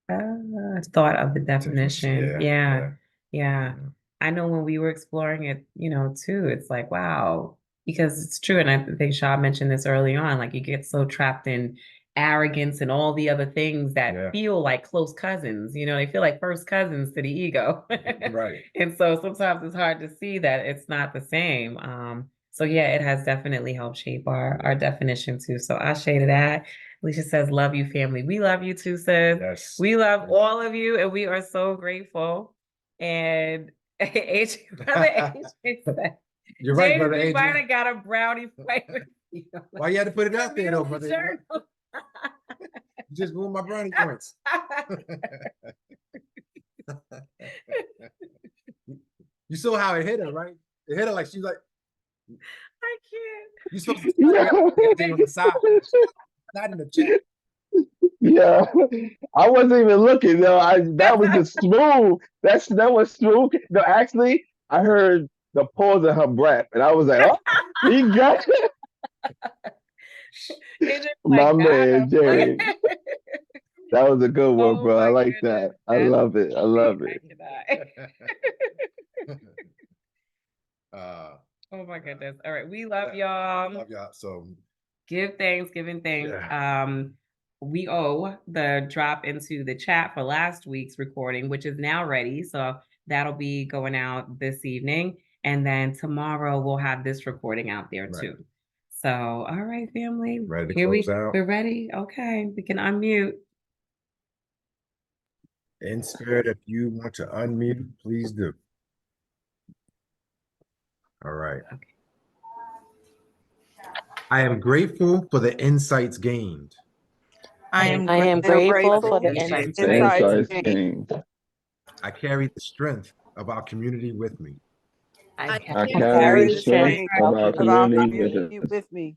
thought of the definition. Yeah. I know when we were exploring it, too, it's like, wow, because it's true. And I think Shaw mentioned this early on, like you get so trapped in arrogance and all the other things that feel like close cousins, they feel like first cousins to the ego. Right. And so sometimes it's hard to see that it's not the same. So yeah, it has definitely helped shape our definition too. So I shaded that. Alicia says, love you, family. We love you too, sis. Yes. We love all of you, and we are so grateful. And Brother AJ said, You're right, James, Brother we might AJ. have got a brownie flavor. Why you had to put it out there, though, Brother AJ? Journal. You just ruined my brownie points. You saw how it hit her, right? It hit her like she's like, I can't. you supposed to stay on the side, not in the chat. Yeah, I wasn't even looking. No, that was just smooth. That was smooth. No, actually, I heard the pause of her breath, and I was like, "Oh, he got it." My man, James. That was a good one, bro. I like that. I love it. I love it. Oh my goodness. All right. We love y'all. Love y'all. So give thanks. Yeah. We owe the drop into the chat for last week's recording, which is now ready. So that'll be going out this evening. And then tomorrow we'll have this recording out there too. So, all right, family. Ready to close out? We're ready. Okay. We can unmute. In spirit, if you want to unmute, please do. All right. Okay. I am grateful for the insights gained. I am grateful for the insights gained. I carry the strength of our community with me. I carry the strength of our community with me.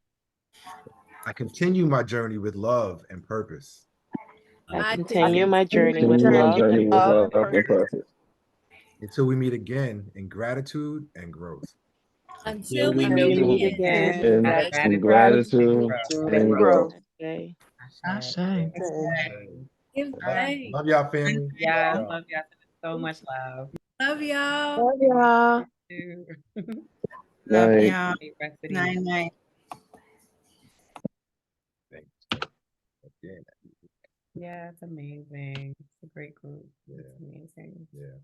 I continue my journey with love and purpose. I continue my journey with love and purpose. Until we meet again in gratitude and growth. Until we Until we meet meet again. again. And Out of some gratitude gratitude and growth. and growth. Ashe. Ashe. Ashe. Give All right. thanks. Love y'all, family. Yeah, Y'all. love y'all. So much love. Love y'all. Love y'all. Too. Love Night. y'all. Great rest of the Night, evening. night. Thanks. Again. Yeah, it's amazing. It's a great group. Yeah. It's amazing. Yeah.